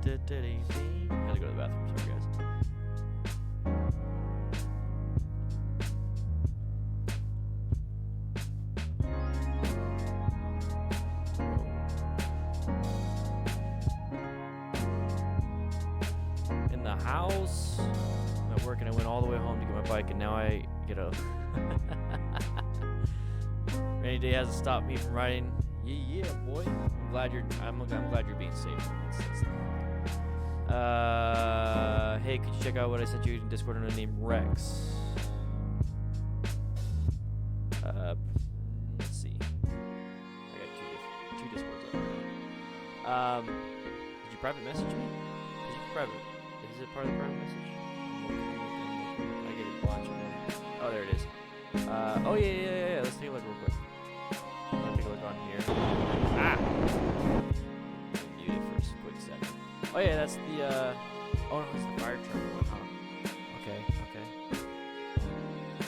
Had to go to the bathroom, sorry guys. In the house. I'm at work and I went all the way home to get my bike, and now I get a rainy day hasn't stopped me from riding. Yeah, boy. I'm glad you're being safe. Hey, could you check out what I sent you in Discord under the name Rex? Let's see. I got two Discords up there. Did you private message me? Is it private? Is it part of the private message? I get a bunch of them. Oh, there it is. Oh yeah. Let's take a look real quick. I'll take a look on here. Ah! Mute it for a quick second. Oh yeah, that's the oh no, it's the fire truck one, huh? Okay.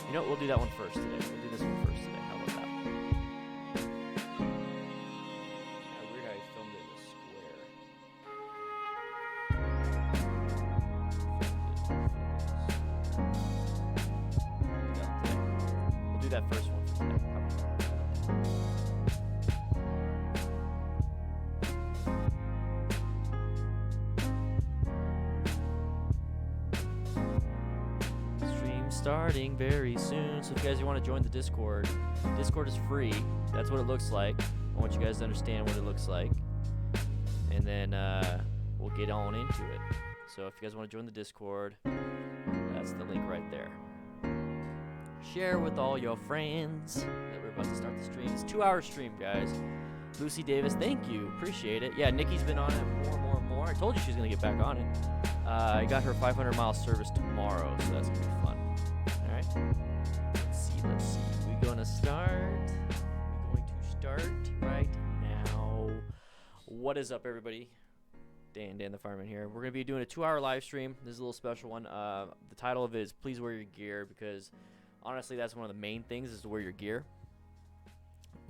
You know what, we'll do that one first today. We'll do this one first today. How about that? Yeah, weird how he filmed it in a square. We'll do that first one for today. How about that? Starting very soon. So if you guys want to join the Discord is free. That's what it looks like. I want you guys to understand what it looks like, and then we'll get on into it. So if you guys want to join the Discord, that's the link right there. Share with all your friends that we're about to start the stream. It's a 2-hour stream, guys. Lucy Davis, thank you, appreciate it. Yeah, Nikki's been on it more. I told you she's gonna get back on it. I got her 500-mile service tomorrow, so that's gonna be fun. Let's see. We're going to start right now. What is up, everybody? Dan the Fireman here. We're going to be doing a 2-hour live stream. This is a little special one. The title of it is Please Wear Your Gear, because honestly, that's one of the main things is to wear your gear.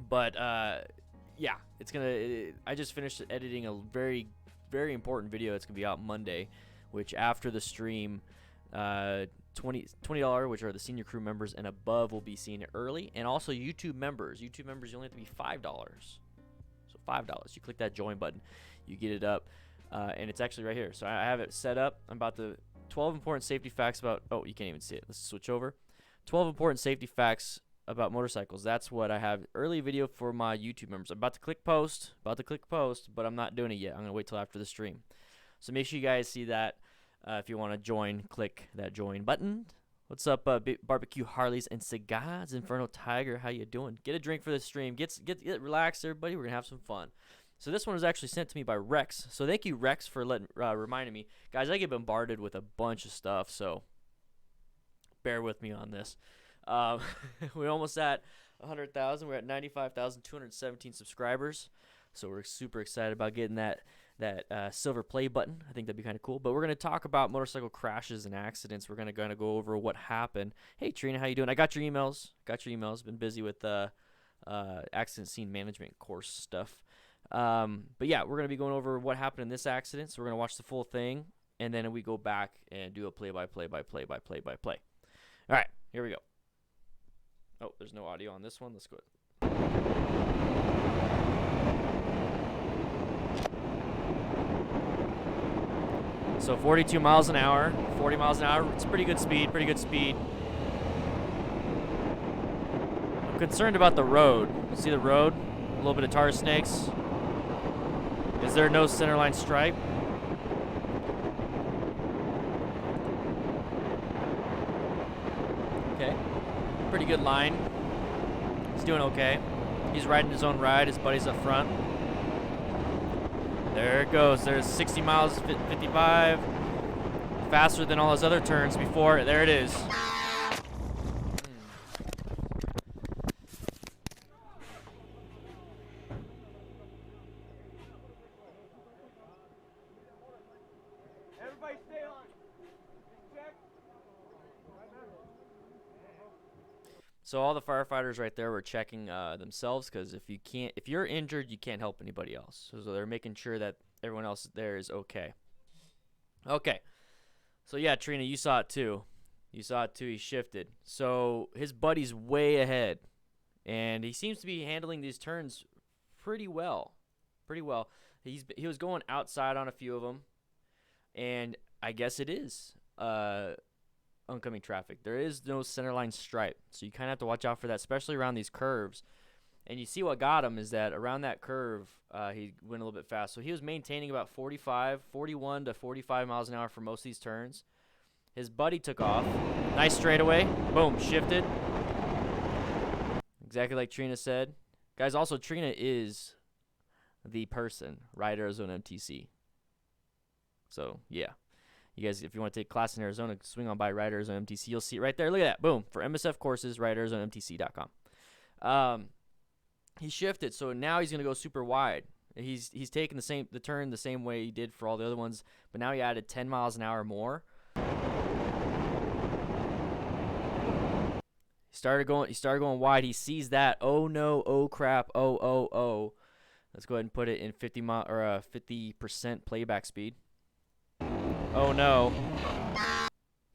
But, yeah, it's going to... I just finished editing a very, very important video. It's going to be out Monday, which after the stream... $20, which are the senior crew members and above, will be seeing it early, and also YouTube members. YouTube members, you only have to be $5. So $5. You click that join button, you get it up, and it's actually right here. So I have it set up. I'm about the 12 important safety facts about. Oh, you can't even see it. Let's switch over. 12 important safety facts about motorcycles. That's what I have. Early video for my YouTube members. I'm about to click post. But I'm not doing it yet. I'm gonna wait till after the stream. So make sure you guys see that. If you want to join, click that join button. What's up, Barbecue Harleys and Cigars, Inferno Tiger? How you doing? Get a drink for the stream. Get relaxed, everybody. We're gonna have some fun. So this one was actually sent to me by Rex. So thank you, Rex, for reminding me, guys. I get bombarded with a bunch of stuff, so bear with me on this. We're almost at 100,000. We're at 95,217 subscribers. So we're super excited about getting that silver play button. I think that'd be kind of cool. But we're going to talk about motorcycle crashes and accidents. We're going to go over what happened. Hey, Trina, how you doing? I got your emails. Been busy with accident scene management course stuff. But yeah, we're going to be going over what happened in this accident. So we're going to watch the full thing, and then we go back and do a play-by-play. All right, here we go. Oh, there's no audio on this one. Let's go. So 42 miles an hour, 40 miles an hour, it's pretty good speed. I'm concerned about the road. See the road? A little bit of tar snakes. Is there no centerline stripe? Okay, pretty good line. He's doing okay. He's riding his own ride, his buddy's up front. There it goes. There's 60 miles, 55. Faster than all his other turns before. There it is. Everybody stay on. Check. So all the firefighters right there were checking themselves, because if you're injured, you can't help anybody else. So they're making sure that everyone else there is okay. Okay. So, yeah, Trina, you saw it too. You saw it too. He shifted. So, his buddy's way ahead. And he seems to be handling these turns pretty well. Pretty well. He was going outside on a few of them. And I guess it is oncoming traffic. There is no centerline stripe. So, you kind of have to watch out for that, especially around these curves. And you see what got him is that around that curve, he went a little bit fast. So he was maintaining about 41 to 45 miles an hour for most of these turns. His buddy took off. Nice straightaway. Boom, shifted. Exactly like Trina said. Guys, also, Trina is the person, Ride Arizona MTC. So, yeah. You guys, if you want to take class in Arizona, swing on by Ride Arizona MTC. You'll see it right there. Look at that. Boom. For MSF courses, ridearizonamtc.com. He shifted, so now he's gonna go super wide. He's taking the turn the same way he did for all the other ones, but now he added 10 miles an hour more. He started going wide. He sees that. Oh no! Oh crap! Oh! Let's go ahead and put it in 50% playback speed. Oh no!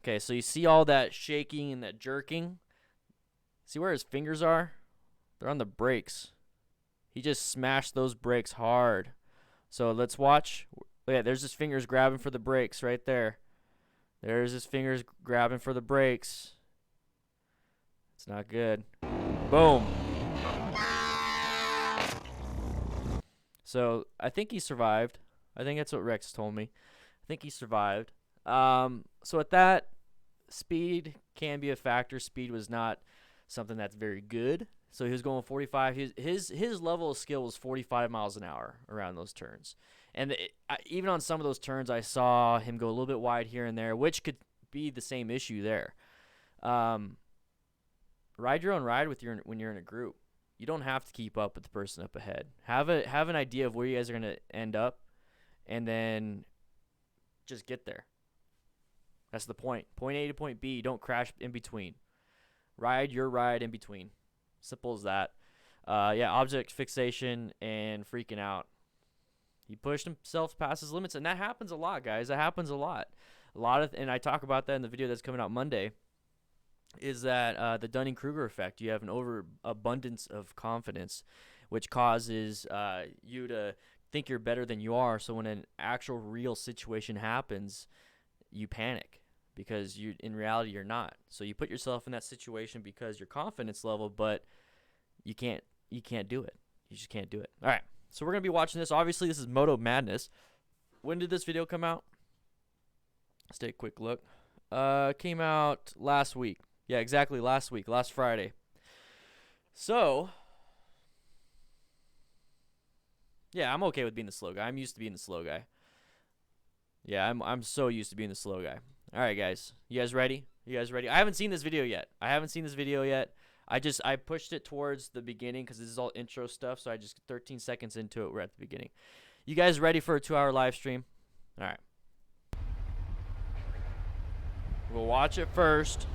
Okay, so you see all that shaking and that jerking. See where his fingers are? They're on the brakes. He just smashed those brakes hard. So let's watch. Look at, there's his fingers grabbing for the brakes right there. There's his fingers grabbing for the brakes. It's not good. Boom. So I think he survived. I think that's what Rex told me. I think he survived. So at that, speed can be a factor. Speed was not something that's very good. So he was going 45. His level of skill was 45 miles an hour around those turns. And even on some of those turns, I saw him go a little bit wide here and there, which could be the same issue there. Ride your own ride when you're in a group. You don't have to keep up with the person up ahead. Have an idea of where you guys are going to end up, and then just get there. That's the point. Point A to point B. Don't crash in between. Ride your ride in between. Simple as that. Yeah, object fixation and freaking out. He pushed himself past his limits, and that happens a lot, guys. That happens a lot. And I talk about that in the video that's coming out Monday, is that the Dunning-Kruger effect. You have an overabundance of confidence, which causes you to think you're better than you are. So when an actual real situation happens, you panic. Because in reality, you're not. So you put yourself in that situation because your confidence level, but you can't do it. You just can't do it. All right. So we're going to be watching this. Obviously, this is Moto Madness. When did this video come out? Let's take a quick look. Came out last week. Yeah, exactly last week, last Friday. So, yeah, I'm okay with being the slow guy. I'm used to being the slow guy. Yeah, I'm so used to being the slow guy. All right, guys. You guys ready? I haven't seen this video yet. I pushed it towards the beginning because this is all intro stuff, so I just 13 seconds into it, we're at the beginning. You guys ready for a 2-hour live stream? All right. We'll watch it first,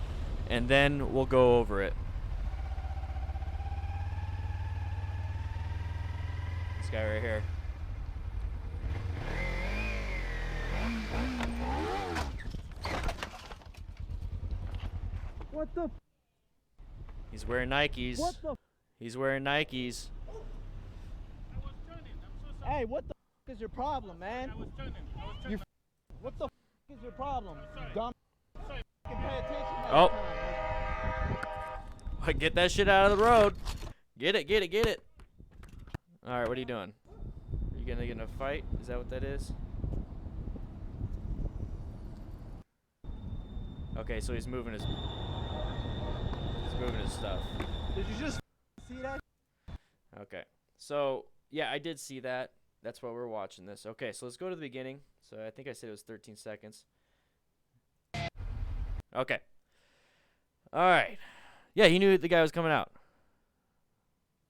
and then we'll go over it. This guy right here. What the? He's wearing Nikes. What the? He's wearing Nikes. I was turning. I'm so sorry. Hey, what the is your problem, man? I was turning. You what the is your problem? Dumb. Sorry. Pay attention. Oh. Get that shit out of the road. Get it. All right, what are you doing? Are you gonna get in a fight? Is that what that is? Okay, so he's moving his stuff. Did you just see that? Okay. So, yeah, I did see that. That's why we're watching this. Okay, so let's go to the beginning. So I think I said it was 13 seconds. Okay. All right. Yeah, he knew the guy was coming out.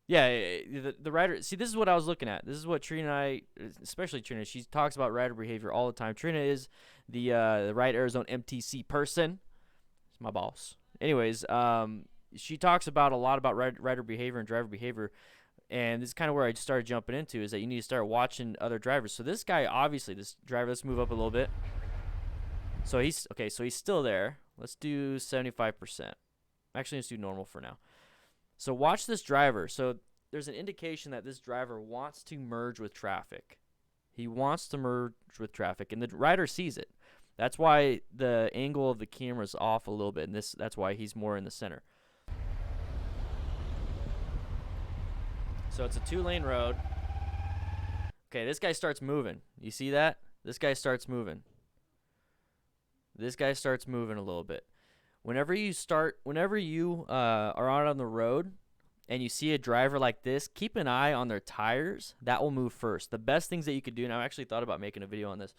Yeah, the rider. See, this is what I was looking at. This is what Trina and I, especially Trina, she talks about rider behavior all the time. Trina is the Ride Arizona MTC person. It's my boss. Anyways, she talks about a lot about rider behavior and driver behavior. And this is kind of where I started jumping into, is that you need to start watching other drivers. So this guy, obviously, this driver, let's move up a little bit. So he's okay. So he's still there. Let's do 75%. Actually, let's do normal for now. So watch this driver. So there's an indication that this driver wants to merge with traffic. He wants to merge with traffic, and the rider sees it. That's why the angle of the camera is off a little bit, and that's why he's more in the center. So it's a 2-lane road. Okay, this guy starts moving. You see that? This guy starts moving. This guy starts moving a little bit. Whenever you are out on the road and you see a driver like this, keep an eye on their tires. That will move first. The best things that you could do, and I actually thought about making a video on this.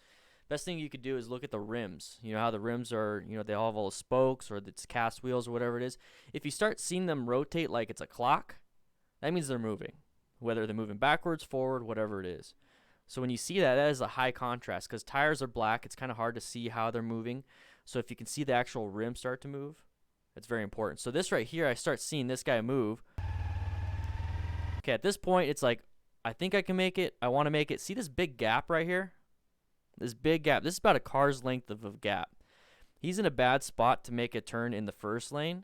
Best thing you could do is look at the rims. You know how the rims are, they all have all the spokes or it's cast wheels or whatever it is. If you start seeing them rotate like it's a clock, that means they're moving. Whether they're moving backwards, forward, whatever it is. So when you see that, that is a high contrast because tires are black. It's kind of hard to see how they're moving. So if you can see the actual rim start to move, that's very important. So this right here, I start seeing this guy move. Okay, at this point, it's like, I think I can make it. I want to make it. See this big gap right here? This big gap. This is about a car's length of a gap. He's in a bad spot to make a turn in the first lane.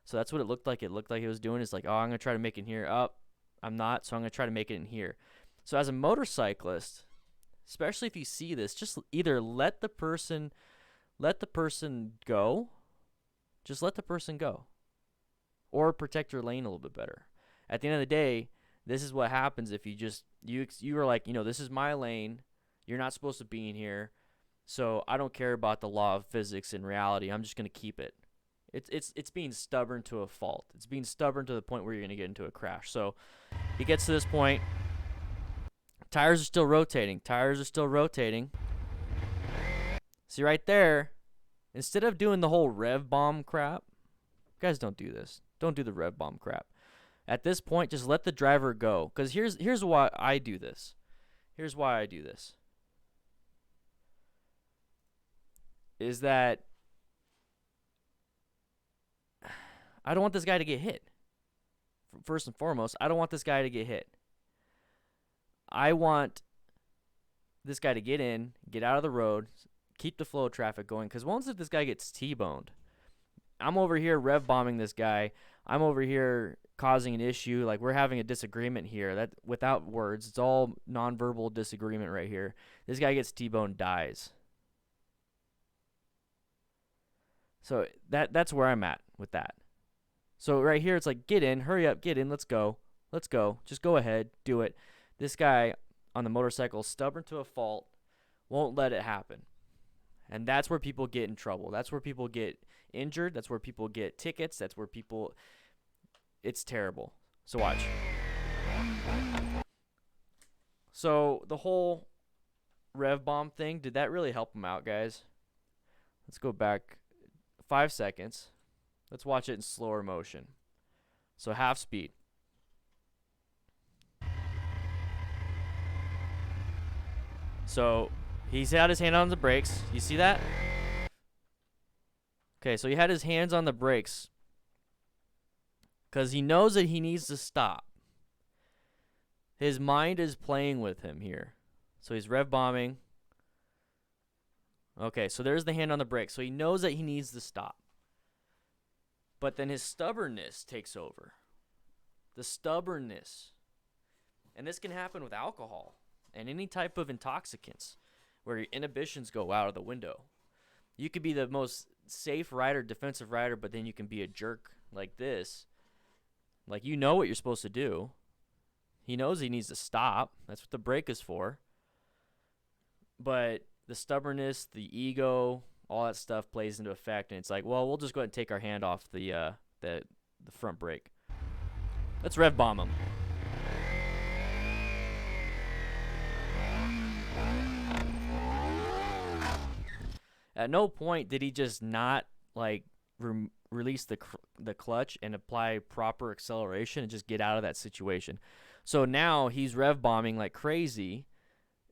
So that's what it looked like. It looked like he was doing. It's like, oh, I'm going to try to make it here. Oh, I'm not, so I'm going to try to make it in here. So as a motorcyclist, especially if you see this, just either let the person go. Just let the person go. Or protect your lane a little bit better. At the end of the day, this is what happens if you are like, this is my lane. You're not supposed to be in here. So I don't care about the law of physics in reality. I'm just going to keep it. It's being stubborn to a fault. It's being stubborn to the point where you're going to get into a crash. So he gets to this point. Tires are still rotating. Tires are still rotating. See right there, instead of doing the whole rev bomb crap, guys, don't do this. Don't do the rev bomb crap. At this point, just let the driver go. Because here's why I do this. Here's why I do this. Is that I don't want this guy to get hit. First and foremost, I don't want this guy to get hit. I want this guy to get in, get out of the road, keep the flow of traffic going. Because once if this guy gets T-boned, I'm over here rev bombing this guy. I'm over here causing an issue. Like we're having a disagreement here. That without words, it's all nonverbal disagreement right here. This guy gets T-boned, dies. So that's where I'm at with that. So right here, it's like, get in, hurry up, get in, let's go. Let's go. Just go ahead, do it. This guy on the motorcycle, stubborn to a fault, won't let it happen. And that's where people get in trouble. That's where people get injured. That's where people get tickets. That's where people, it's terrible. So watch. So the whole rev bomb thing, did that really help him out, guys? Let's go back 5 seconds. Let's watch it in slower motion. So half speed. So he's had his hand on the brakes. You see that? Okay, so he had his hands on the brakes because he knows that he needs to stop. His mind is playing with him here. So he's rev bombing. Okay, so there's the hand on the brake. So he knows that he needs to stop. But then his stubbornness takes over. The stubbornness. And this can happen with alcohol and any type of intoxicants where your inhibitions go out of the window. You could be the most safe rider, defensive rider, but then you can be a jerk like this. Like, you know what you're supposed to do. He knows he needs to stop. That's what the brake is for. But the stubbornness, the ego, all that stuff plays into effect, and it's like, well, we'll just go ahead and take our hand off the front brake. Let's rev bomb him. At no point did he just not like release the clutch and apply proper acceleration and just get out of that situation. So now he's rev bombing like crazy,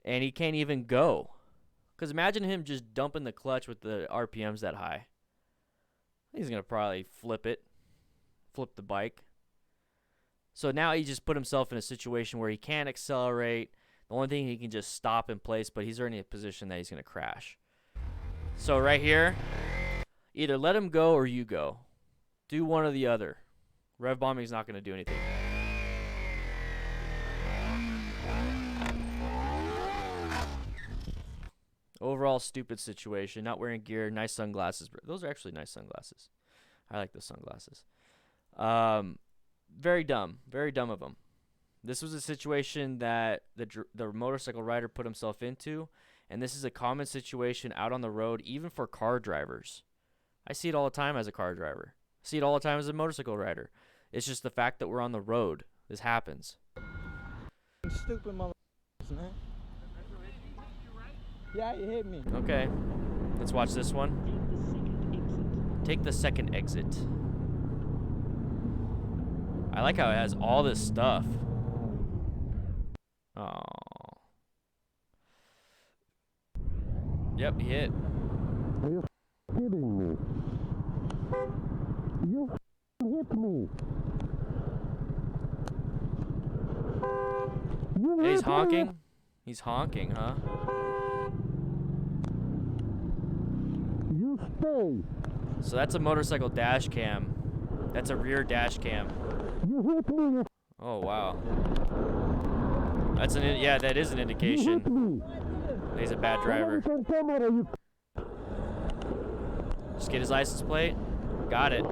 and he can't even go. Because imagine him just dumping the clutch with the RPMs that high. He's going to probably flip the bike. So now he just put himself in a situation where he can't accelerate. The only thing he can just stop in place, but he's already in a position that he's going to crash. So right here, either let him go or you go. Do one or the other. Rev bombing is not going to do anything. Overall, stupid situation. Not wearing gear. Nice sunglasses. Those are actually nice sunglasses. I like those sunglasses. Very dumb. Very dumb of him. This was a situation that the motorcycle rider put himself into, and this is a common situation out on the road, even for car drivers. I see it all the time as a car driver. I see it all the time as a motorcycle rider. It's just the fact that we're on the road. This happens. Stupid motherfuckers, man. Yeah, you hit me. Okay. Let's watch this one. Take the second exit. I like how it has all this stuff. Oh. Yep, he hit. Are you kidding me? You hit me. Hey, he's honking. He's honking, huh? You stay. So that's a motorcycle dash cam. That's a rear dash cam. You hit me. Oh wow. That's yeah, that is an indication. He's a bad driver. Just get his license plate. Got it.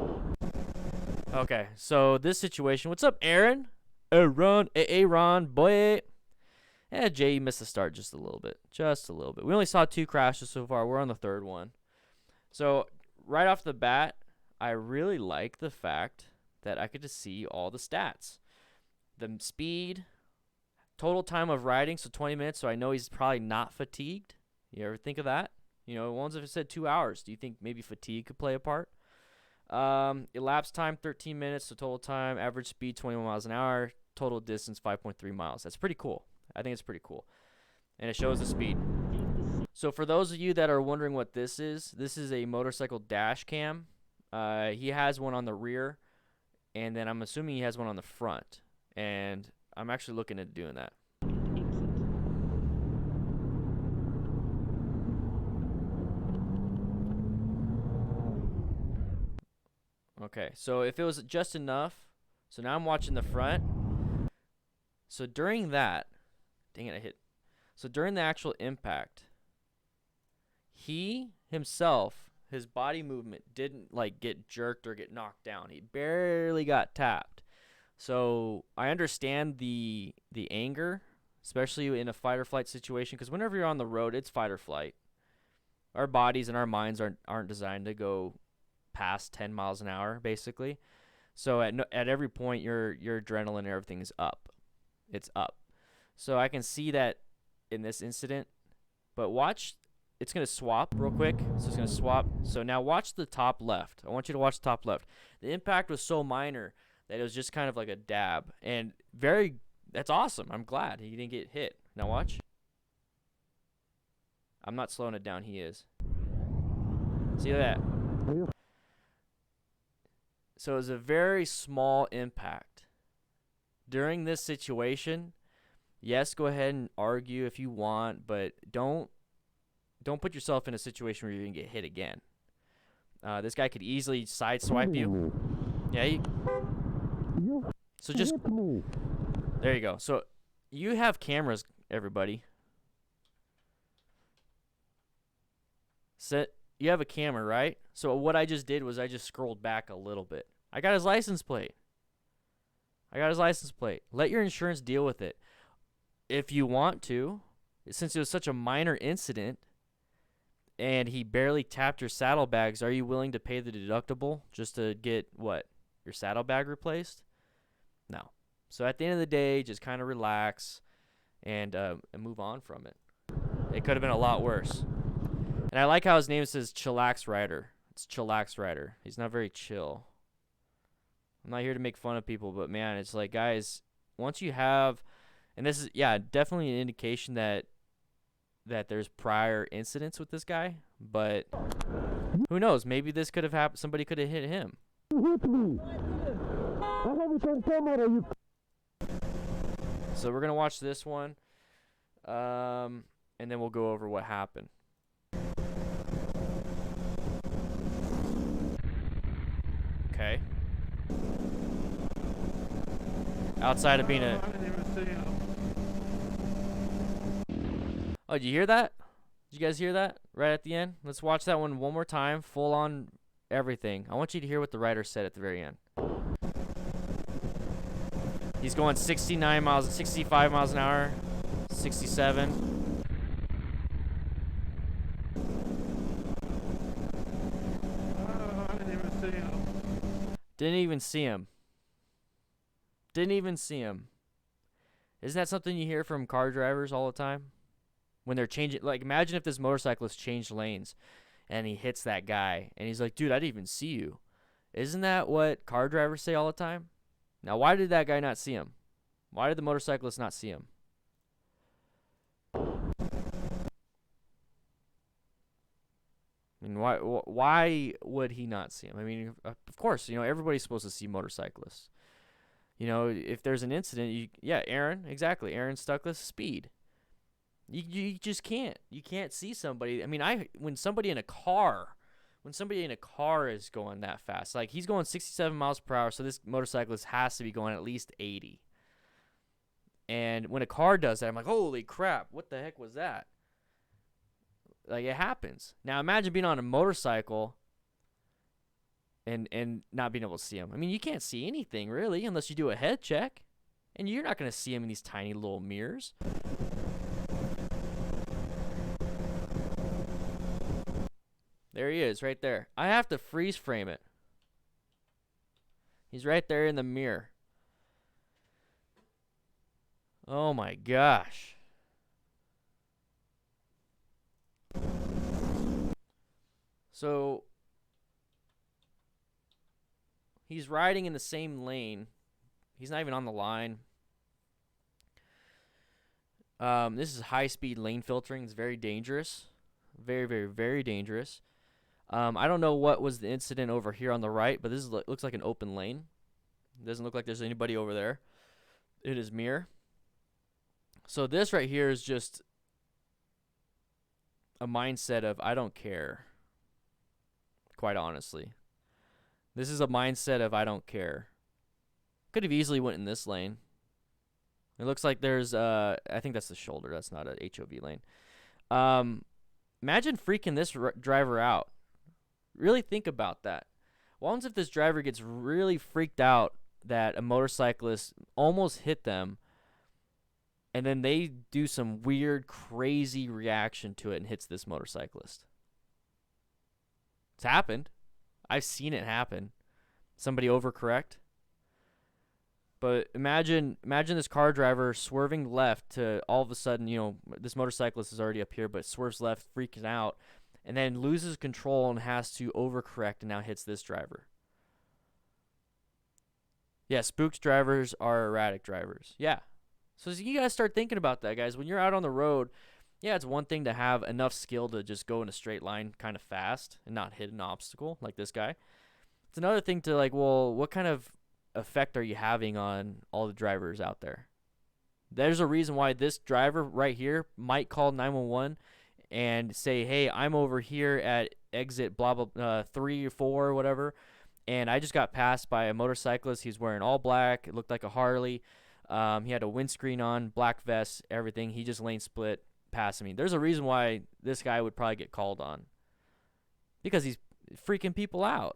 Okay, so this situation. What's up, Aeron? Aeron, boy. Yeah, Jay missed the start just a little bit. Just a little bit. We only saw 2 crashes so far. We're on the 3rd one. So, right off the bat, I really like the fact that I get to see all the stats. The speed, total time of riding, so 20 minutes, so I know he's probably not fatigued. You ever think of that? You know, ones if it said 2 hours, do you think maybe fatigue could play a part? Elapsed time, 13 minutes, so total time, average speed, 21 miles an hour, total distance, 5.3 miles. That's pretty cool. I think it's pretty cool. And it shows the speed. So for those of you that are wondering what this is a motorcycle dash cam. He has one on the rear, and then I'm assuming he has one on the front. And I'm actually looking at doing that. Okay, so if it was just enough, so now I'm watching the front. So during that, dang it, I hit. So during the actual impact, he himself, his body movement didn't like get jerked or get knocked down. He barely got tapped. So I understand the anger, especially in a fight or flight situation, because whenever you're on the road, it's fight or flight. Our bodies and our minds aren't designed to go past 10 miles an hour, basically. So at every point, your adrenaline and everything is up. It's up. So I can see that in this incident. But watch, it's going to swap real quick. So it's going to swap. So now watch the top left. I want you to watch the top left. The impact was so minor that it was just kind of like a dab. And that's awesome. I'm glad he didn't get hit. Now watch. I'm not slowing it down. He is. See that? So it was a very small impact. During this situation, yes, go ahead and argue if you want, but don't put yourself in a situation where you're going to get hit again. This guy could easily sideswipe you. Yeah, so just, there you go. So you have cameras, everybody. You have a camera, right? So what I just did was I just scrolled back a little bit. I got his license plate. Let your insurance deal with it. If you want to, since it was such a minor incident and he barely tapped your saddlebags, are you willing to pay the deductible just to get, what, your saddlebag replaced? No. So at the end of the day, just kind of relax and move on from it. It could have been a lot worse. And I like how his name says Chillax Rider. It's Chillax Rider. He's not very chill. I'm not here to make fun of people, but man, it's like, guys, once you have, and this is, yeah, definitely an indication that there's prior incidents with this guy, but who knows? Maybe this could have happened. Somebody could have hit him. So we're going to watch this one, and then we'll go over what happened. Okay. Outside of being a... I didn't even see him. Oh, did you hear that? Did you guys hear that right at the end? Let's watch that one more time, full on everything. I want you to hear what the writer said at the very end. He's going 69 miles, 65 miles an hour, 67. I didn't even see him. Didn't even see him. Didn't even see him. Isn't that something you hear from car drivers all the time? When they're changing, like, imagine if this motorcyclist changed lanes and he hits that guy and he's like, dude, I didn't even see you. Isn't that what car drivers say all the time? Now, why did that guy not see him? Why did the motorcyclist not see him? I mean, why would he not see him? I mean, of course, you know, everybody's supposed to see motorcyclists. You know, if there's an incident, yeah, Aeron, exactly. Aeron stuck with speed. You just can't. You can't see somebody. I mean, when somebody in a car is going that fast, like he's going 67 miles per hour, so this motorcyclist has to be going at least 80. And when a car does that, I'm like, holy crap, what the heck was that? Like, it happens. Now, imagine being on a motorcycle and not being able to see him. I mean, you can't see anything, really, unless you do a head check. And you're not going to see him in these tiny little mirrors. There he is, right there. I have to freeze frame it. He's right there in the mirror. Oh my gosh. So he's riding in the same lane. He's not even on the line. This is high-speed lane filtering. It's very dangerous. Very, very, very dangerous. I don't know what was the incident over here on the right, but this looks like an open lane. It doesn't look like there's anybody over there. It is mirror. So this right here is just a mindset of I don't care. Quite honestly. This is a mindset of I don't care. Could have easily went in this lane. It looks like there's I think that's the shoulder. That's not a HOV lane. Imagine freaking this driver out. Really think about that. What happens if this driver gets really freaked out that a motorcyclist almost hit them, and then they do some weird, crazy reaction to it and hits this motorcyclist? It's happened. I've seen it happen. Somebody overcorrect. But imagine this car driver swerving left to all of a sudden, you know, this motorcyclist is already up here, but swerves left, freaking out, and then loses control and has to overcorrect and now hits this driver. Yeah, spooked drivers are erratic drivers. Yeah. So you guys start thinking about that, guys. When you're out on the road, yeah, it's one thing to have enough skill to just go in a straight line kind of fast and not hit an obstacle like this guy. It's another thing to, like, well, what kind of effect are you having on all the drivers out there? There's a reason why this driver right here might call 911 and say, hey, I'm over here at exit blah blah 3 or 4 or whatever, and I just got passed by a motorcyclist. He's wearing all black. It looked like a Harley. He had a windscreen on, black vest, everything. He just lane split passing me. There's a reason why this guy would probably get called on, because he's freaking people out.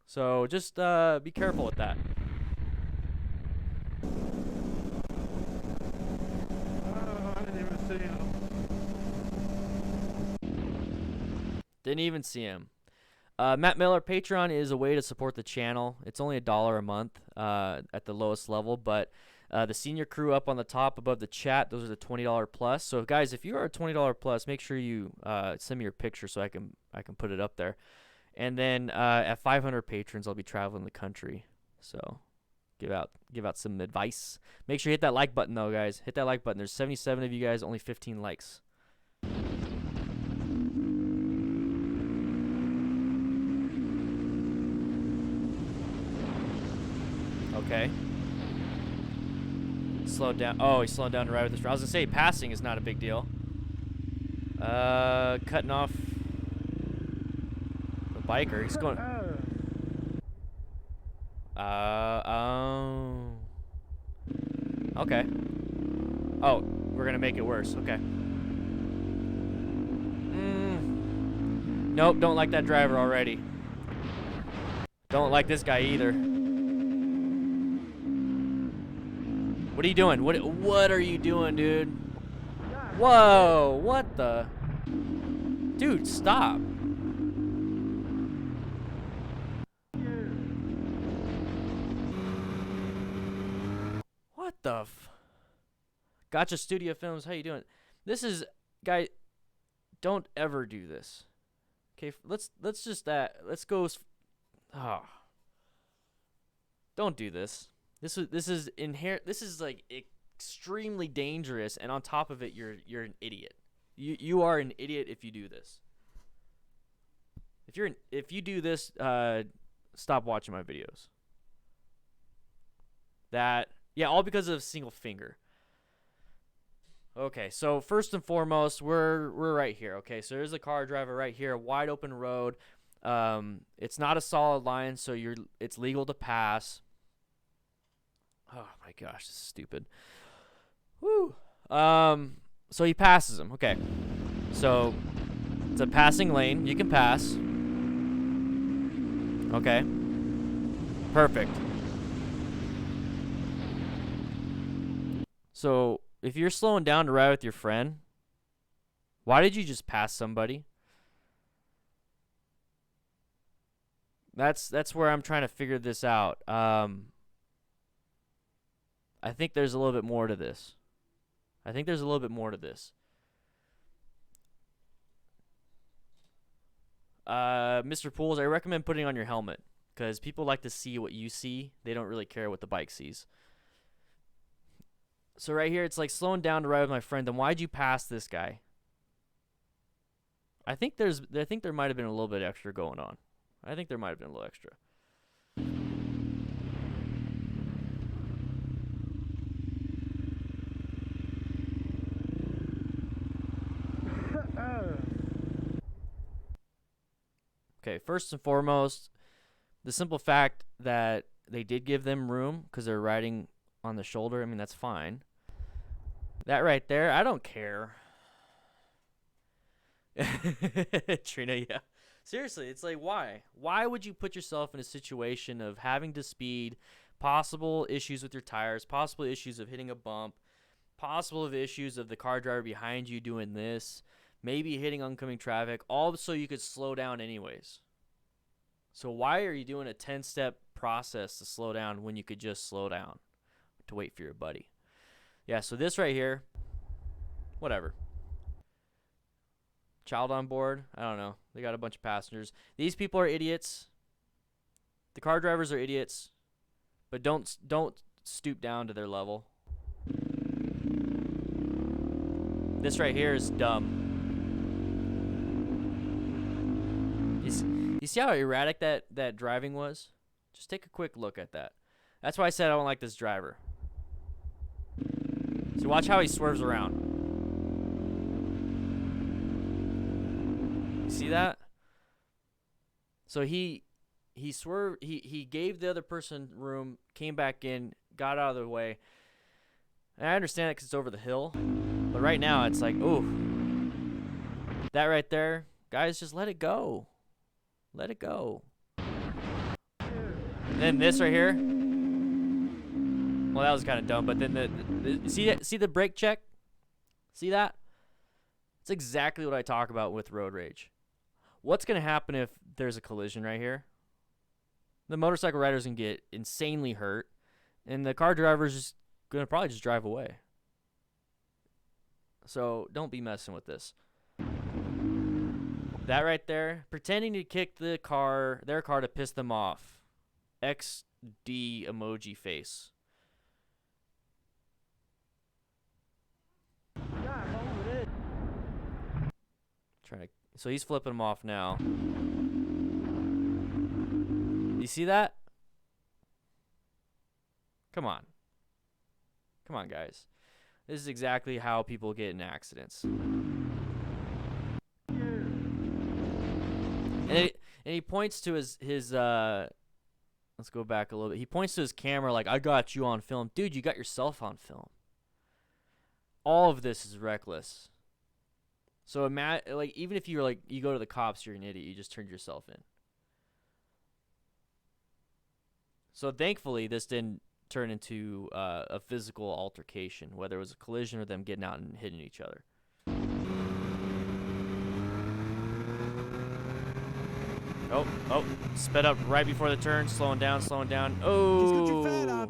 So just be careful with that. I didn't even see him. Didn't even see him. Matt Miller, Patreon is a way to support the channel. It's only $1 a month at the lowest level, but the senior crew up on the top above the chat, those are the $20 plus. So guys, if you are a $20 plus, make sure you send me your picture so I can put it up there. And then at 500 patrons, I'll be traveling the country. So give out some advice. Make sure you hit that like button, though, guys. Hit that like button. There's 77 of you guys, only 15 likes. Okay. Slow down. Oh, he's slowing down to ride with this. I was going to say, passing is not a big deal. Cutting off the biker. He's going. Oh. Okay. Oh, we're gonna make it worse. Okay. Nope, don't like that driver already. Don't like this guy either. What are you doing? What are you doing, dude? Whoa, what the? Dude, stop. What the f? Gotcha Studio Films, how you doing? This is, guy, don't ever do this. Okay, let's go. Oh. Don't do this. This is inherent. This is like extremely dangerous, and on top of it, you're an idiot. You are an idiot if you do this. If you do this, stop watching my videos. Yeah, all because of a single finger. Okay, so first and foremost, we're right here. Okay, so there's a car driver right here, wide open road. It's not a solid line, so it's legal to pass. Oh my gosh, this is stupid. Woo. So he passes him. Okay, so it's a passing lane. You can pass. Okay. Perfect. So if you're slowing down to ride with your friend, why did you just pass somebody? That's where I'm trying to figure this out. I think there's a little bit more to this. Mr. Pools, I recommend putting on your helmet because people like to see what you see. They don't really care what the bike sees. So right here, it's like slowing down to ride with my friend. Then why'd you pass this guy? I think there might have been a little bit extra going on. I think there might have been a little extra. Okay, first and foremost, the simple fact that they did give them room because they're riding on the shoulder, I mean, that's fine. That right there, I don't care. Trina, yeah. Seriously, it's like, why? Why would you put yourself in a situation of having to speed, possible issues with your tires, possible issues of hitting a bump, possible issues of the car driver behind you doing this, maybe hitting oncoming traffic, all so you could slow down anyways. So why are you doing a 10-step process to slow down when you could just slow down to wait for your buddy? Yeah, so this right here, whatever. Child on board, I don't know. They got a bunch of passengers. These people are idiots. The car drivers are idiots, but don't stoop down to their level. This right here is dumb. You see how erratic that driving was? Just take a quick look at that. That's why I said I don't like this driver. So watch how he swerves around. You see that? So he swerved. He gave the other person room, came back in, got out of the way. And I understand it because it's over the hill. But right now it's like, ooh. That right there, guys, just let it go. Let it go. And then this right here. Well, that was kind of dumb, but then see the brake check? See that? It's exactly what I talk about with road rage. What's going to happen if there's a collision right here? The motorcycle rider's going to get insanely hurt, and the car driver's just going to probably just drive away. So don't be messing with this. That right there, pretending to kick their car to piss them off. XD emoji face. So he's flipping him off now. You see that? Come on. Come on, guys. This is exactly how people get in accidents. And he points to his let's Let's go back a little bit. He points to his camera like, I got you on film. Dude, you got yourself on film. All of this is reckless. So like, even if you're like, you go to the cops, you're an idiot. You just turned yourself in. So thankfully, this didn't turn into a physical altercation, whether it was a collision or them getting out and hitting each other. Oh, sped up right before the turn, slowing down. Oh,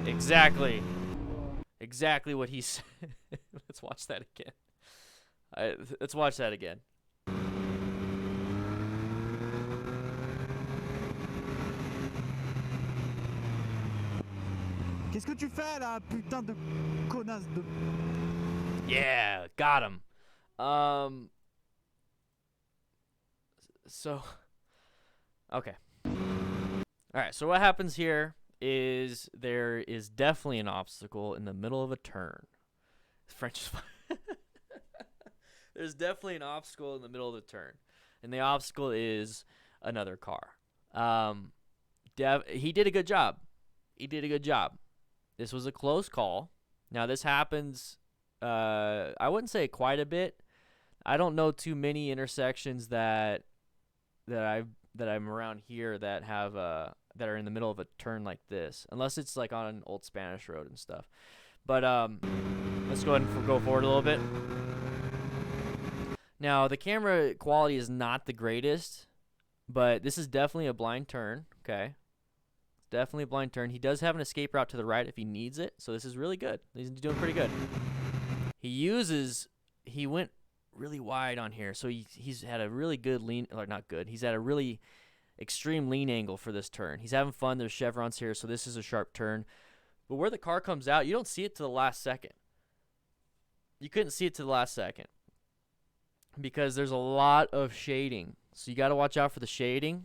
exactly what he said. Let's watch that again. Let's watch that again. Qu'est-ce que tu fais là, putain de connasse de... Yeah, got him. So, okay. All right, so what happens here is there is definitely an obstacle in the middle of a turn. French is fine. There's definitely an obstacle in the middle of the turn. And the obstacle is another car. He did a good job. This was a close call. Now, this happens, I wouldn't say quite a bit. I don't know too many intersections that I'm around here that have that are in the middle of a turn like this, unless it's like on an old Spanish road and stuff. But let's go ahead and go forward a little bit. Now, the camera quality is not the greatest, but this is definitely a blind turn. Okay, it's definitely a blind turn. He does have an escape route to the right if he needs it, so this is really good. He's doing pretty good. He went really wide on here, so he's had a really good lean, or not good, he's had a really extreme lean angle for this turn. He's having fun. There's chevrons here, so this is a sharp turn. But where the car comes out, you don't see it to the last second. You couldn't see it to the last second because there's a lot of shading, so you got to watch out for the shading.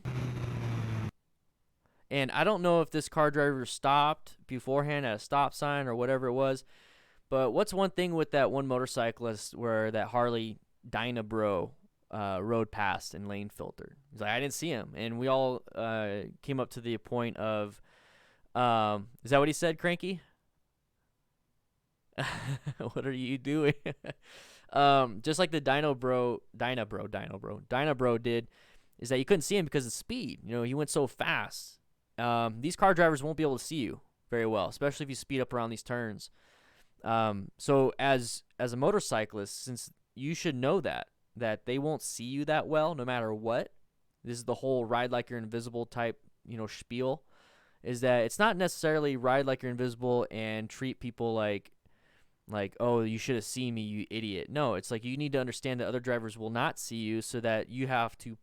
And I don't know if this car driver stopped beforehand at a stop sign or whatever it was. But what's one thing with that one motorcyclist where that Harley Dynabro rode past and lane filtered? He's like, I didn't see him. And we all came up to the point of, is that what he said, Cranky? What are you doing? Just like the Dynabro did, is that you couldn't see him because of speed. You know, he went so fast. These car drivers won't be able to see you very well, especially if you speed up around these turns. So as a motorcyclist, since you should know that they won't see you that well no matter what, this is the whole ride like you're invisible type, spiel, is that it's not necessarily ride like you're invisible and treat people like, oh, you should have seen me, you idiot. No, it's like you need to understand that other drivers will not see you, so that you have to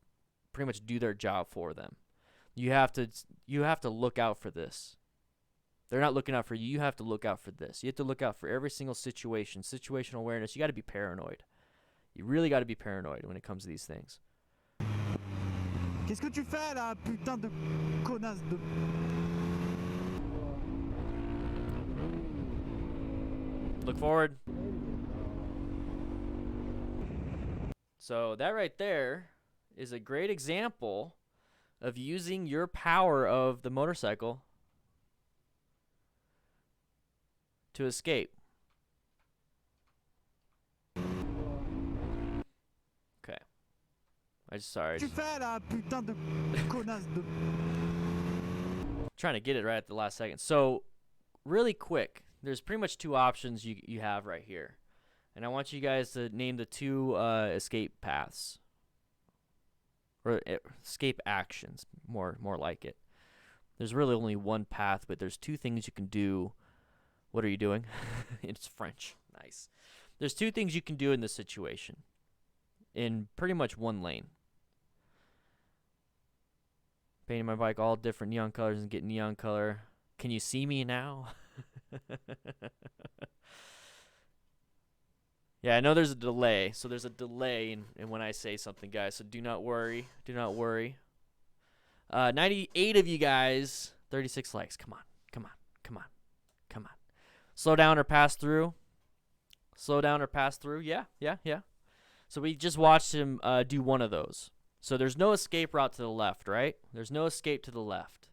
pretty much do their job for them. You have to look out for this. They're not looking out for you. You have to look out for this. You have to look out for every single situation. Situational awareness. You got to be paranoid. You really got to be paranoid when it comes to these things. Qu'est-ce que tu fais là, putain de connasse de... Look forward. So that right there is a great example of using your power of the motorcycle to escape. Okay. Sorry. Trying to get it right at the last second. So, really quick, there's pretty much two options you have right here. And I want you guys to name the two escape paths. Or escape actions, more like it. There's really only one path, but there's two things you can do. What are you doing? It's French. Nice. There's two things you can do in this situation in pretty much one lane. Painting my bike all different neon colors and getting neon color. Can you see me now? Yeah, I know there's a delay. So there's a delay in when I say something, guys. So do not worry. Do not worry. 98 of you guys. 36 likes. Come on. Come on. Come on. Come on. Slow down or pass through. Slow down or pass through. Yeah. So we just watched him do one of those. So there's no escape route to the left, right? There's no escape to the left.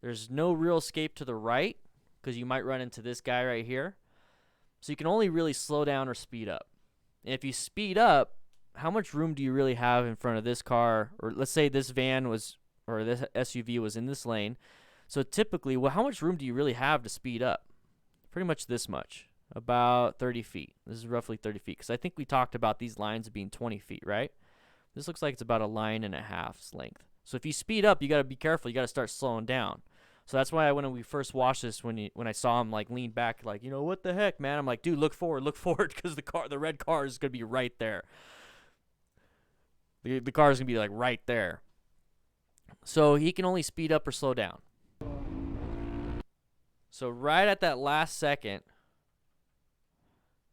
There's no real escape to the right because you might run into this guy right here. So you can only really slow down or speed up. And if you speed up, how much room do you really have in front of this car? Or let's say this van was, or this SUV was in this lane. So typically, well, how much room do you really have to speed up? Pretty much this much, about 30 feet. This is roughly 30 feet because I think we talked about these lines being 20 feet, right? This looks like it's about a line and a half's length. So if you speed up, you got to be careful. You got to start slowing down. So that's why when we first watched this, when I saw him like lean back, like, you know, what the heck, man? I'm like, dude, look forward, because the red car is gonna be right there. The car is gonna be like right there. So he can only speed up or slow down. So right at that last second,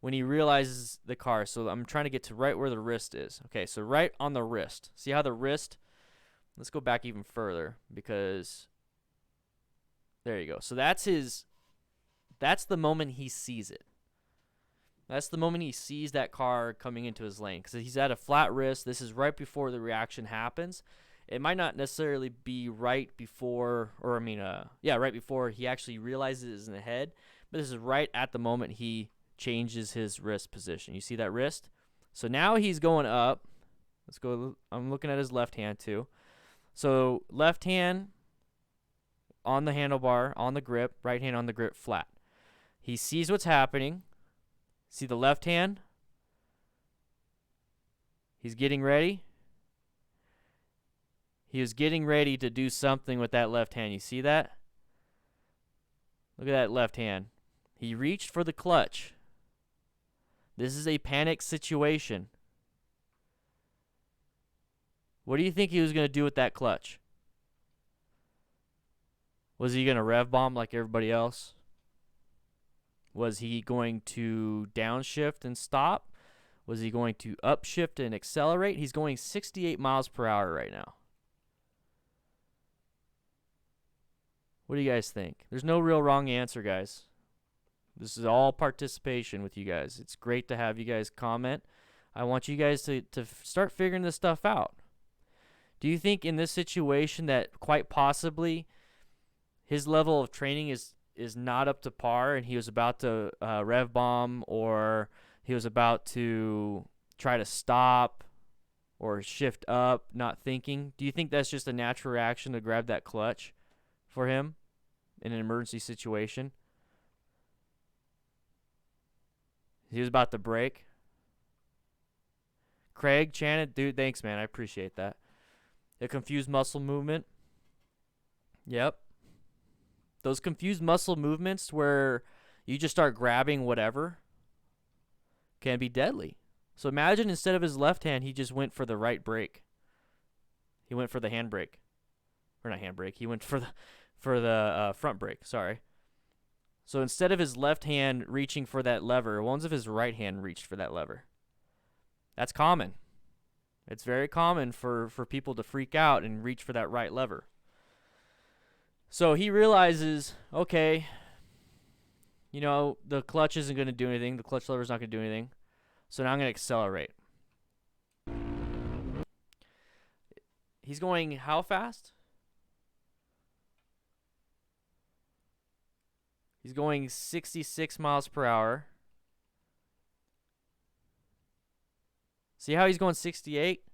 when he realizes the car, so I'm trying to get to right where the wrist is. Okay, so right on the wrist. See how the wrist? Let's go back even further because. There you go. So that's the moment he sees it. That's the moment he sees that car coming into his lane because he's at a flat wrist. This is right before the reaction happens. It might not necessarily be right before, right before he actually realizes it in the head, but this is right at the moment he changes his wrist position. You see that wrist? So now he's going up. Let's go. I'm looking at his left hand too. So left hand on the handlebar, on the grip, right hand on the grip, flat. He sees what's happening. See the left hand? He's getting ready. He was getting ready to do something with that left hand. You see that? Look at that left hand. He reached for the clutch. This is a panic situation. What do you think he was going to do with that clutch? Was he going to rev bomb like everybody else? Was he going to downshift and stop? Was he going to upshift and accelerate? He's going 68 miles per hour right now. What do you guys think? There's no real wrong answer, guys. This is all participation with you guys. It's great to have you guys comment. I want you guys to start figuring this stuff out. Do you think in this situation that quite possibly his level of training is not up to par and he was about to rev bomb, or he was about to try to stop or shift up, not thinking? Do you think that's just a natural reaction to grab that clutch for him in an emergency situation? He was about to brake. Craig, Channon, dude, thanks, man. I appreciate that. A confused muscle movement. Yep. Those confused muscle movements where you just start grabbing whatever can be deadly. So imagine instead of his left hand, he just went for the right brake. He went for the handbrake. Or not handbrake. He went for the front brake. Sorry. So instead of his left hand reaching for that lever, what if his right hand reached for that lever? That's common. It's very common for people to freak out and reach for that right lever. So he realizes, okay, you know, the clutch isn't going to do anything. The clutch lever is not going to do anything. So now I'm going to accelerate. He's going how fast? He's going 66 miles per hour. See how he's going 68?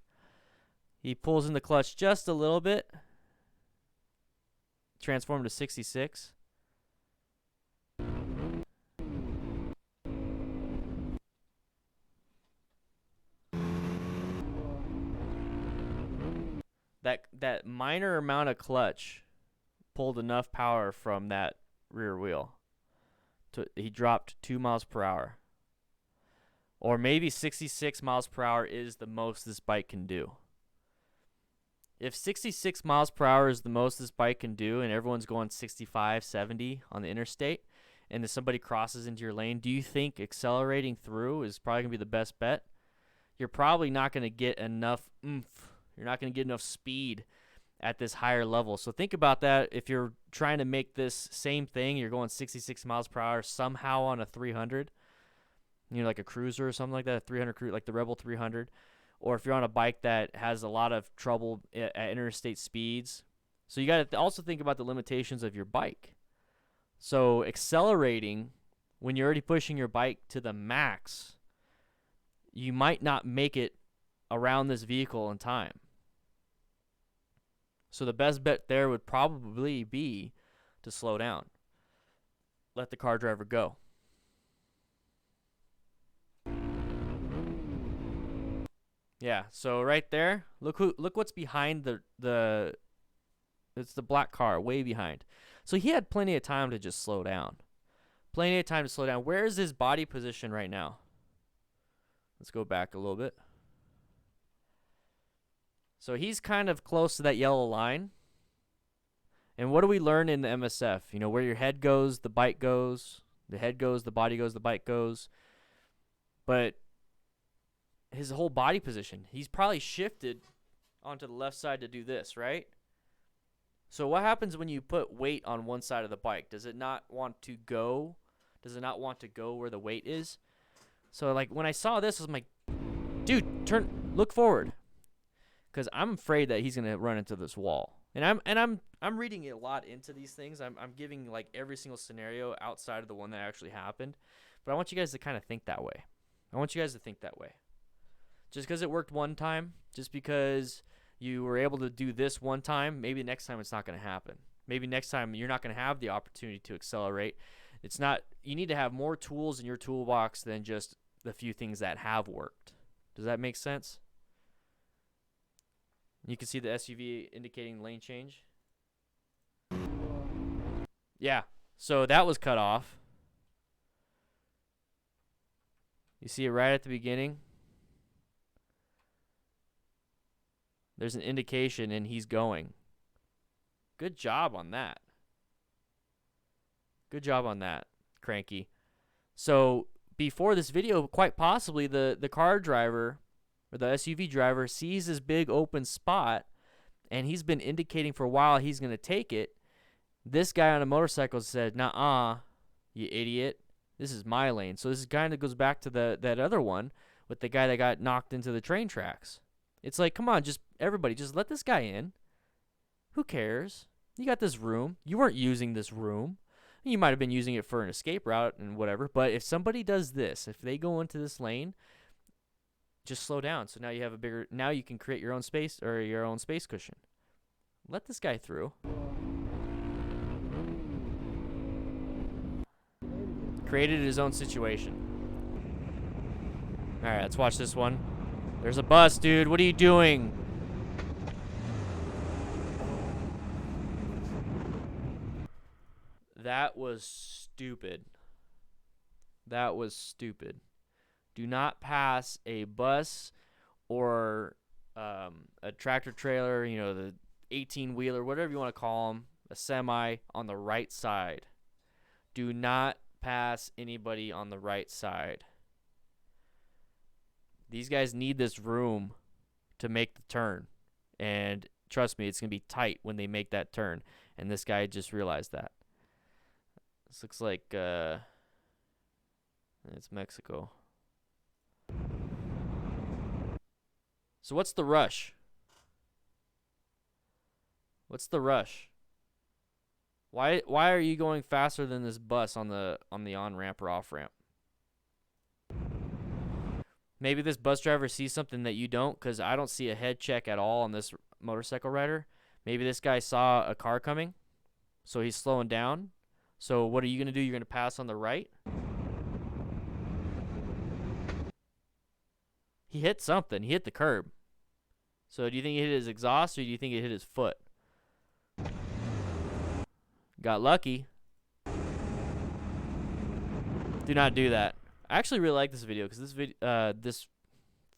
He pulls in the clutch just a little bit. Transform to 66. That minor amount of clutch pulled enough power from that rear wheel. He dropped 2 miles per hour. Or maybe 66 miles per hour is the most this bike can do. If 66 miles per hour is the most this bike can do and everyone's going 65, 70 on the interstate and then somebody crosses into your lane, do you think accelerating through is probably going to be the best bet? You're probably not going to get enough oomph. You're not going to get enough speed at this higher level. So think about that. If you're trying to make this same thing, you're going 66 miles per hour somehow on a 300, you know, like a cruiser or something like that, a 300 cruiser, like the Rebel 300. or if you're on a bike that has a lot of trouble at interstate speeds. So you got to also think about the limitations of your bike. So accelerating when you're already pushing your bike to the max, you might not make it around this vehicle in time. So the best bet there would probably be to slow down. Let the car driver go. Yeah, so right there, look what's behind the it's the black car way behind. So he had plenty of time to just slow down. Plenty of time to slow down. Where is his body position right now? Let's go back a little bit. So he's kind of close to that yellow line. And what do we learn in the MSF? You know, where your head goes, the bike goes. The head goes, the body goes, the bike goes. But his whole body position, he's probably shifted onto the left side to do this, right? So what happens when you put weight on one side of the bike? Does it not want to go? Does it not want to go where the weight is? So like when I saw this, I was like, dude, look forward. Because I'm afraid that he's gonna run into this wall. And I'm reading a lot into these things. I'm giving like every single scenario outside of the one that actually happened. But I want you guys to kind of think that way. Just because it worked one time, just because you were able to do this one time, maybe next time it's not going to happen. Maybe next time you're not going to have the opportunity to accelerate. It's not, you need to have more tools in your toolbox than just the few things that have worked. Does that make sense? You can see the SUV indicating lane change. Yeah, so that was cut off. You see it right at the beginning. There's an indication and he's going. Good job on that. Good job on that, Cranky. So before this video, quite possibly the car driver or the SUV driver sees this big open spot and he's been indicating for a while he's going to take it. This guy on a motorcycle said, "Nuh-uh, you idiot. This is my lane." So this kind of goes back to that other one with the guy that got knocked into the train tracks. It's like, come on, everybody, just let this guy in. Who cares? You got this room. You weren't using this room. You might have been using it for an escape route and whatever, but if somebody does this, if they go into this lane, just slow down. So now you have now you can create your own space or your own space cushion. Let this guy through. Created his own situation. All right, let's watch this one. There's a bus, dude. What are you doing? That was stupid. That was stupid. Do not pass a bus or a tractor trailer, you know, the 18-wheeler, whatever you want to call them, a semi on the right side. Do not pass anybody on the right side. These guys need this room to make the turn. And trust me, it's going to be tight when they make that turn. And this guy just realized that. This looks like it's Mexico. So what's the rush? What's the rush? Why are you going faster than this bus on the on-ramp or off-ramp? Maybe this bus driver sees something that you don't, because I don't see a head check at all on this motorcycle rider. Maybe this guy saw a car coming, so he's slowing down. So what are you going to do? You're going to pass on the right? He hit something. He hit the curb. So do you think he hit his exhaust, or do you think he hit his foot? Got lucky. Do not do that. I actually really like this video because this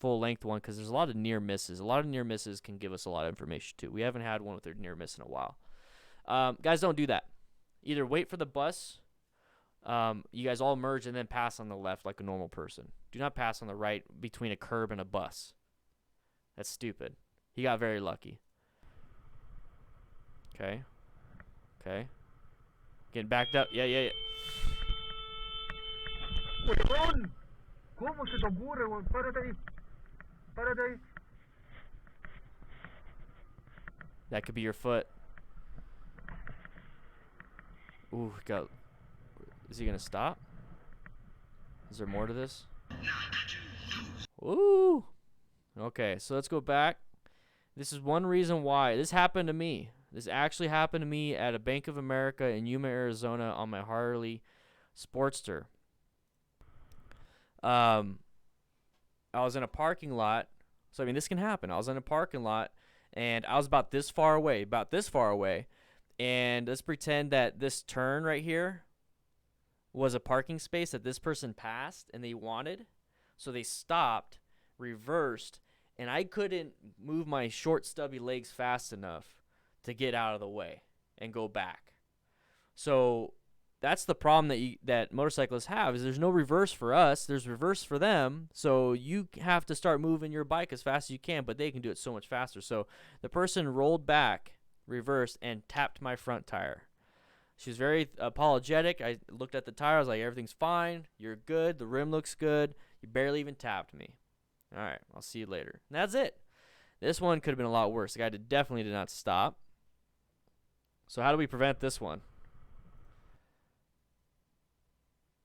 full length one, because there's a lot of near misses. A lot of near misses can give us a lot of information too. We haven't had one with a near miss in a while. Guys, don't do that. Either wait for the bus. You guys all merge and then pass on the left like a normal person. Do not pass on the right between a curb and a bus. That's stupid. He got very lucky. Okay. Okay. Getting backed up. Yeah. Weón, ¿cómo se te ocurre, weón? Párate ahí. Párate ahí. That could be your foot. Ooh, go. Is he gonna stop? Is there more to this? Ooh. Okay, so let's go back. This is one reason why this happened to me. This actually happened to me at a Bank of America in Yuma, Arizona on my Harley Sportster. I was in a parking lot. So, I mean, this can happen. I was in a parking lot, and I was about this far away. And let's pretend that this turn right here was a parking space that this person passed and they wanted. So they stopped, reversed, and I couldn't move my short, stubby legs fast enough to get out of the way and go back. So that's the problem that motorcyclists have, is there's no reverse for us. There's reverse for them. So you have to start moving your bike as fast as you can, but they can do it so much faster. So the person rolled back, reversed, and tapped my front tire. She was very apologetic. I looked at the tire. I was like, everything's fine. You're good. The rim looks good. You barely even tapped me. All right, I'll see you later. And that's it. This one could have been a lot worse. The guy definitely did not stop. So how do we prevent this one?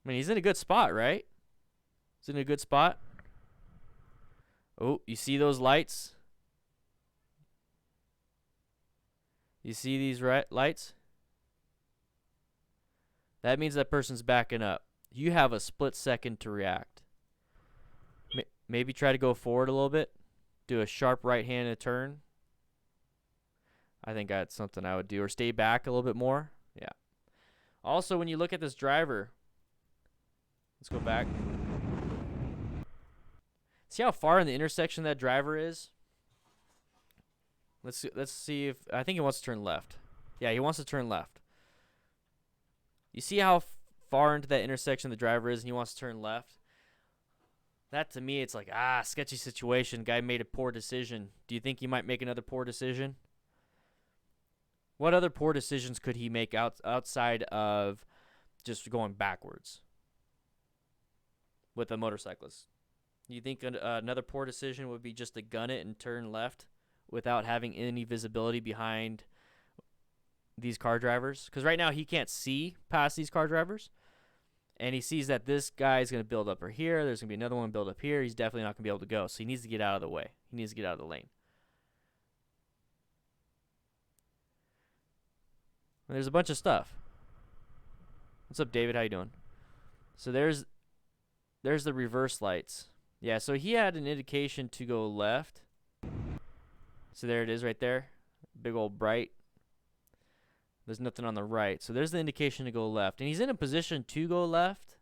I mean, he's in a good spot, right? He's in a good spot. Oh, you see those lights? You see these lights? That means that person's backing up. You have a split second to react. Maybe try to go forward a little bit. Do a sharp right-handed turn. I think that's something I would do. Or stay back a little bit more. Yeah. Also, when you look at this driver, let's go back. See how far in the intersection that driver is? Let's see if, I think he wants to turn left. Yeah, he wants to turn left. You see how far into that intersection the driver is and he wants to turn left? That, to me, it's like, sketchy situation. Guy made a poor decision. Do you think he might make another poor decision? What other poor decisions could he make outside of just going backwards with a motorcyclist? Do you think another poor decision would be just to gun it and turn left without having any visibility behind these car drivers? Because right now he can't see past these car drivers. And he sees that this guy is going to build up here. There's going to be another one build up here. He's definitely not going to be able to go. So he needs to get out of the way. He needs to get out of the lane. And there's a bunch of stuff. What's up, David? How you doing? So there's the reverse lights. Yeah, so he had an indication to go left. So there it is right there. Big old bright. There's nothing on the right. So there's the indication to go left. And he's in a position to go left.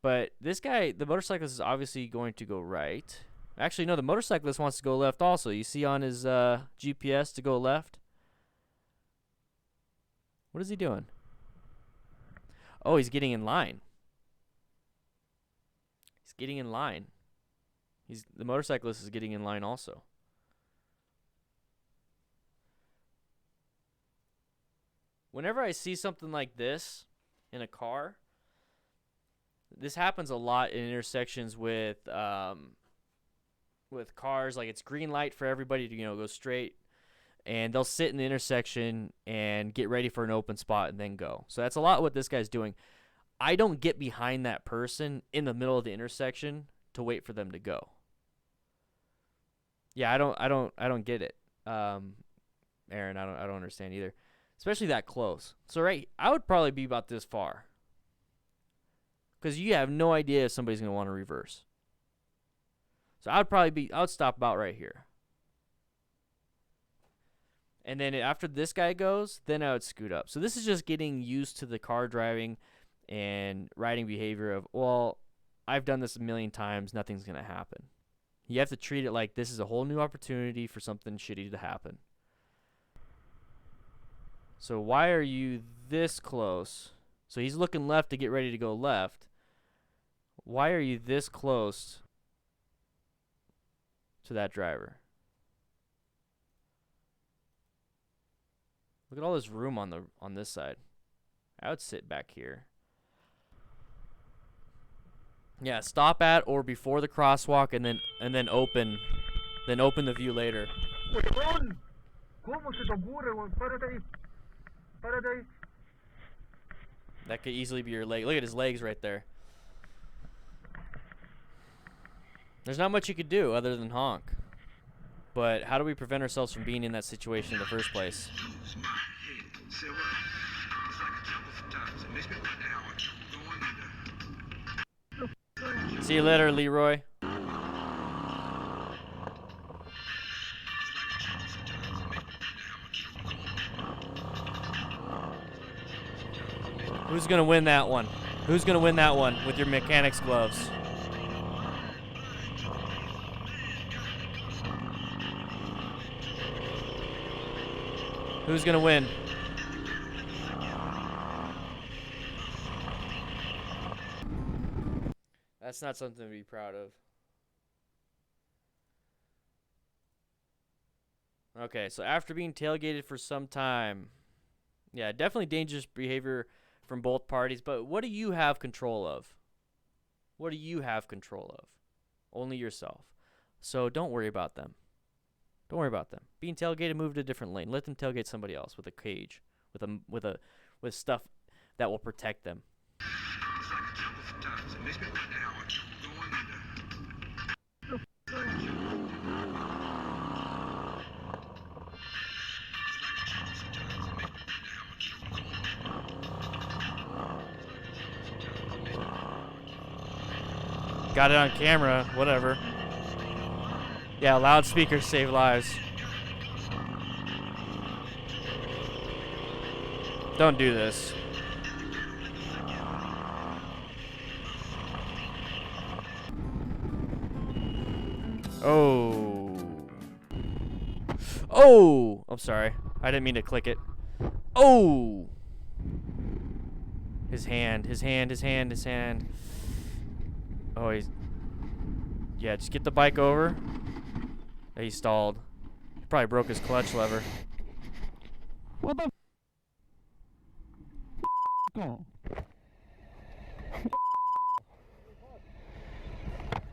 But this guy, the motorcyclist, is obviously going to go right. Actually, no, the motorcyclist wants to go left also. You see on his GPS to go left? What is he doing? Oh, he's getting in line. He's getting in line. The motorcyclist is getting in line also. Whenever I see something like this in a car, this happens a lot in intersections with cars. Like, it's green light for everybody to go straight, and they'll sit in the intersection and get ready for an open spot and then go. So that's a lot what this guy's doing. I don't get behind that person in the middle of the intersection to wait for them to go. Yeah, I don't get it. Aaron, I don't understand either. Especially that close. So I would probably be about this far. Because you have no idea if somebody's going to want to reverse. So I would stop about right here. And then after this guy goes, then I would scoot up. So this is just getting used to the car driving and riding behavior of, well, I've done this a million times, nothing's going to happen. You have to treat it like this is a whole new opportunity for something shitty to happen. So why are you this close? So he's looking left to get ready to go left. Why are you this close to that driver? Look at all this room on this side. I would sit back here. Yeah, stop at or before the crosswalk and then open Then open the view later. Huevón. ¿Cómo se te ocurre, weón? Párate ahí. Párate ahí. That could easily be your leg. Look at his legs right there. There's not much you could do other than honk. But how do we prevent ourselves from being in that situation in the first place? See you later, Leroy. Who's gonna win that one? Who's gonna win that one with your mechanics gloves? Who's gonna win? That's not something to be proud of. Okay, so after being tailgated for some time, yeah, definitely dangerous behavior from both parties, but what do you have control of? What do you have control of? Only yourself. So don't worry about them. Don't worry about them. Being tailgated, move to a different lane. Let them tailgate somebody else with a cage, with stuff that will protect them. Got it on camera, whatever. Yeah, loudspeakers save lives. Don't do this. Oh. Oh! I'm sorry. I didn't mean to click it. Oh! His hand. Oh, he's... Yeah, just get the bike over. He stalled. Probably broke his clutch lever. What the f***?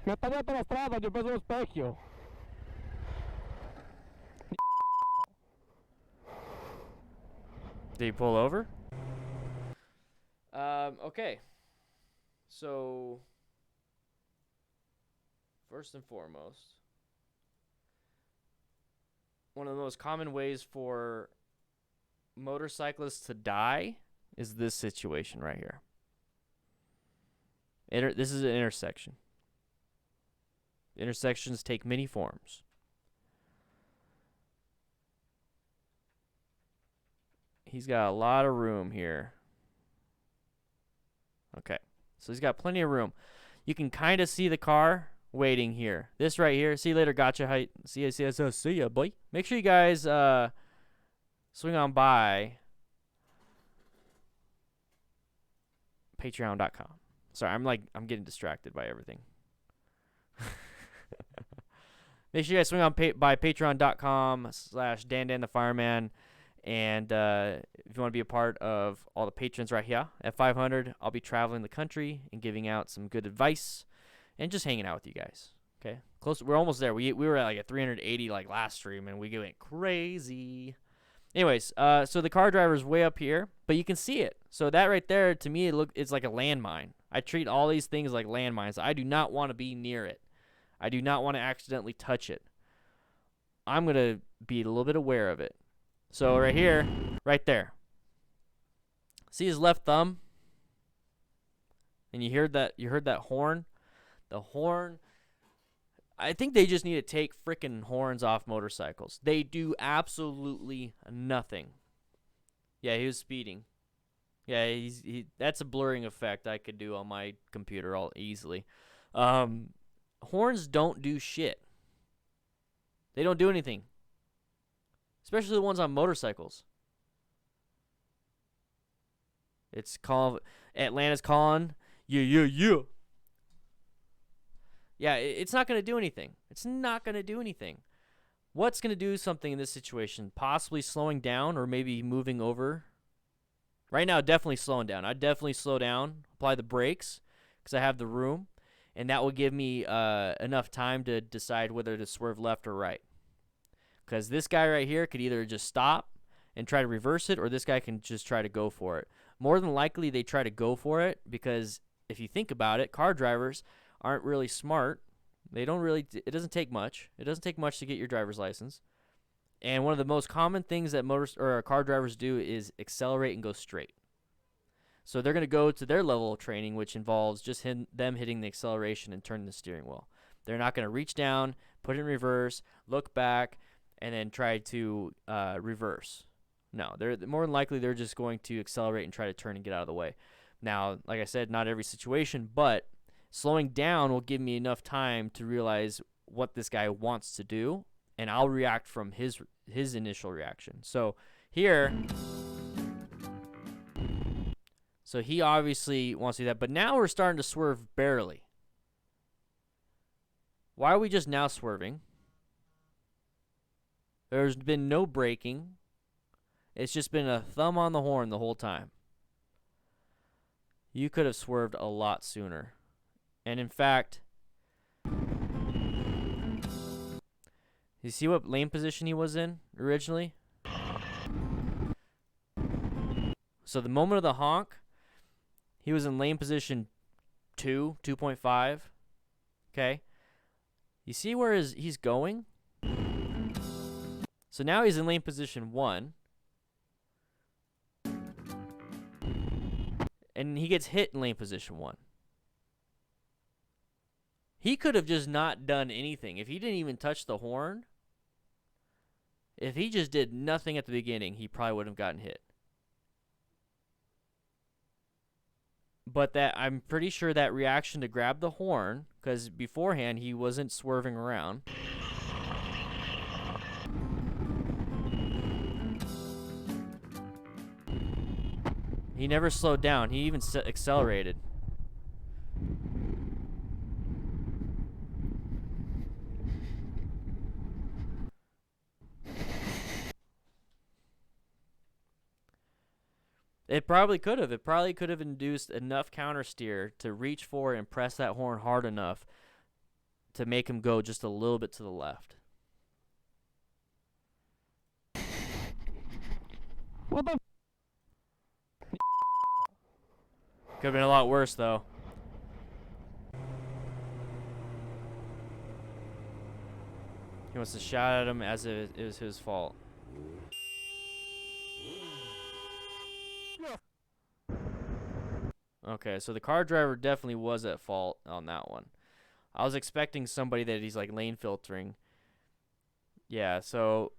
Me está abierta la estrada, yo peso un espejio. Did he pull over? Okay. So... First and foremost, one of the most common ways for motorcyclists to die is this situation right here. This is an intersection. Intersections take many forms. He's got a lot of room here. Okay, so he's got plenty of room. You can kind of see the car waiting here. This right here. See you later, gotcha height. See ya, boy. Make sure you guys swing on by patreon.com. Sorry, I'm getting distracted by everything. Make sure you guys swing on by patreon.com/Dan the Fireman. And if you want to be a part of all the patrons right here, at 500, I'll be traveling the country and giving out some good advice and just hanging out with you guys. Okay, close. We're almost there. We were at like a 380 like last stream, and we went crazy. Anyways, so the car driver's way up here, but you can see it. So that right there, to me, it's like a landmine. I treat all these things like landmines. I do not want to be near it. I do not want to accidentally touch it. I'm gonna be a little bit aware of it. So right here, right there. See his left thumb? And you heard that horn? The horn, I think they just need to take frickin' horns off motorcycles. They do absolutely nothing. Yeah, he was speeding. Yeah, that's a blurring effect I could do on my computer all easily. Horns don't do shit. They don't do anything. Especially the ones on motorcycles. It's called Atlanta's calling. Yeah. Yeah, it's not going to do anything. It's not going to do anything. What's going to do something in this situation? Possibly slowing down or maybe moving over. Right now, definitely slowing down. I'd definitely slow down, apply the brakes because I have the room. and that will give me enough time to decide whether to swerve left or right. Because this guy right here could either just stop and try to reverse it, or this guy can just try to go for it. More than likely, they try to go for it because if you think about it, car drivers aren't really smart. They don't really, it doesn't take much. It doesn't take much to get your driver's license. And one of the most common things that car drivers do is accelerate and go straight. So they're going to go to their level of training, which involves just them hitting the acceleration and turning the steering wheel. They're not going to reach down, put it in reverse, look back, and then try to reverse. No, they're more than likely they're just going to accelerate and try to turn and get out of the way. Now, like I said, not every situation, but slowing down will give me enough time to realize what this guy wants to do, and I'll react from his initial reaction. So here, so he obviously wants to do that, but now we're starting to swerve barely. Why are we just now swerving? There's been no braking. It's just been a thumb on the horn the whole time. You could have swerved a lot sooner. And in fact, you see what lane position he was in originally? So the moment of the honk, he was in lane position 2.5. Okay. You see where he's going? So now he's in lane position 1. And he gets hit in lane position 1. He could have just not done anything. If he didn't even touch the horn, if he just did nothing at the beginning, he probably wouldn't have gotten hit. But that, I'm pretty sure that reaction to grab the horn, because beforehand he wasn't swerving around. He never slowed down. He even accelerated. It probably could have. It probably could have induced enough counter steer to reach for and press that horn hard enough to make him go just a little bit to the left. What the? Could have been a lot worse, though. He wants to shout at him as if it was his fault. Okay, so the car driver definitely was at fault on that one. I was expecting somebody that he's like lane filtering. Yeah, so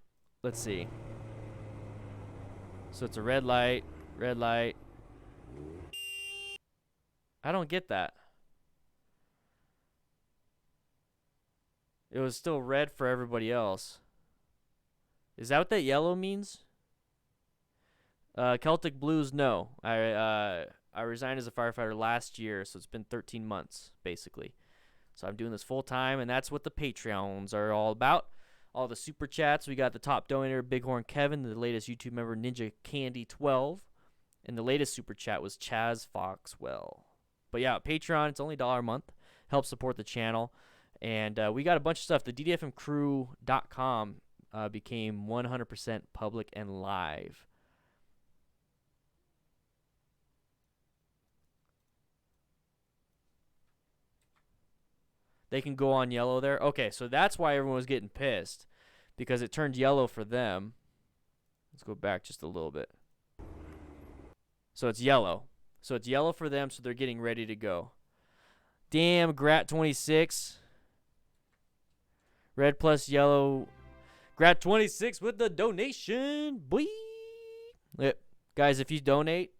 let's see. So it's a red light, red light. I don't get that. It was still red for everybody else. Is that what that yellow means? Celtic Blues, no. I resigned as a firefighter last year, so it's been 13 months, basically. So I'm doing this full time, and that's what the Patreons are all about. All the super chats. We got the top donator, Bighorn Kevin, the latest YouTube member, Ninja Candy 12, and the latest super chat was Chaz Foxwell. But yeah, Patreon, it's only $1 a month. Help support the channel. And we got a bunch of stuff. The DDFMcrew.com became 100% public and live. They can go on yellow there. Okay, so that's why everyone was getting pissed, because it turned yellow for them. Let's go back just a little bit. So it's yellow. So it's yellow for them, so they're getting ready to go. Damn, Grat26. Red plus yellow. Grat26 with the donation. Boy. Yep. Guys, if you donate,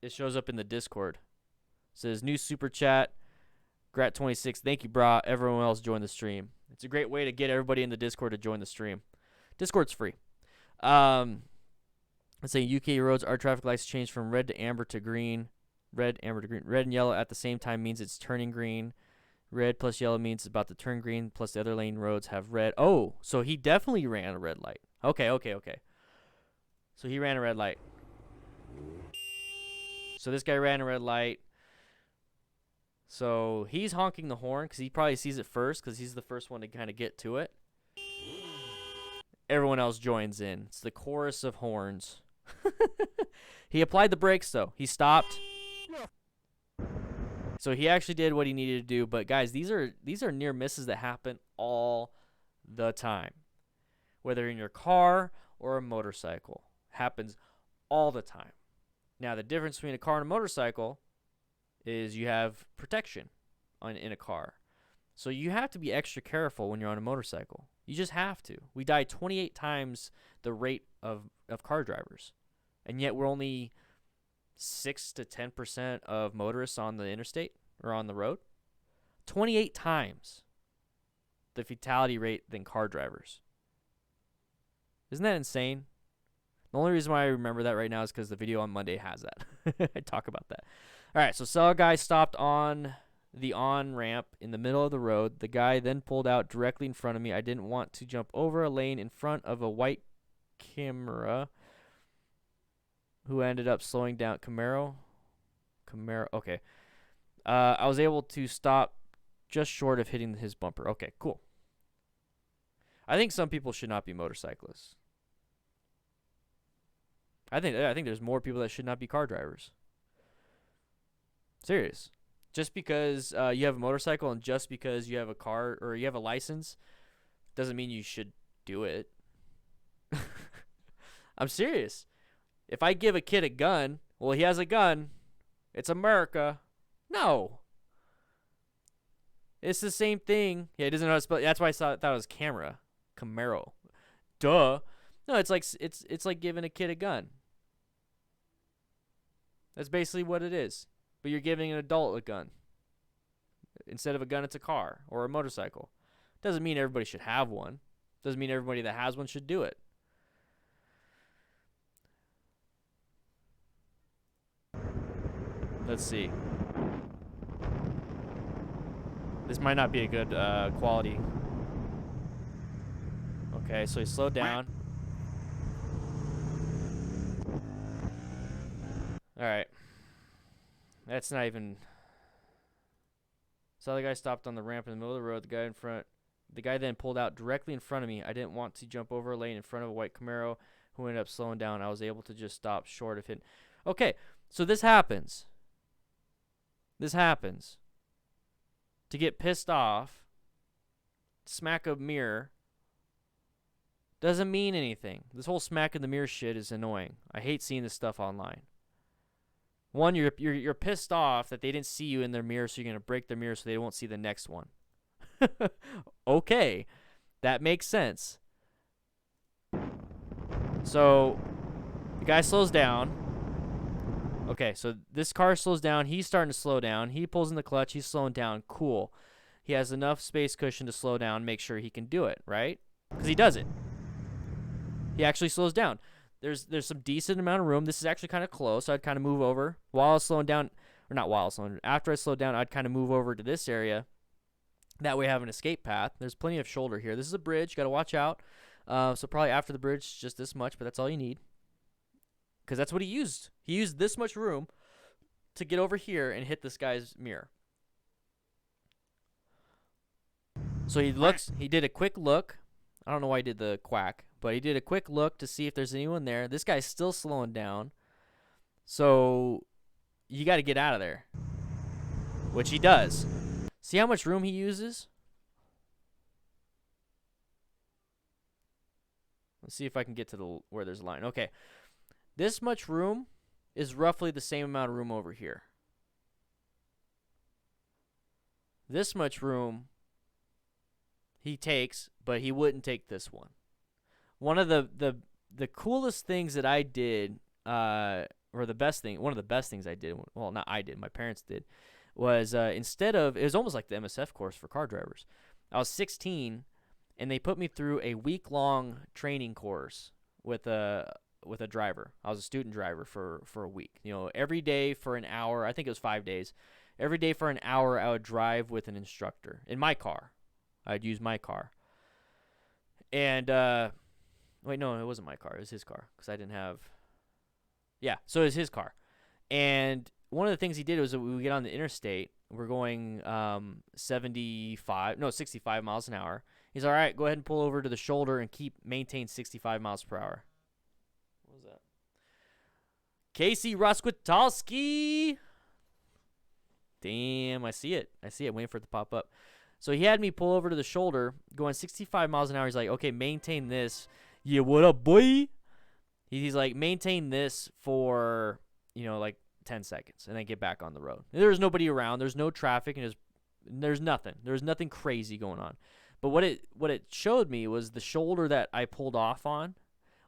it shows up in the Discord. It says new super chat. Grat26. Thank you, brah. Everyone else join the stream. It's a great way to get everybody in the Discord to join the stream. Discord's free. Let's say UK roads, our traffic lights change from red to amber to green. Red, amber to green. Red and yellow at the same time means it's turning green. Red plus yellow means it's about to turn green, plus the other lane roads have red. Oh, so he definitely ran a red light. Okay. So he ran a red light. So this guy ran a red light. So he's honking the horn because he probably sees it first because he's the first one to kind of get to it. Everyone else joins in. It's the chorus of horns. He applied the brakes, though. He stopped. So he actually did what he needed to do. But, guys, these are near misses that happen all the time. Whether in your car or a motorcycle. Happens all the time. Now, the difference between a car and a motorcycle is you have protection in a car. So you have to be extra careful when you're on a motorcycle. You just have to. We die 28 times the rate of car drivers. And yet we're only 6 to 10% of motorists on the interstate or on the road. 28 times the fatality rate than car drivers. Isn't that insane? The only reason why I remember that right now is because the video on Monday has that. I talk about that. All right, so saw a guy stopped on the on-ramp in the middle of the road. The guy then pulled out directly in front of me. I didn't want to jump over a lane in front of a white Camaro who ended up slowing down. Camaro, okay. I was able to stop just short of hitting his bumper. Okay, cool. I think some people should not be motorcyclists. I think there's more people that should not be car drivers. Serious. Just because you have a motorcycle and just because you have a car or you have a license doesn't mean you should do it. I'm serious. If I give a kid a gun, well, he has a gun. It's America. No. It's the same thing. Yeah, he doesn't know how to spell. That's why I thought it was Camaro. Duh. No, it's like giving a kid a gun. That's basically what it is. But you're giving an adult a gun. Instead of a gun, it's a car or a motorcycle. Doesn't mean everybody should have one. Doesn't mean everybody that has one should do it. Let's see. This might not be a good quality. Okay, so he slowed down. Alright. That's not even... Saw the guy stopped on the ramp in the middle of the road. The guy then pulled out directly in front of me. I didn't want to jump over a lane in front of a white Camaro who ended up slowing down. I was able to just stop short of hitting. Okay, so this happens. This happens. To get pissed off, smack a mirror, doesn't mean anything. This whole smack in the mirror shit is annoying. I hate seeing this stuff online. One, you're pissed off that they didn't see you in their mirror, so you're going to break their mirror so they won't see the next one. Okay, that makes sense. So, the guy slows down. Okay, so this car slows down. He's starting to slow down. He pulls in the clutch. He's slowing down. Cool. He has enough space cushion to slow down, make sure he can do it, right? Because he does it. He actually slows down. There's some decent amount of room. This is actually kind of close, so I'd kind of move over. While I was slowing down, or not while I was slowing down, after I slowed down, I'd kind of move over to this area. That way I have an escape path. There's plenty of shoulder here. This is a bridge. Got to watch out. So probably after the bridge, just this much, but that's all you need. Because that's what he used. He used this much room to get over here and hit this guy's mirror. So he did a quick look. I don't know why he did the quack, but he did a quick look to see if there's anyone there. This guy's still slowing down. So you got to get out of there, which he does. See how much room he uses? Let's see if I can get to where there's a line. Okay. This much room is roughly the same amount of room over here. This much room he takes, but he wouldn't take this one. One of the coolest things that I did, or one of the best things I did, well, not I did, my parents did, was instead of, it was almost like the MSF course for car drivers. I was 16, and they put me through a week-long training course with a driver. I was a student driver for a week. You know, every day for an hour. I think it was 5 days. Every day for an hour, I would drive with an instructor in my car. I'd use my car. And wait, no, it wasn't my car. It was his car because I didn't have. Yeah, so it was his car. And one of the things he did was that we get on the interstate. We're going 65 miles an hour. He's all right. Go ahead and pull over to the shoulder and maintain 65 miles per hour. What was that? Casey Roskwitalski. Damn, I see it. Waiting for it to pop up. So he had me pull over to the shoulder, going 65 miles an hour. He's like, okay, maintain this. Yeah, what up, boy? He's like, maintain this for, like 10 seconds, and then get back on the road. There's nobody around. There's no traffic, and there's nothing. There's nothing crazy going on. But what it showed me was the shoulder that I pulled off on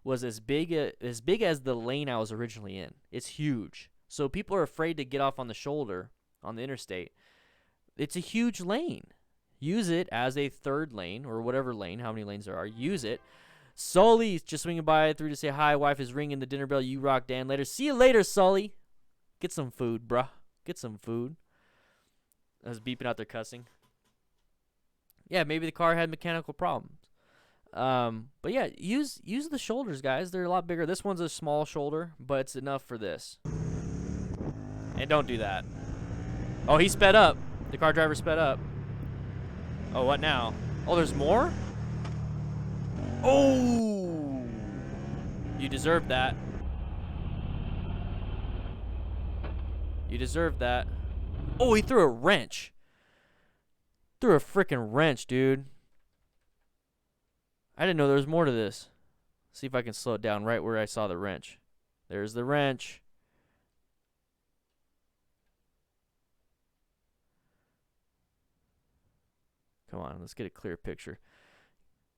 was as big as the lane I was originally in. It's huge. So people are afraid to get off on the shoulder on the interstate. It's a huge lane. Use it as a third lane or whatever lane, how many lanes there are. Use it. Sully's just swinging by through to say hi. Wife is ringing the dinner bell. You rock, Dan. Later. See you later, Sully. Get some food, bruh. Get some food. I was beeping out there cussing. Yeah, maybe the car had mechanical problems. But yeah, use the shoulders, guys. They're a lot bigger. This one's a small shoulder, but it's enough for this. And don't do that. Oh, he sped up. The car driver sped up. Oh, what now? Oh, there's more? Oh! You deserved that. You deserved that. Oh, he threw a wrench. Threw a freaking wrench, dude. I didn't know there was more to this. See if I can slow it down right where I saw the wrench. There's the wrench. Come on, let's get a clear picture.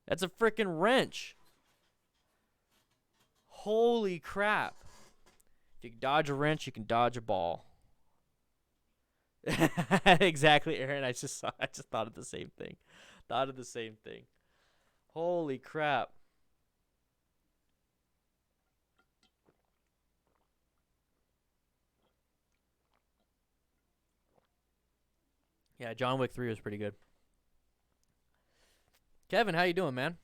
That's a freaking wrench. Holy crap. If you can dodge a wrench, you can dodge a ball. Exactly, Aaron. I just thought of the same thing. Holy crap. Yeah, John Wick 3 was pretty good. Kevin, how you doing, man?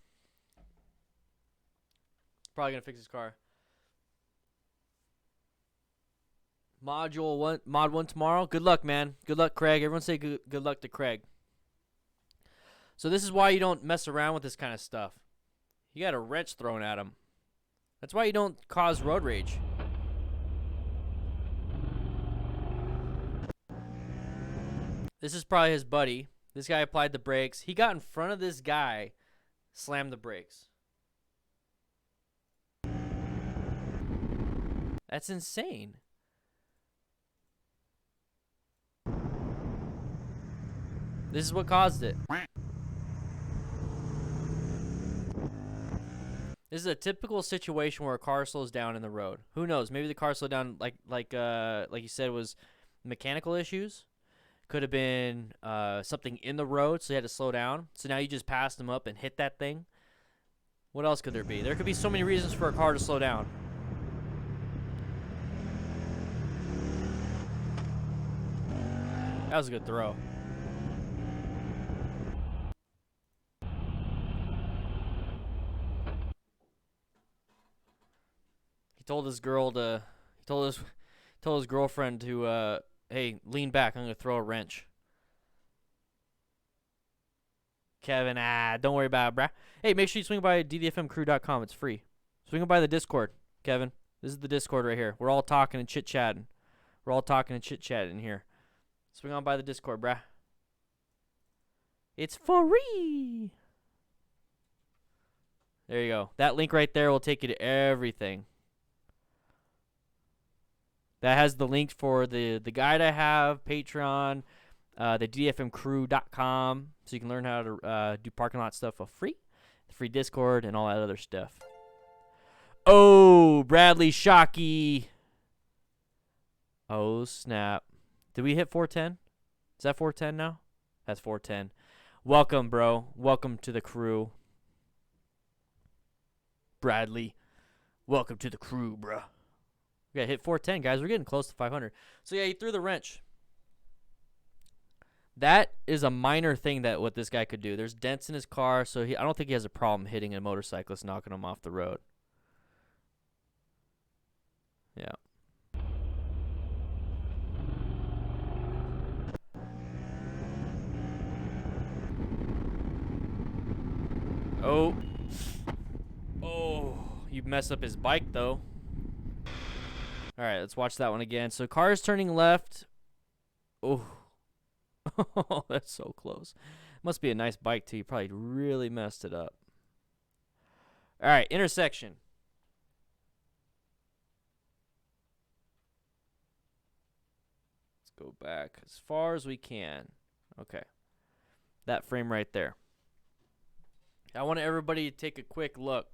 Probably gonna fix his car. Mod 1 tomorrow. Good luck, man. Good luck, Craig. Everyone say good luck to Craig. So this is why you don't mess around with this kind of stuff. You got a wrench thrown at him. That's why you don't cause road rage. This is probably his buddy. This guy applied the brakes. He got in front of this guy, slammed the brakes. That's insane. This is what caused it. This is a typical situation where a car slows down in the road. Who knows? Maybe the car slowed down like you said, was mechanical issues. Could have been something in the road, so you had to slow down. So now you just passed them up and hit that thing. What else could there be? There could be so many reasons for a car to slow down. That was a good throw. He told his girlfriend to hey, lean back. I'm going to throw a wrench. Kevin, don't worry about it, bruh. Hey, make sure you swing by ddfmcrew.com. It's free. Swing by the Discord, Kevin. This is the Discord right here. We're all talking and chit-chatting. In here. Swing on by the Discord, bruh. It's free. There you go. That link right there will take you to everything. That has the link for the guide I have, Patreon, the DDFMcrew.com, so you can learn how to do parking lot stuff for free, the free Discord, and all that other stuff. Oh, Bradley Shockey. Oh, snap. Did we hit 410? Is that 410 now? That's 410. Welcome, bro. Welcome to the crew. Bradley, welcome to the crew, bro. We got hit 410, guys. We're getting close to 500. So, yeah, he threw the wrench. That is a minor thing that what this guy could do. There's dents in his car, so I don't think he has a problem hitting a motorcyclist, knocking him off the road. Yeah. Oh. Oh, you messed up his bike, though. All right, let's watch that one again. So car's turning left. Oh. Oh, that's so close. Must be a nice bike, too. You probably really messed it up. All right, intersection. Let's go back as far as we can. Okay. That frame right there. I want everybody to take a quick look.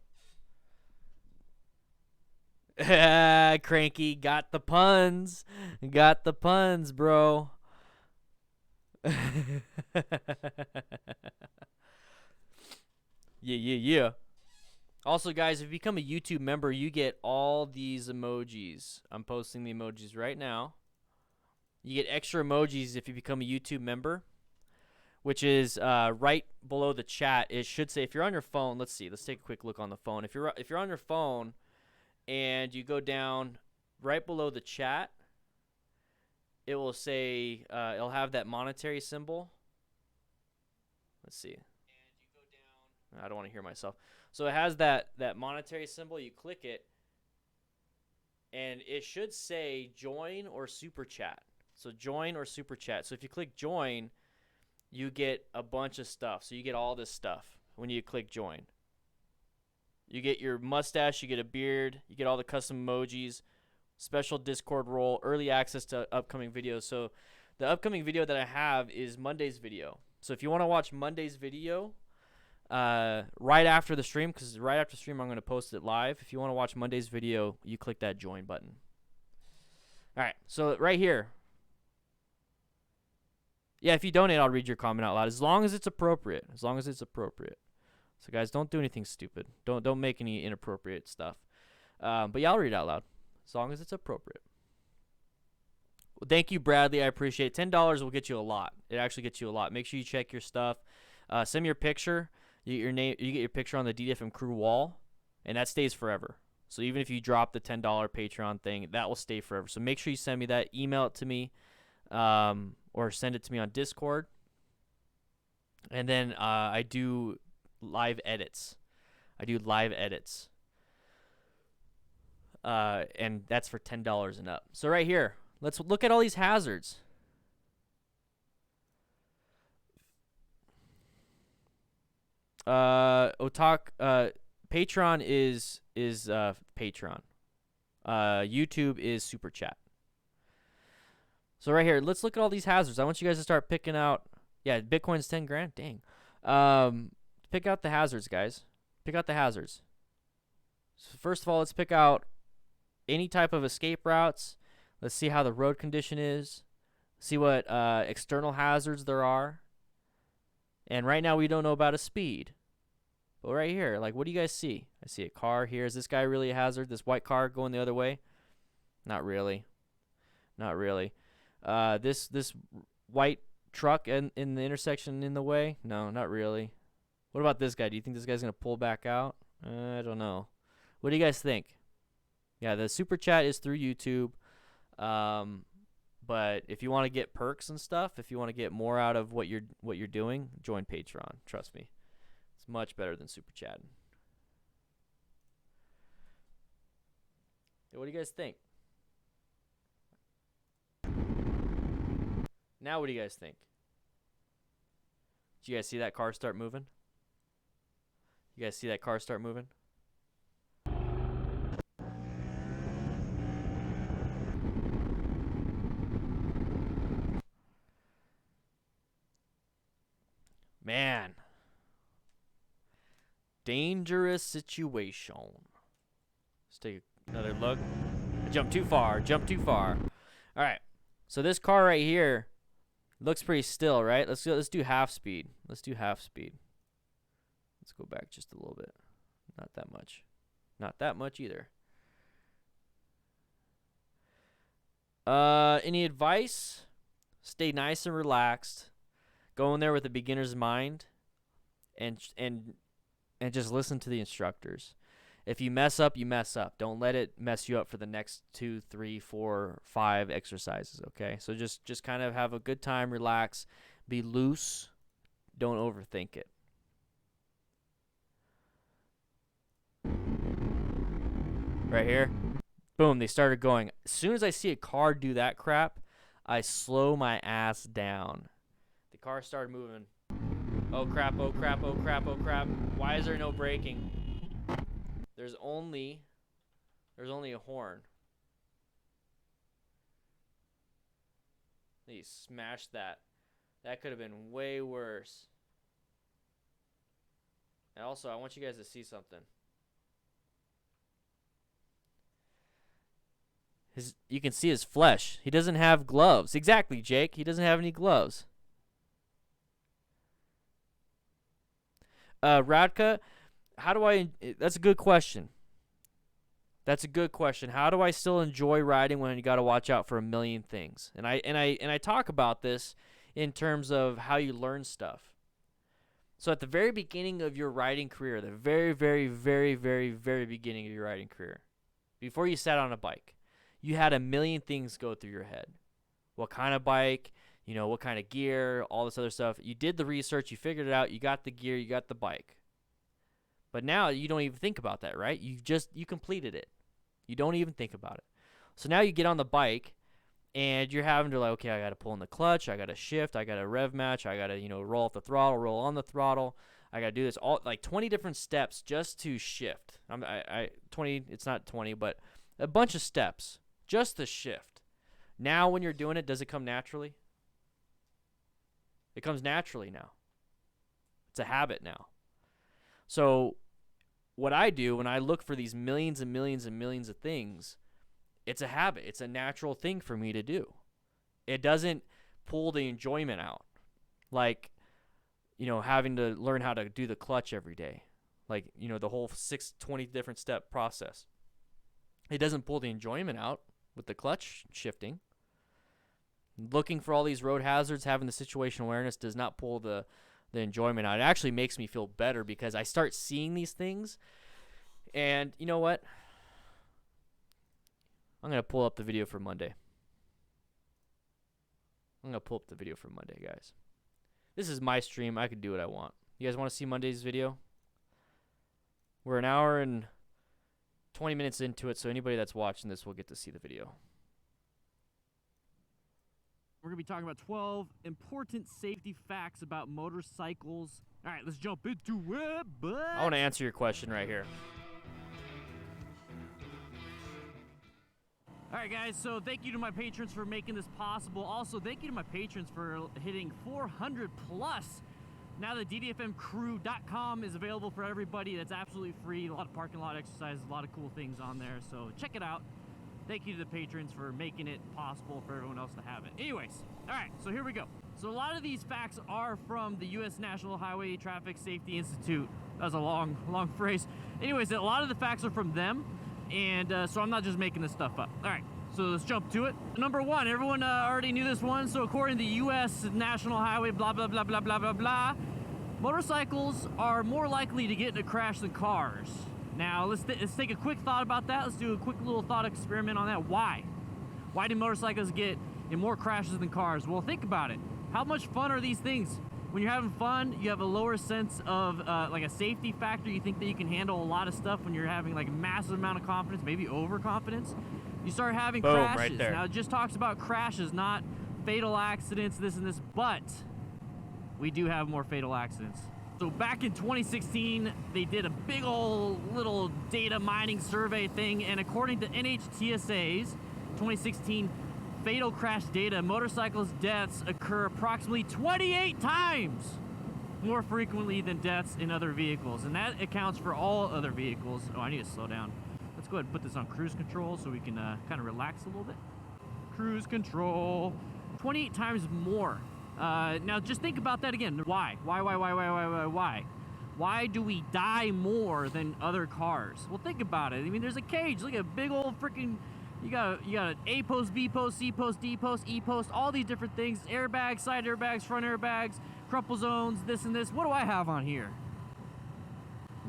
Cranky, got the puns. Got the puns, bro. Yeah. Also, guys, if you become a YouTube member, you get all these emojis. I'm posting the emojis right now. You get extra emojis if you become a YouTube member, which is right below the chat. It should say, if you're on your phone, let's see. Let's take a quick look on the phone. If you're on your phone and you go down right below the chat, it will say, it'll have that monetary symbol. Let's see. I don't want to hear myself. So it has that monetary symbol. You click it, and it should say join or super chat. So join or super chat. So if you click join, you get a bunch of stuff. So you get all this stuff when you click join. You get your mustache, you get a beard, you get all the custom emojis, special Discord role, early access to upcoming videos. So the upcoming video that I have is Monday's video. So if you want to watch Monday's video right after the stream, because right after the stream I'm going to post it live. If you want to watch Monday's video, you click that join button. All right, so right here. Yeah, if you donate, I'll read your comment out loud, as long as it's appropriate. As long as it's appropriate. So guys, don't do anything stupid. Don't make any inappropriate stuff. But yeah, I'll read it out loud, as long as it's appropriate. Well, thank you, Bradley. I appreciate it. $10 will get you a lot. It actually gets you a lot. Make sure you check your stuff. Send me your picture. You get your name. You get your picture on the DDFM crew wall, and that stays forever. So even if you drop the $10 Patreon thing, that will stay forever. So make sure you send me that. Email it to me, or send it to me on Discord. And then I do live edits. And that's for $10 and up. So right here, let's look at all these hazards. Patreon is Patreon. YouTube is Super Chat. So right here, let's look at all these hazards. I want you guys to start picking out. Yeah, Bitcoin's 10 grand. Dang. Pick out the hazards, guys. Pick out the hazards. So first of all, let's pick out any type of escape routes. Let's see how the road condition is. See what external hazards there are. And right now we don't know about a speed. But right here, like, what do you guys see? I see a car here. Is this guy really a hazard? This white car going the other way? Not really. Not really. This white truck in the intersection in the way? No, not really. What about this guy? Do you think this guy's going to pull back out? I don't know. What do you guys think? Yeah, the Super Chat is through YouTube. But if you want to get perks and stuff, if you want to get more out of what you're doing, join Patreon. Trust me. It's much better than Super Chat. Hey, what do you guys think? Now what do you guys think? Did you guys see that car start moving? You guys see that car start moving? Man. Dangerous situation. Let's take another look. I jumped too far. All right. So this car right here looks pretty still, right? Let's do half speed. Let's go back just a little bit. Not that much. Not that much either. Any advice? Stay nice and relaxed. Go in there with a beginner's mind, and just listen to the instructors. If you mess up, you mess up. Don't let it mess you up for the next 2, 3, 4, 5 exercises, okay? So just kind of have a good time, relax, be loose, don't overthink it. right here. Boom, they started going. As soon as I see a car do that crap, I slow my ass down. The car started moving. Oh crap, oh crap, oh crap, oh crap. Why is there no braking? There's only a horn. He smashed that. That could have been way worse. And also, I want you guys to see something. You can see his flesh. He doesn't have gloves. Exactly, Jake. He doesn't have any gloves. Radka, how do I... That's a good question. That's a good question. How do I still enjoy riding when you got to watch out for a million things? And I talk about this in terms of how you learn stuff. So at the very beginning of your riding career, the very, very, very, very, very beginning of your riding career, before you sat on a bike, you had a million things go through your head. What kind of bike, you know, what kind of gear, all this other stuff. You did the research, you figured it out, you got the gear, you got the bike. But now you don't even think about that, right? You completed it. You don't even think about it. So now you get on the bike and you're having to like, okay, I got to pull in the clutch, I got to shift, I got to rev match, I got to, you know, roll off the throttle, roll on the throttle. I got to do this all like 20 different steps just to shift. 20, it's not 20, but a bunch of steps just to shift. Now when you're doing it, does it come naturally? It comes naturally now. It's a habit now. So what I do when I look for these millions and millions and millions of things, it's a habit. It's a natural thing for me to do. It doesn't pull the enjoyment out. Like, you know, having to learn how to do the clutch every day. Like, you know, the whole 20 different step process. It doesn't pull the enjoyment out with the clutch shifting. Looking for all these road hazards, having the situational awareness does not pull the enjoyment out. It actually makes me feel better because I start seeing these things. And you know what? I'm going to pull up the video for Monday. Guys. This is my stream. I can do what I want. You guys want to see Monday's video? We're an hour and 20 minutes into it, so anybody that's watching this will get to see the video. We're going to be talking about 12 important safety facts about motorcycles. All right, let's jump into it, bud. I want to answer your question right here. All right, guys, so thank you to my patrons for making this possible. Also, thank you to my patrons for hitting 400 plus. Now that DDFMcrew.com is available for everybody. That's absolutely free. A lot of parking lot exercises, a lot of cool things on there. So check it out. Thank you to the patrons for making it possible for everyone else to have it. Anyways, all right, so here we go. So a lot of these facts are from the U.S. National Highway Traffic Safety Institute. That was a long phrase. Anyways, a lot of the facts are from them, and so I'm not just making this stuff up. All right, so let's jump to it. Number one, everyone already knew this one. So according to the U.S. National Highway, blah, blah, blah, blah, blah, blah, blah, motorcycles are more likely to get in a crash than cars. Now, let's take a quick thought about that. Let's do a quick little thought experiment on that. Why? Why do motorcycles get in more crashes than cars? Well, think about it. How much fun are these things? When you're having fun, you have a lower sense of like a safety factor. You think that you can handle a lot of stuff when you're having like a massive amount of confidence, maybe overconfidence. You start having Boom, crashes. right there. Now, it just talks about crashes, not fatal accidents, this and this, but we do have more fatal accidents. So back in 2016, they did a big old little data mining survey thing, and according to NHTSA's 2016 fatal crash data, motorcycles deaths occur approximately 28 times more frequently than deaths in other vehicles, and that accounts for all other vehicles. Oh, I need to slow down. Let's go ahead and put this on cruise control so we can kind of relax a little bit. Cruise control. 28 times more. Now just think about that again. Why? Why do we die more than other cars? Well, think about it. I mean, there's a cage. Look at a big old freaking. You got an A post, B post, C post, D post, E post, all these different things. Airbags, side airbags, front airbags, crumple zones, this and this. What do I have on here?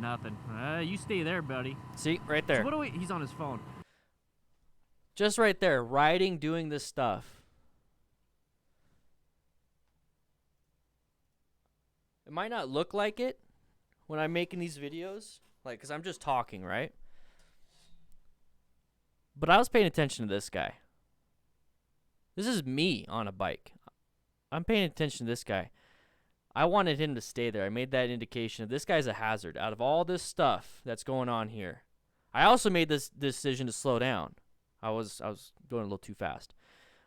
Nothing. You stay there, buddy. See, right there. So what do we? He's on his phone. Just right there, riding, doing this stuff. It might not look like it when I'm making these videos, like, because I'm just talking, right? But I was paying attention to this guy. This is me on a bike. I'm paying attention to this guy. I wanted him to stay there. I made that indication of this guy's a hazard. Out of all this stuff that's going on here, I also made this decision to slow down. I was going a little too fast.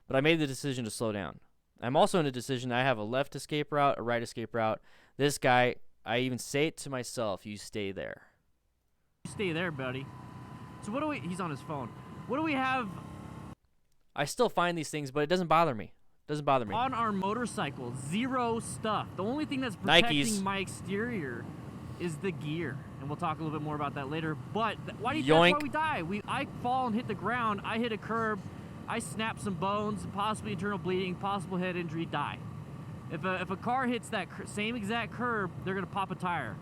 But I made the decision to slow down. I'm also in a decision. I have a left escape route, a right escape route. This guy, I even say it to myself, you stay there. Stay there, buddy. So what do we, he's on his phone. What do we have I still find these things, but it doesn't bother me. It doesn't bother me. on our motorcycle? Zero stuff. The only thing that's protecting Nikes. my exterior is the gear. And we'll talk a little bit more about that later. But why do you Yoink. think why we die? I fall and hit the ground. I hit a curb. I snap some bones, possibly internal bleeding, possible head injury, die. If a car hits that same exact curb, they're going to pop a tire.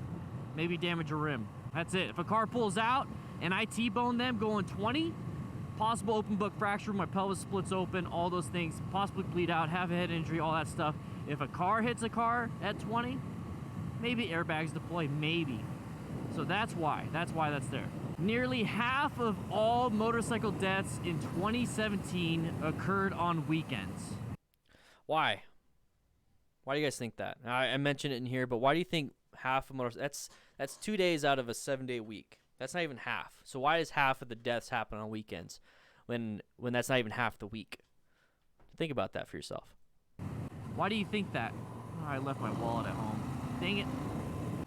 Maybe damage a rim. That's it. If a car pulls out and I T-bone them going 20, possible open book fracture, my pelvis splits open, all those things, possibly bleed out, have a head injury, all that stuff. If a car hits a car at 20, maybe airbags deploy, maybe. So that's why that's there. Nearly half of all motorcycle deaths in 2017 occurred on weekends. Why? Why do you guys think that? I mentioned it in here, but why do you think half of motorcycles? That's 2 days out of a 7-day week. That's not even half. So why does half of the deaths happen on weekends when that's not even half the week? Think about that for yourself. Why do you think that? Oh, I left my wallet at home. Dang it.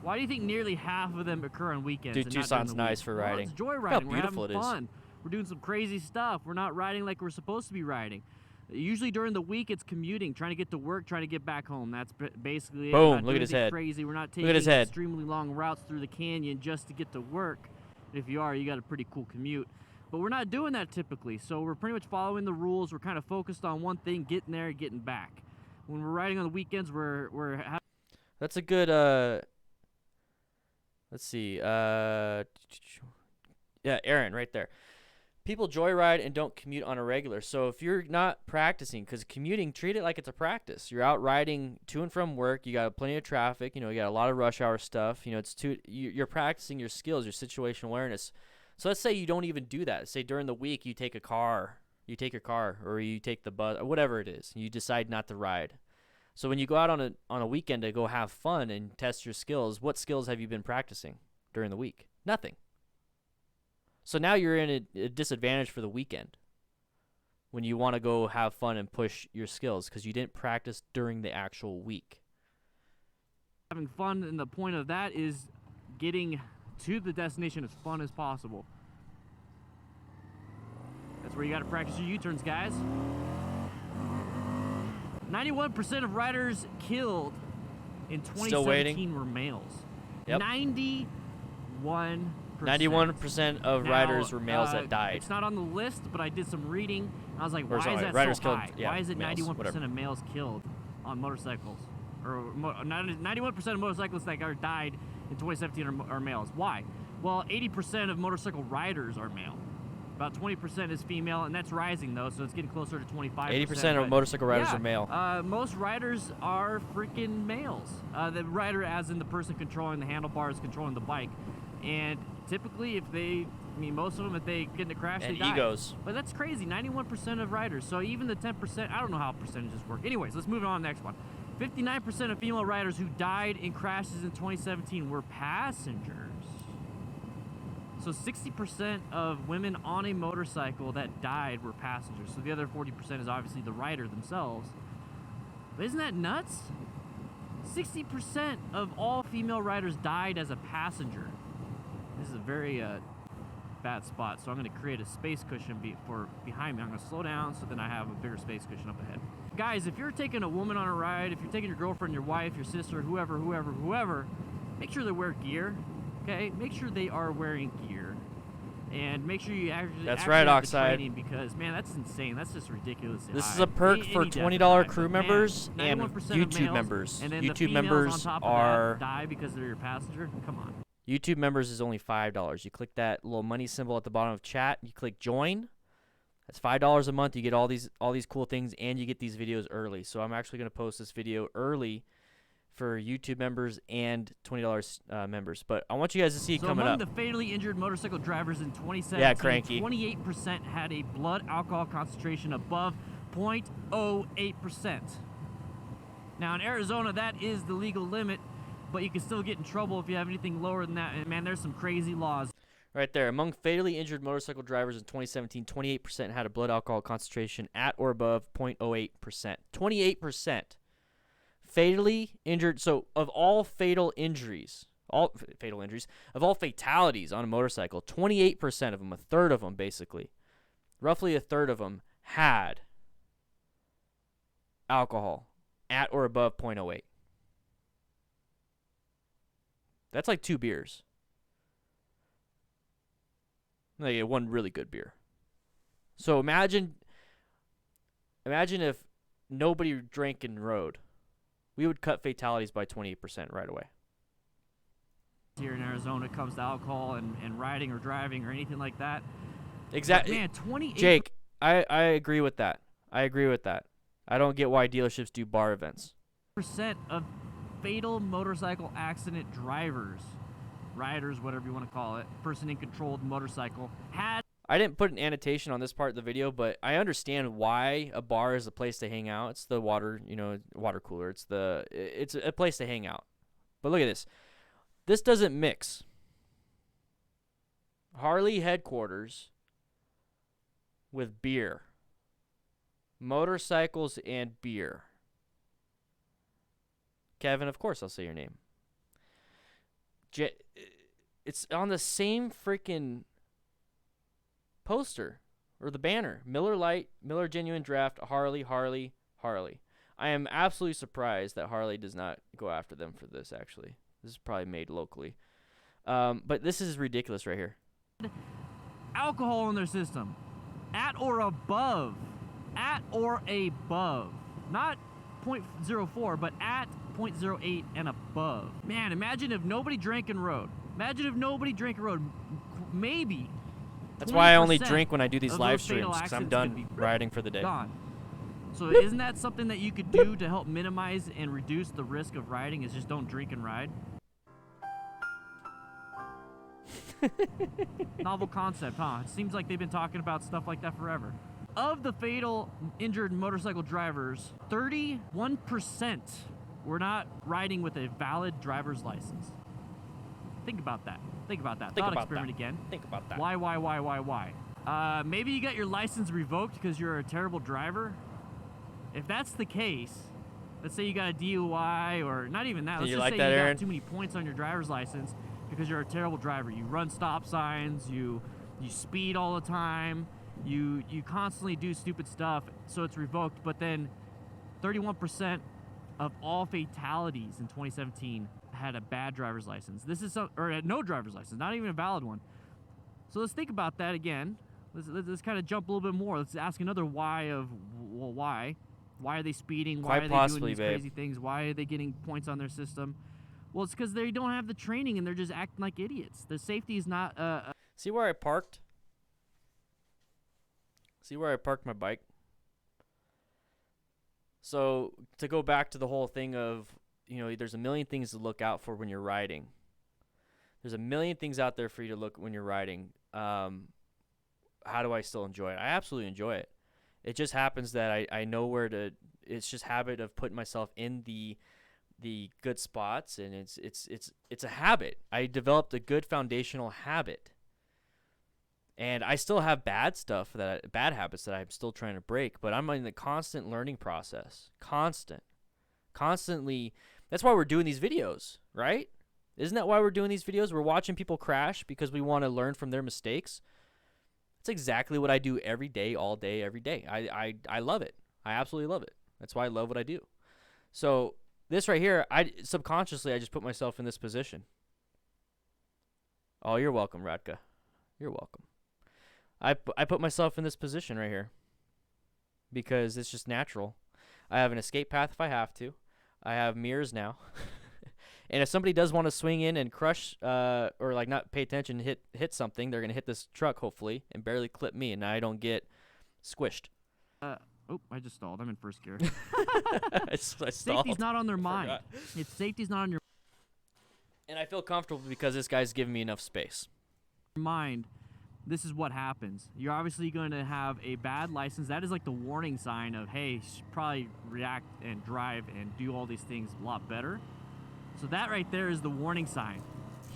Why do you think nearly half of them occur on weekends? Dude, and not Tucson's during the nice week? for Well, riding. it's joyriding. Look how We're beautiful having it is. fun. We're doing some crazy stuff. We're not riding like we're supposed to be riding. Usually during the week, it's commuting, trying to get to work, trying to get back home. That's basically it. Boom, We're not look doing at his anything head. Crazy. We're not Look taking at his head. extremely long routes through the canyon just to get to work. If you are, you got a pretty cool commute. But we're not doing that typically, so we're pretty much following the rules. We're kind of focused on one thing, getting there, getting back. When we're riding on the weekends, we're That's a good, let's see, yeah, Aeron, right there. People joyride and don't commute on a regular. So if you're not practicing, because commuting, treat it like it's a practice. You're out riding to and from work. You got plenty of traffic. You know, you got a lot of rush hour stuff. You know, you're practicing your skills, your situational awareness. So let's say you don't even do that. Say during the week you take your car, or you take the bus, or whatever it is. You decide not to ride. So when you go out on a weekend to go have fun and test your skills, what skills have you been practicing during the week? Nothing. So now you're in a disadvantage for the weekend when you want to go have fun and push your skills because you didn't practice during the actual week. having fun, and the point of that is getting to the destination as fun as possible. That's where you got to practice your U-turns, guys. 91% of riders killed in 2017 were males. Yep. 91%. 91% of Now, riders were males that died. It's not on the list, but I did some reading, and I was like, Or why sorry, is that riders so killed- high? yeah, Why is it males, 91% whatever. of males killed on motorcycles? Or 91% of motorcyclists that died in 2017 are males. Why? Well, 80% of motorcycle riders are male. About 20% is female, and that's rising, though, so it's getting closer to 25%. 80% of but motorcycle riders yeah, are male. most riders are freaking males. The rider, as in the person controlling the handlebars, controlling the bike. And typically, most of them, if they get in a crash, And they die. egos. But that's crazy, 91% of riders. So even the 10%, I don't know how percentages work. Anyways, let's move on to the next one. 59% of female riders who died in crashes in 2017 were passengers. So 60% of women on a motorcycle that died were passengers. So the other 40% is obviously the rider themselves. But isn't that nuts? 60% of all female riders died as a passenger. This is a very bad spot, so I'm going to create a space cushion behind me. I'm going to slow down so then I have a bigger space cushion up ahead. Guys, if you're taking a woman on a ride, if you're taking your girlfriend, your wife, your sister, whoever, make sure they wear gear, okay? Make sure they are wearing gear. And make sure you actually That's right, have the Oxide. training, because, man, that's insane. That's just ridiculous. This is a perk for $20 crew members and 91% of YouTube males, members. and then the YouTube females members on top of are that die because they're your passenger. Come on. YouTube members is only $5. You click that little money symbol at the bottom of chat. You click join. That's $5 a month. You get all these cool things, and you get these videos early. So I'm actually going to post this video early for YouTube members and $20 members. But I want you guys to see it So coming among up. the fatally injured motorcycle drivers in 2017, Yeah, cranky. 28% had a blood alcohol concentration above 0.08%. Now in Arizona, that is the legal limit, but you can still get in trouble if you have anything lower than that. And man, there's some crazy laws. Right there. Among fatally injured motorcycle drivers in 2017, 28% had a blood alcohol concentration at or above 0.08%. 28%. Fatally injured. So of all fatal injuries, of all fatalities on a motorcycle, 28% of them, a third of them basically, roughly a third of them had alcohol at or above 0.08. That's like 2 beers. Like one really good beer. So imagine if nobody drank and rode. We would cut fatalities by 28% right away. Here in Arizona, it comes to alcohol and riding or driving or anything like that. Exactly. Man, 28. Jake, I agree with that. I don't get why dealerships do bar events. Percent of fatal motorcycle accident drivers, riders, whatever you want to call it, person in controlled motorcycle, had. I didn't put an annotation on this part of the video, but I understand why a bar is a place to hang out. It's the water, water cooler. It's a place to hang out. But look at this. This doesn't mix. Harley headquarters with beer. Motorcycles and beer. Kevin, of course I'll say your name. It's on the same freaking poster or the banner. Miller Lite, Miller Genuine Draft, Harley. I am absolutely surprised that Harley does not go after them for this, actually. This is probably made locally. But this is ridiculous right here. Alcohol in their system. At or above. Not 0.04, but at 0.08 and above. Man, imagine if nobody drank and rode. Maybe. That's why I only 20% drink when I do these of live those fatal streams, because I'm accidents could done be riding for the day. gone. So isn't that something that you could do to help minimize and reduce the risk of riding, is just don't drink and ride? Novel concept, huh? It seems like they've been talking about stuff like that forever. Of the fatal injured motorcycle drivers, 31% were not riding with a valid driver's license. Think about that. Thought experiment again. Think about that. Why? Maybe you got your license revoked because you're a terrible driver. If that's the case, let's say you got a DUI, or not even that. Let's just say you Aeron? got too many points on your driver's license because you're a terrible driver. You run stop signs, you speed all the time, you constantly do stupid stuff, so it's revoked. But then 31% of all fatalities in 2017 had a bad driver's license. This is no driver's license, not even a valid one. So let's think about that again. Let's kind of jump a little bit more. Let's ask another why of, well, why? Why are they speeding? Why are they doing these crazy things? Why are they getting points on their system? Well, it's because they don't have the training and they're just acting like idiots. The safety is not... See where I parked? See where I parked my bike? So, to go back to the whole thing of, there's a million things to look out for when you're riding. There's a million things out there for you to look when you're riding. How do I still enjoy it? I absolutely enjoy it. It just happens that I know where to. It's just habit of putting myself in the good spots, and it's a habit. I developed a good foundational habit, and I still have bad habits that I'm still trying to break. But I'm in the constant learning process. Constantly. That's why we're doing these videos, right? Isn't that why we're doing these videos? We're watching people crash because we want to learn from their mistakes. That's exactly what I do every day, all day, every day. I love it. I absolutely love it. That's why I love what I do. So this right here, subconsciously, I just put myself in this position. Oh, you're welcome, Radka. You're welcome. I put myself in this position right here because it's just natural. I have an escape path if I have to. I have mirrors now. And if somebody does want to swing in and crush or like not pay attention, hit something, they're going to hit this truck hopefully and barely clip me, and I don't get squished. Oh, I just stalled. I'm in first gear. I stalled. Safety's not on their I mind. forgot. It's safety's not on your And I feel comfortable because this guy's giving me enough space. mind. This is what happens. You're obviously going to have a bad license. That is like the warning sign of, hey, you should probably react and drive and do all these things a lot better. So that right there is the warning sign.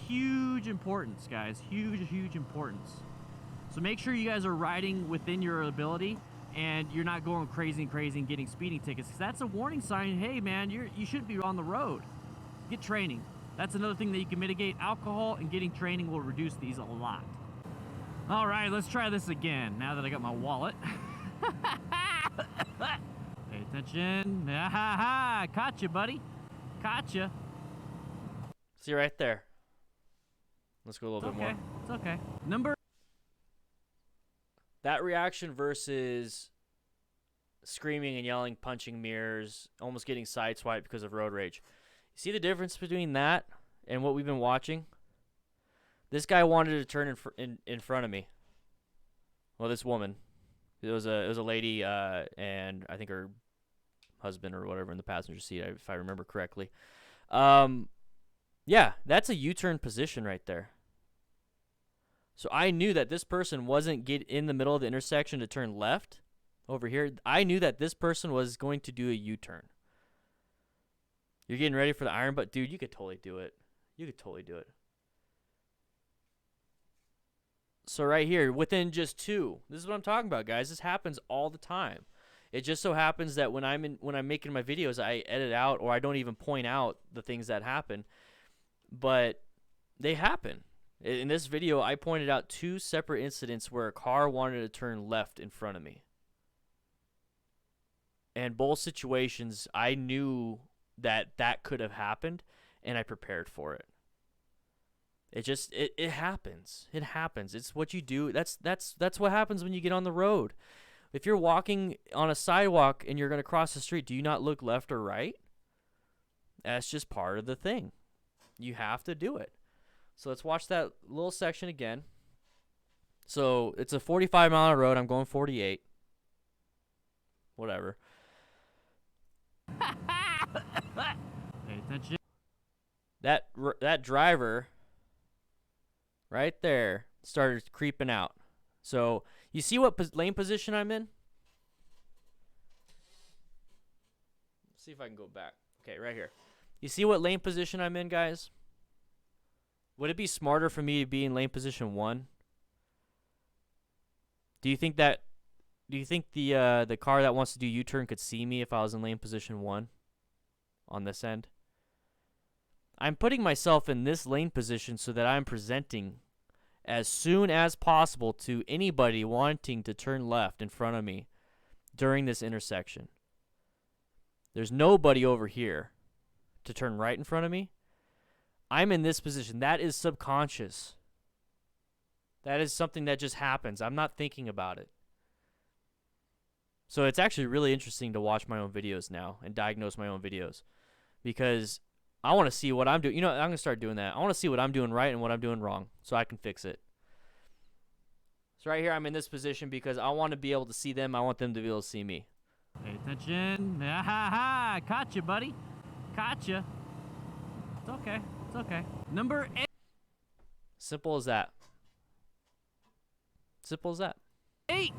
Huge importance, guys. Huge, huge importance. So make sure you guys are riding within your ability and you're not going crazy and getting speeding tickets. 'Cause that's a warning sign. Hey, man, you should be on the road. Get training. That's another thing that you can mitigate. Alcohol and getting training will reduce these a lot. All right, let's try this again now that I got my wallet. Pay attention. Ha ha ha. Caught you, buddy. Caught you. See right there. Let's go a little bit more. It's okay. Number. That reaction versus screaming and yelling, punching mirrors, almost getting sideswiped because of road rage. See the difference between that and what we've been watching? This guy wanted to turn in front of me. Well, this woman. It was a lady, and I think her husband or whatever in the passenger seat, if I remember correctly. Yeah, that's a U-turn position right there. So I knew that this person wasn't in the middle of the intersection to turn left over here. I knew that this person was going to do a U-turn. You're getting ready for the iron, but dude, you could totally do it. You could totally do it. So right here, within just 2, this is what I'm talking about, guys. This happens all the time. It just so happens that when I'm making my videos, I edit out or I don't even point out the things that happen, but they happen. In this video, I pointed out 2 separate incidents where a car wanted to turn left in front of me. And both situations, I knew that could have happened, and I prepared for it. It happens. It happens. It's what you do. That's what happens when you get on the road. If you're walking on a sidewalk and you're going to cross the street, do you not look left or right? That's just part of the thing. You have to do it. So let's watch that little section again. So it's a 45-mile road. I'm going 48. Whatever. Pay attention. That driver right there started creeping out. So you see what lane position I'm in? Let's see if I can go back. Okay, right here. You see what lane position I'm in, guys? Would it be smarter for me to be in lane position 1? Do you think the car that wants to do U-turn could see me if I was in lane position 1 on this end? I'm putting myself in this lane position so that I'm presenting as soon as possible to anybody wanting to turn left in front of me during this intersection. There's nobody over here to turn right in front of me. I'm in this position. That is subconscious. That is something that just happens. I'm not thinking about it. So it's actually really interesting to watch my own videos now and diagnose my own videos, because I want to see what I'm doing. You know, I'm going to start doing that. I want to see what I'm doing right and what I'm doing wrong so I can fix it. So right here, I'm in this position because I want to be able to see them. I want them to be able to see me. Pay attention. Ha ha ha. Caught you, buddy. Caught you. It's okay. It's okay. Number 8. Simple as that. Simple as that. 8.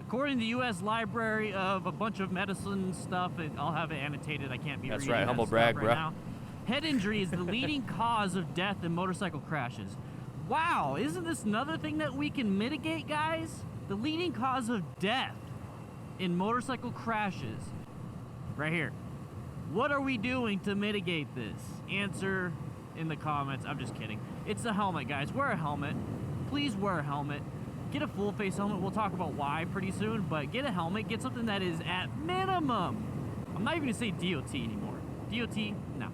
According to the U.S. Library of a bunch of medicine stuff, I'll have it annotated. I can't be That's reading right. that Humble stuff brag, right bro. now. Head injury is the leading cause of death in motorcycle crashes. Wow, isn't this another thing that we can mitigate, guys? The leading cause of death in motorcycle crashes. Right here. What are we doing to mitigate this? Answer in the comments. I'm just kidding. It's the helmet, guys. Wear a helmet. Please wear a helmet. Get a full face helmet. We'll talk about why pretty soon, but get a helmet. Get something that is at minimum. I'm not even gonna say DOT anymore. DOT, no.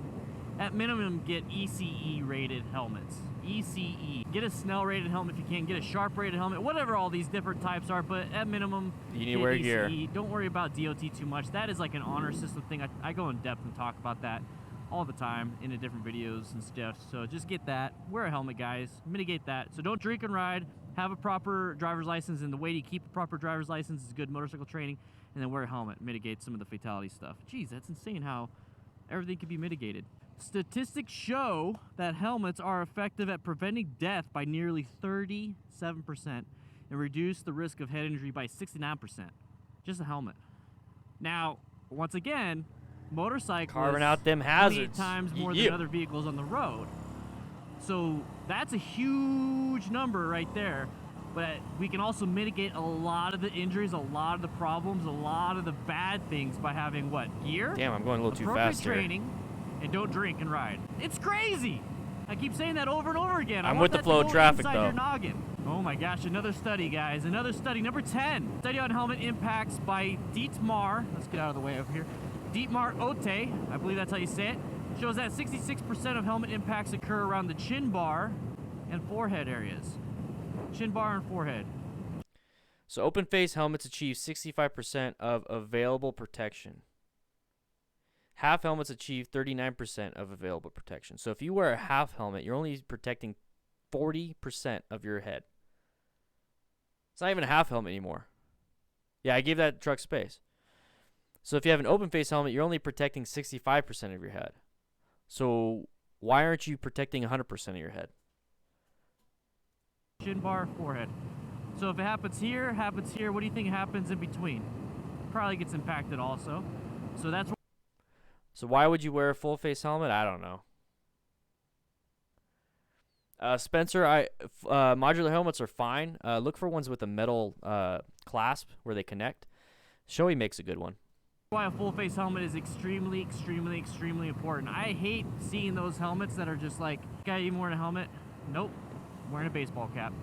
At minimum, get ECE rated helmets. ECE. Get a Snail rated helmet if you can. Get a Sharp rated helmet. Whatever all these different types are, but at minimum, You need to wear ECE. gear. Don't worry about DOT too much. That is like an honor system thing. I go in depth and talk about that all the time in the different videos and stuff. So just get that. Wear a helmet, guys. Mitigate that. So don't drink and ride. Have a proper driver's license, and the way to keep a proper driver's license is good motorcycle training. and then wear a helmet, mitigate some of the fatality stuff. Geez, that's insane how everything can be mitigated. Statistics show that helmets are effective at preventing death by nearly 37% and reduce the risk of head injury by 69%. Just a helmet. Now, once again, motorcyclists Carving out them hazards. 8 times more than other vehicles on the road. So that's a huge number right there. But we can also mitigate a lot of the injuries, a lot of the problems, a lot of the bad things by having what? Gear? Damn, I'm going a little too appropriate fast here. training, and don't drink and ride. It's crazy! I keep saying that over and over again. I'm I want with the that flow to of go traffic, inside though. Your noggin. Oh my gosh, another study, guys. Another study, number 10. Study on helmet impacts by Demarce. Let's get out of the way over here. Demarce, I believe that's how you say it, shows that 66% of helmet impacts occur around the chin bar and forehead areas. Chin bar and forehead. So open face helmets achieve 65% of available protection. Half helmets achieve 39% of available protection. So if you wear a half helmet, you're only protecting 40% of your head. It's not even a half helmet anymore. Yeah, I gave that truck space. So if you have an open face helmet, you're only protecting 65% of your head. So why aren't you protecting 100% of your head? Chin bar, forehead. So if it happens here, what do you think happens in between? Probably gets impacted also. So that's So why would you wear a full face helmet? I don't know. Spencer, modular helmets are fine. Look for ones with a metal clasp where they connect. SHEA makes a good one. why a full face helmet is extremely, extremely, extremely important. I hate seeing those helmets that are just like, guy even wearing a helmet? Nope, I'm wearing a baseball cap.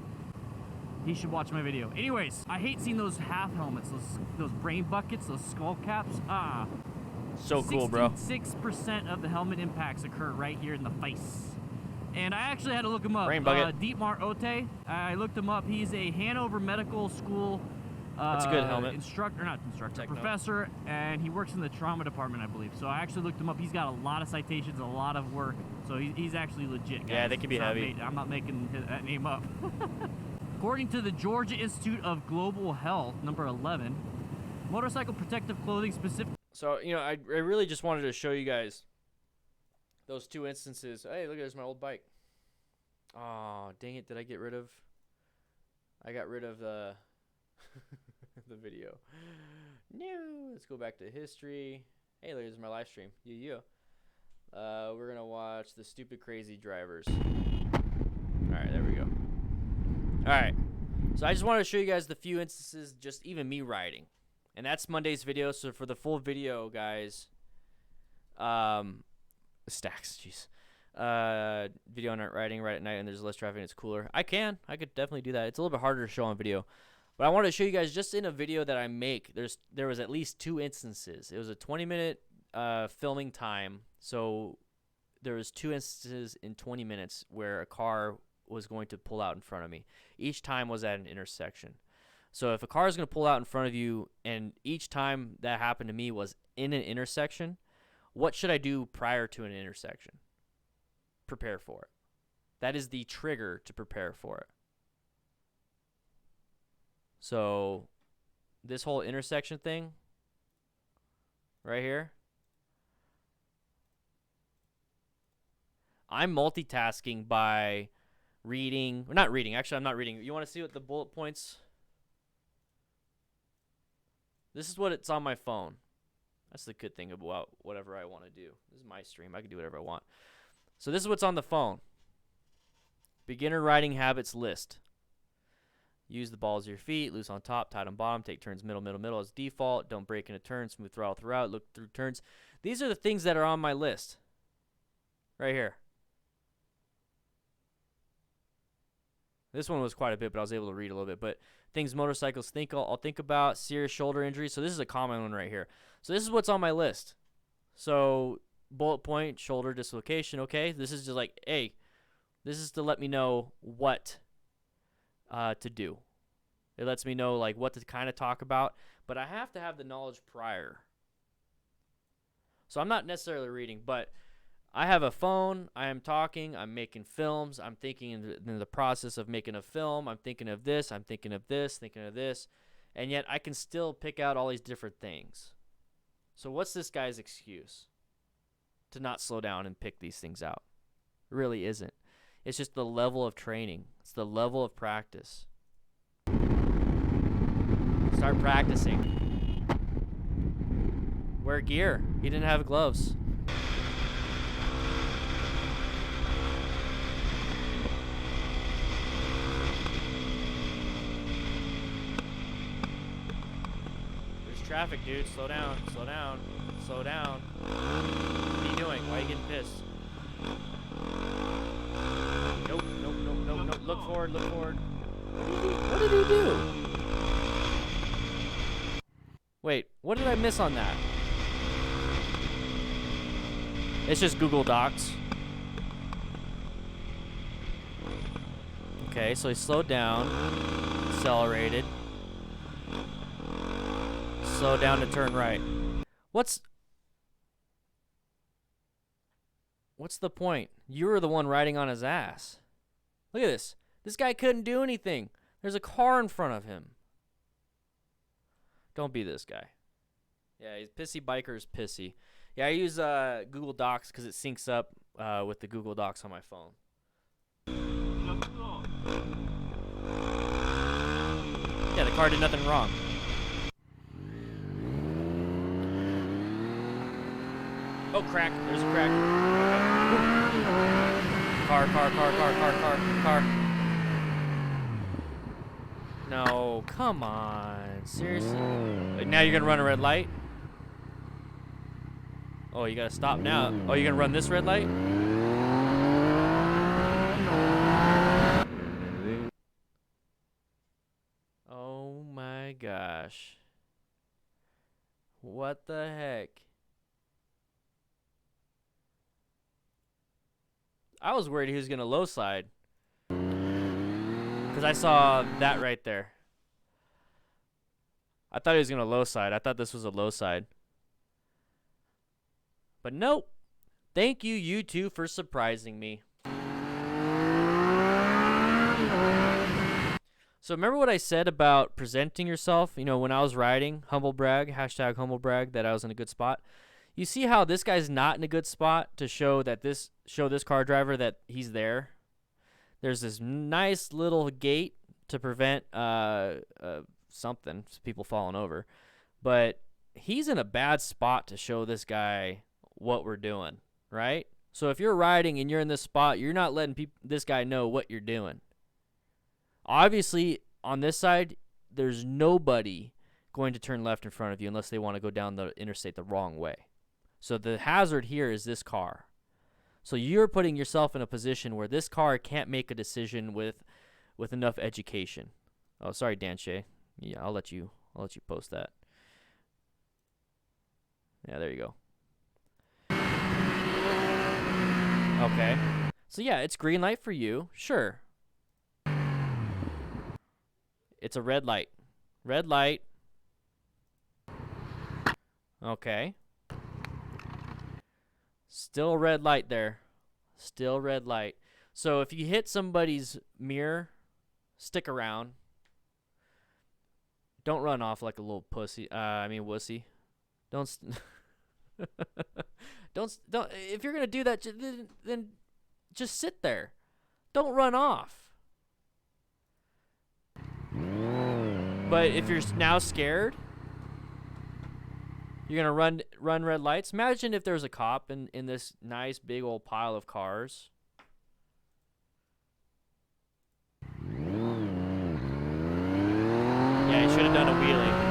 He should watch my video. Anyways, I hate seeing those half helmets, those brain buckets, those skull caps. So cool, bro. 66% of the helmet impacts occur right here in the face. And I actually had to look him up. Brain bucket. Demarce, I looked him up. He's a Hanover Medical School That's a good helmet. professor, and he works in the trauma department, I believe. So I actually looked him up. He's got a lot of citations, a lot of work. So he's actually legit, guys. Yeah, they can be heavy. I'm not making that name up. According to the Georgia Institute of Global Health, number 11, motorcycle protective clothing specific. So, you know, I really just wanted to show you guys those two instances. Hey, look, there's my old bike. Oh, dang it. Did I get rid of? I got rid of the the video. No. Let's go back to history. Hey, look, there's my live stream. We're going to watch the stupid crazy drivers. All right, there we go. All right. So I just wanted to show you guys the few instances, just even me riding. And that's Monday's video. So for the full video, guys, stacks, jeez. Video on riding right at night and there's less traffic and it's cooler. I could definitely do that. It's a little bit harder to show on video. But I wanted to show you guys just in a video that I make, there was at least 2 instances. It was a 20-minute filming time. So there was 2 instances in 20 minutes where a car was going to pull out in front of me. Each time was at an intersection. So if a car is going to pull out in front of you and each time that happened to me was in an intersection, what should I do prior to an intersection? Prepare for it. That is the trigger to prepare for it. So this whole intersection thing right here, I'm multitasking by reading, or not reading, actually I'm not reading. You want to see what the bullet points? This is what it's on my phone. That's the good thing about whatever I want to do. This is my stream. I can do whatever I want. So this is what's on the phone. Beginner riding habits list. Use the balls of your feet, loose on top, tight on bottom, take turns middle as default, don't break into turns, smooth throttle throughout, look through turns. These are the things that are on my list. Right here. This one was quite a bit, but I was able to read a little bit. But things motorcycles I'll think about, serious shoulder injury. So this is a common one right here. So this is what's on my list. So bullet point, shoulder dislocation. Okay, this is just like, hey, this is to let me know what to do. It lets me know like what to kind of talk about, but I have to have the knowledge prior. So I'm not necessarily reading, but I have a phone, I am talking, I'm making films, I'm thinking in the process of making a film, I'm thinking of this, I'm thinking of this, thinking of this, And yet I can still pick out all these different things. So what's this guy's excuse to not slow down and pick these things out? It really isn't. It's just the level of training. It's the level of practice. Start practicing. Wear gear. He didn't have gloves. There's traffic, dude. Slow down. Slow down. Slow down. What are you doing? Why are you getting pissed? Nope, nope, nope, nope, nope. Look forward, look forward. What did he do? Wait, what did I miss on that? It's just Google Docs. Okay, so he slowed down, accelerated, slowed down to turn right. What's the point? You were the one riding on his ass. Look at this. This guy couldn't do anything. There's a car in front of him. Don't be this guy. Yeah, he's pissy biker's pissy. Yeah, I use Google Docs because it syncs up with the Google Docs on my phone. Yeah, the car did nothing wrong. Oh, crack. There's a crack. Car. No, come on. Seriously? Like, now you're going to run a red light? Oh, you got to stop now. Oh, you're going to run this red light? Oh my gosh. What the heck? I was worried he was going to low slide. Because I saw that right there. I thought he was going to low side. I thought this was a low side. But nope. Thank you, you two, for surprising me. So remember what I said about presenting yourself? You know, when I was riding, humble brag, hashtag humble brag, that I was in a good spot. You see how this guy's not in a good spot to show that this car driver that he's there. There's this nice little gate to prevent something, people falling over. But he's in a bad spot to show this guy what we're doing, right? So if you're riding and you're in this spot, you're not letting this guy know what you're doing. Obviously, on this side, there's nobody going to turn left in front of you unless they want to go down the interstate the wrong way. So the hazard here is this car. So you're putting yourself in a position where this car can't make a decision with enough education. Oh, sorry, Dan Shea. Yeah, I'll let you post that. Yeah, there you go. Okay. So yeah, it's green light for you. Sure. It's a red light. Red light. Okay. Still red light there. Still red light. So if you hit somebody's mirror, stick around. Don't run off like a little pussy. Wussy. Don't. Don't. If you're gonna do that, then just sit there. Don't run off. But if you're now scared, you're gonna run red lights. Imagine if there's a cop in this nice big old pile of cars. Yeah, he should have done a wheelie.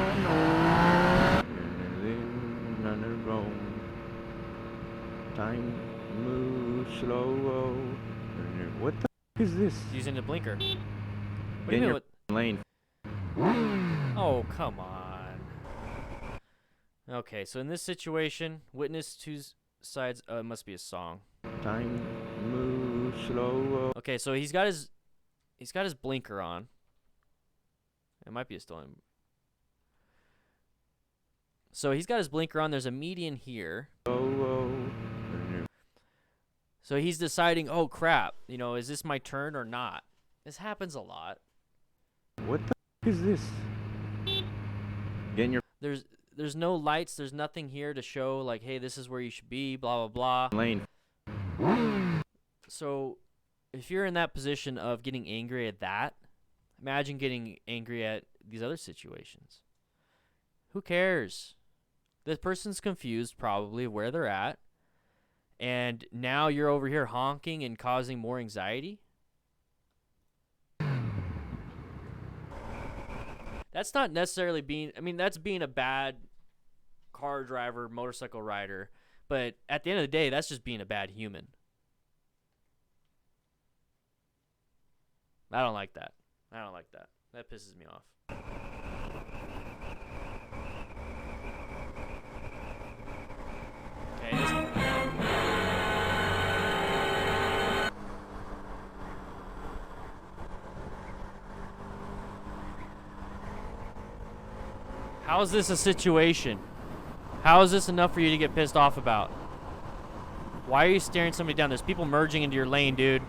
Time move slow. What the is this? He's using the blinker. What do In you mean? your lane. Oh, come on. Okay, so in this situation, witness two sides. It must be a song. Time move slow. Okay, so he's got his blinker on. It might be a stolen. So he's got his blinker on. There's a median here. So he's deciding, oh crap, is this my turn or not? This happens a lot. What the is this? There's no lights. There's nothing here to show like, hey, this is where you should be. Blah blah blah. Lane. So, if you're in that position of getting angry at that, imagine getting angry at these other situations. Who cares? This person's confused probably where they're at, and now you're over here honking and causing more anxiety. That's not necessarily being, I mean, that's being a bad car driver, motorcycle rider, but at the end of the day, that's just being a bad human. I don't like that. I don't like that. That pisses me off. Okay, how is this a situation? How is this enough for you to get pissed off about? Why are you staring somebody down? There's people merging into your lane, dude.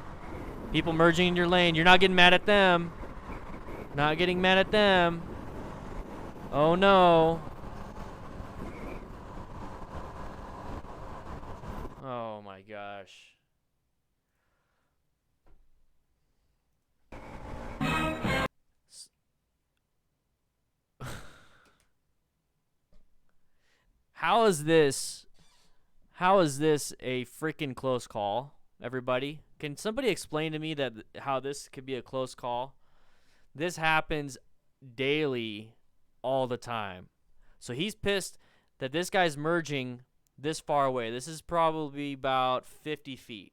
People merging in your lane. You're not getting mad at them. Not getting mad at them. Oh no. Oh my gosh. How is this a freaking close call, everybody? Can somebody explain to me that how this could be a close call? This happens daily, all the time. So he's pissed that this guy's merging this far away. This is probably about 50 feet.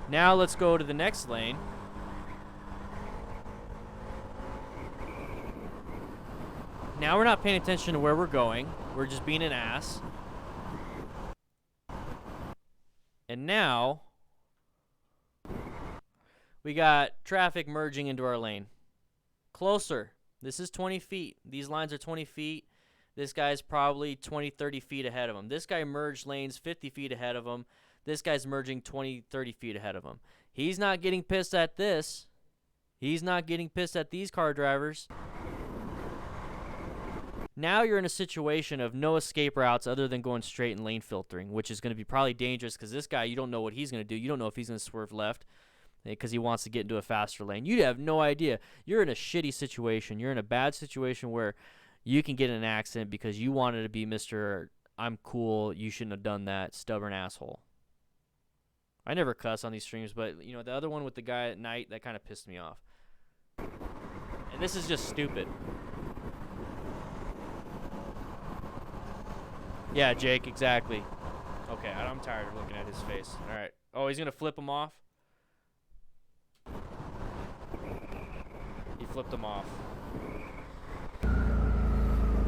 Now let's go to the next lane. Now we're not paying attention to where we're going. We're just being an ass. And now we got traffic merging into our lane. Closer. This is 20 feet. These lines are 20 feet. This guy's probably 20, 30 feet ahead of him. This guy merged lanes 50 feet ahead of him. This guy's merging 20, 30 feet ahead of him. He's not getting pissed at this. He's not getting pissed at these car drivers. Now you're in a situation of no escape routes other than going straight and lane filtering, which is going to be probably dangerous because this guy, you don't know what he's going to do. You don't know if he's going to swerve left because he wants to get into a faster lane. You have no idea. You're in a shitty situation. You're in a bad situation where you can get in an accident because you wanted to be Mr. I'm cool, you shouldn't have done that, stubborn asshole. I never cuss on these streams, but, you know, the other one with the guy at night, that kind of pissed me off. And this is just stupid. Yeah, Jake, exactly. Okay, I'm tired of looking at his face. All right. Oh, he's going to flip him off? He flipped him off.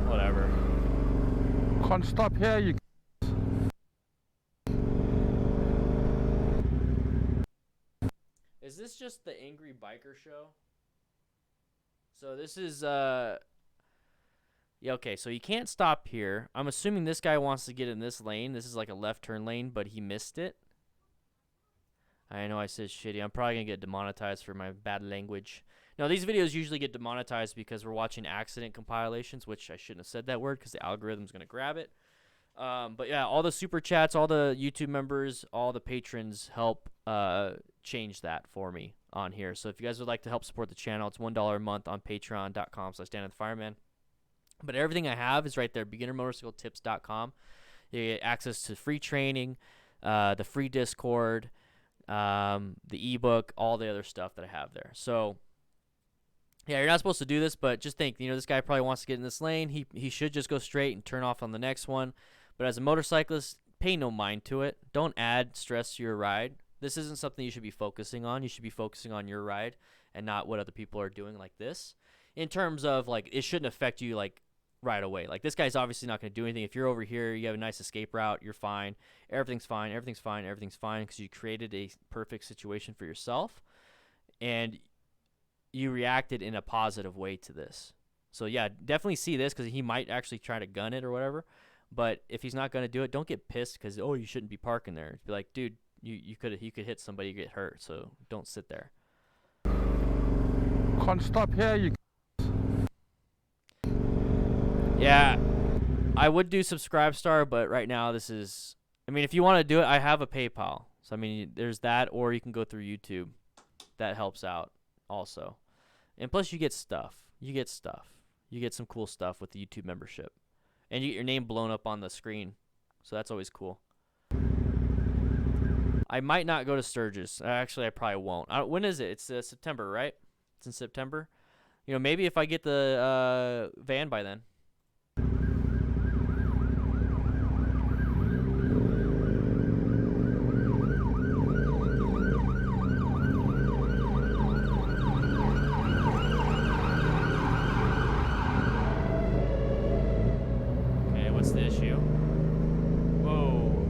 Whatever. Can't stop here, you. Is this just the angry biker show? So this is, yeah, okay, so you can't stop here. I'm assuming this guy wants to get in this lane. This is like a left turn lane, but he missed it. I know I said shitty. I'm probably going to get demonetized for my bad language. Now, these videos usually get demonetized because we're watching accident compilations, which I shouldn't have said that word because the algorithm's going to grab it. But yeah, all the super chats, all the YouTube members, all the patrons help change that for me on here. So if you guys would like to help support the channel, it's $1 a month on patreon.com/StanWithTheFireman. But everything I have is right there, beginnermotorcycletips.com. You get access to free training, the free Discord, the ebook, all the other stuff that I have there. So, yeah, you're not supposed to do this, but just think, you know, this guy probably wants to get in this lane. He should just go straight and turn off on the next one. But as a motorcyclist, pay no mind to it. Don't add stress to your ride. This isn't something you should be focusing on. You should be focusing on your ride and not what other people are doing like this. In terms of, like, it shouldn't affect you, like, right away. Like, this guy's obviously not going to do anything. If you're over here, you have a nice escape route, you're fine. Everything's fine. Everything's fine. Everything's fine because you created a perfect situation for yourself. And you reacted in a positive way to this. So, yeah, definitely see this because he might actually try to gun it or whatever. But if he's not going to do it, don't get pissed because, oh, you shouldn't be parking there. Be like, dude, you could hit somebody, get hurt, so don't sit there. Can't stop here, you. Yeah, I would do Subscribestar, but right now this is, I mean, if you want to do it, I have a PayPal. So, I mean, there's that, or you can go through YouTube. That helps out also. And plus, you get stuff. You get stuff. You get some cool stuff with the YouTube membership. And you get your name blown up on the screen. So that's always cool. I might not go to Sturgis. Actually, I probably won't. When is it? It's September, right? It's in September. You know, maybe if I get the van by then. Okay, what's the issue? Whoa.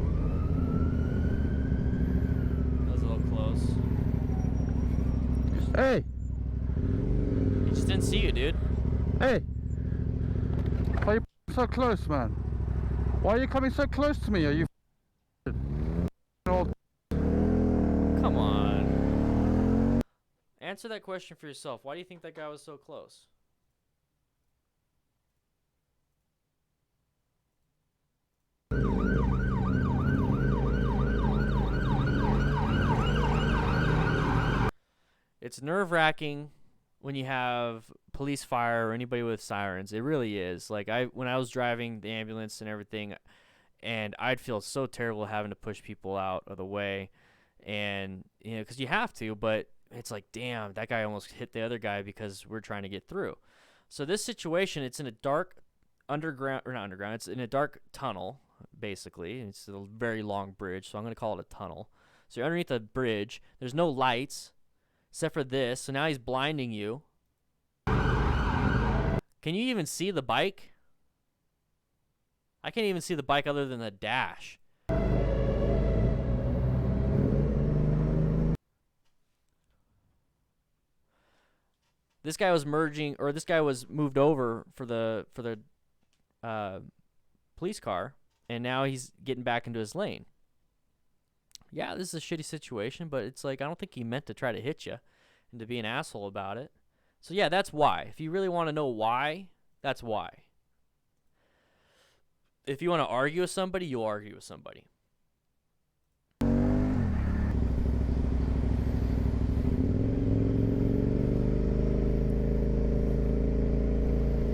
That was a little close. Hey, He just didn't see you, dude. hey. Why are you so close, man? Why are you coming so close to me? Are you old? Come on. Answer that question for yourself. Why do you think that guy was so close? It's nerve-wracking when you have police fire or anybody with sirens. It really is. Like when I was driving the ambulance and everything, and I'd feel so terrible having to push people out of the way, and you know, because you have to, but it's like, damn, that guy almost hit the other guy because we're trying to get through. So this situation, it's in a dark underground, or not underground, it's in a dark tunnel, basically. It's a very long bridge, so I'm going to call it a tunnel. So you're underneath a bridge. There's no lights except for this. So now he's blinding you. Can you even see the bike? I can't even see the bike other than the dash. This guy was merging, or this guy was moved over for the police car, and now he's getting back into his lane. Yeah, this is a shitty situation, but it's like, I don't think he meant to try to hit you and to be an asshole about it. So yeah, that's why. If you really want to know why, that's why. If you want to argue with somebody, you'll argue with somebody.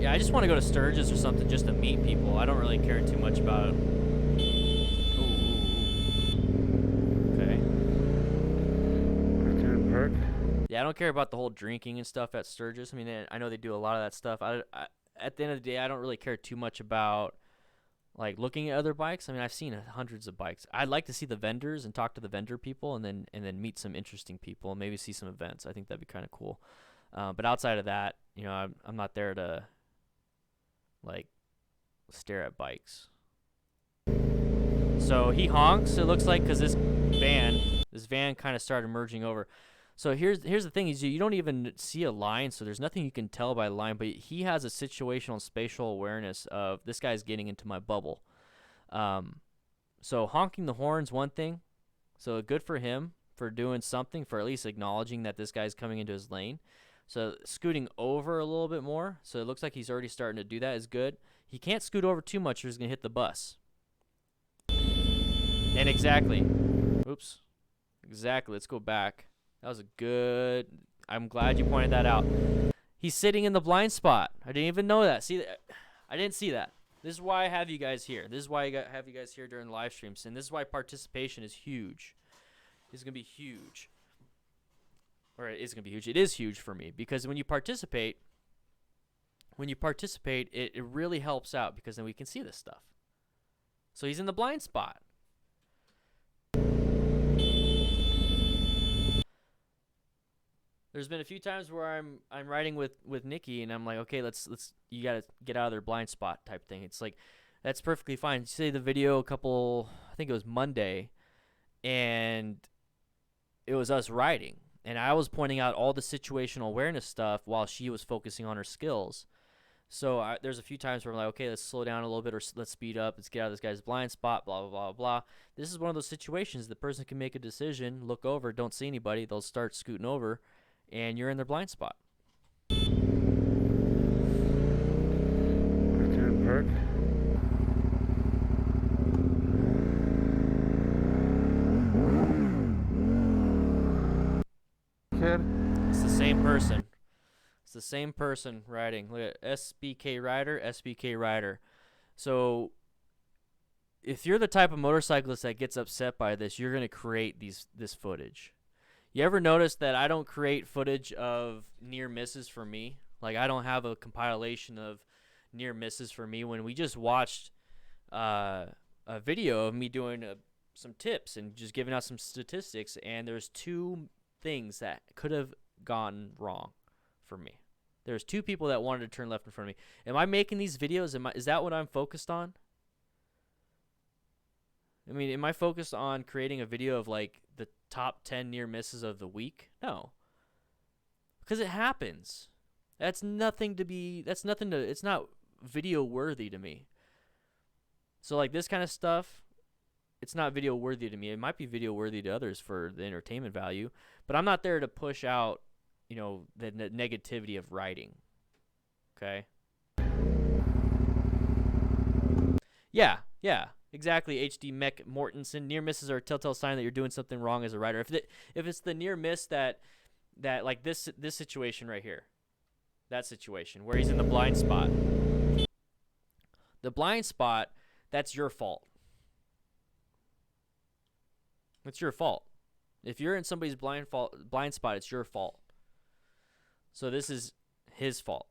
Yeah, I just want to go to Sturgis or something just to meet people. I don't really care too much about it. Okay. Yeah, I don't care about the whole drinking and stuff at Sturgis. I mean, I know they do a lot of that stuff. At the end of the day, I don't really care too much about like looking at other bikes. I mean, I've seen hundreds of bikes. I'd like to see the vendors and talk to the vendor people, and then meet some interesting people, and maybe see some events. I think that'd be kind of cool. But outside of that, you know, I'm not there to like stare at bikes. So he honks, it looks like, because this van kind of started merging over. So here's the thing, is you don't even see a line, so there's nothing you can tell by the line, but he has a situational spatial awareness of, this guy's getting into my bubble. So honking the horn's one thing, so good for him for doing something, for at least acknowledging that this guy's coming into his lane. So scooting over a little bit more, so it looks like he's already starting to do that, is good. He can't scoot over too much or he's going to hit the bus. And exactly. Oops. Exactly. Let's go back. That was a good... I'm glad you pointed that out. He's sitting in the blind spot. I didn't even know that. See, I didn't see that. This is why I have you guys here. This is why I have you guys here during the live streams. And this is why participation is huge. It's going to be huge. Or it is going to be huge. It is huge for me. Because when you participate, it really helps out. Because then we can see this stuff. So he's in the blind spot. There's been a few times where I'm riding with Nikki, and I'm like, okay, you gotta get out of their blind spot type thing. It's like, that's perfectly fine. Say the video I think it was Monday, and it was us riding, and I was pointing out all the situational awareness stuff while she was focusing on her skills. So there's a few times where I'm like, okay, let's slow down a little bit, or let's speed up. Let's get out of this guy's blind spot, blah, blah, blah, blah. This is one of those situations the person can make a decision, look over, don't see anybody. They'll start scooting over, and you're in their blind spot. Perk. Kid. It's the same person. It's the same person riding. Look at SBK rider, SBK rider. So if you're the type of motorcyclist that gets upset by this, you're going to create this footage. You ever notice that I don't create footage of near misses for me? Like, I don't have a compilation of near misses for me. When we just watched a video of me doing some tips and just giving out some statistics, and there's 2 things that could have gone wrong for me. There's 2 people that wanted to turn left in front of me. Am I making these videos? Is that what I'm focused on? I mean, am I focused on creating a video of like the top 10 near misses of the week? No. Because it happens. It's not video worthy to me. So like this kind of stuff, it's not video worthy to me. It might be video worthy to others for the entertainment value, but I'm not there to push out, you know, the negativity of riding. Okay? Yeah. Exactly, HD Mech Mortensen. Near misses are a telltale sign that you're doing something wrong as a rider. If it's the near miss that like this situation right here, that situation where he's in the blind spot. The blind spot, that's your fault. It's your fault. If you're in somebody's blind spot, it's your fault. So this is his fault.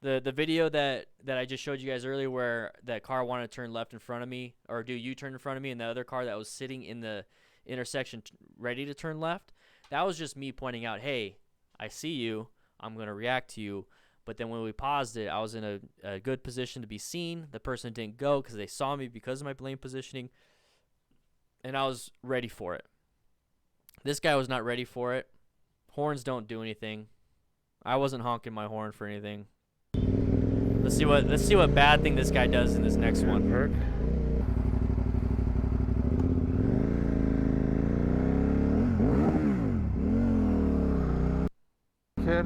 The video that I just showed you guys earlier where that car wanted to turn left in front of me or do U-turn in front of me, and the other car that was sitting in the intersection ready to turn left, that was just me pointing out, hey, I see you, I'm going to react to you. But then when we paused it, I was in a good position to be seen. The person didn't go because they saw me because of my lane positioning, and I was ready for it. This guy was not ready for it. Horns don't do anything. I wasn't honking my horn for anything. Let's see what bad thing this guy does in this next one. Perk. Kid.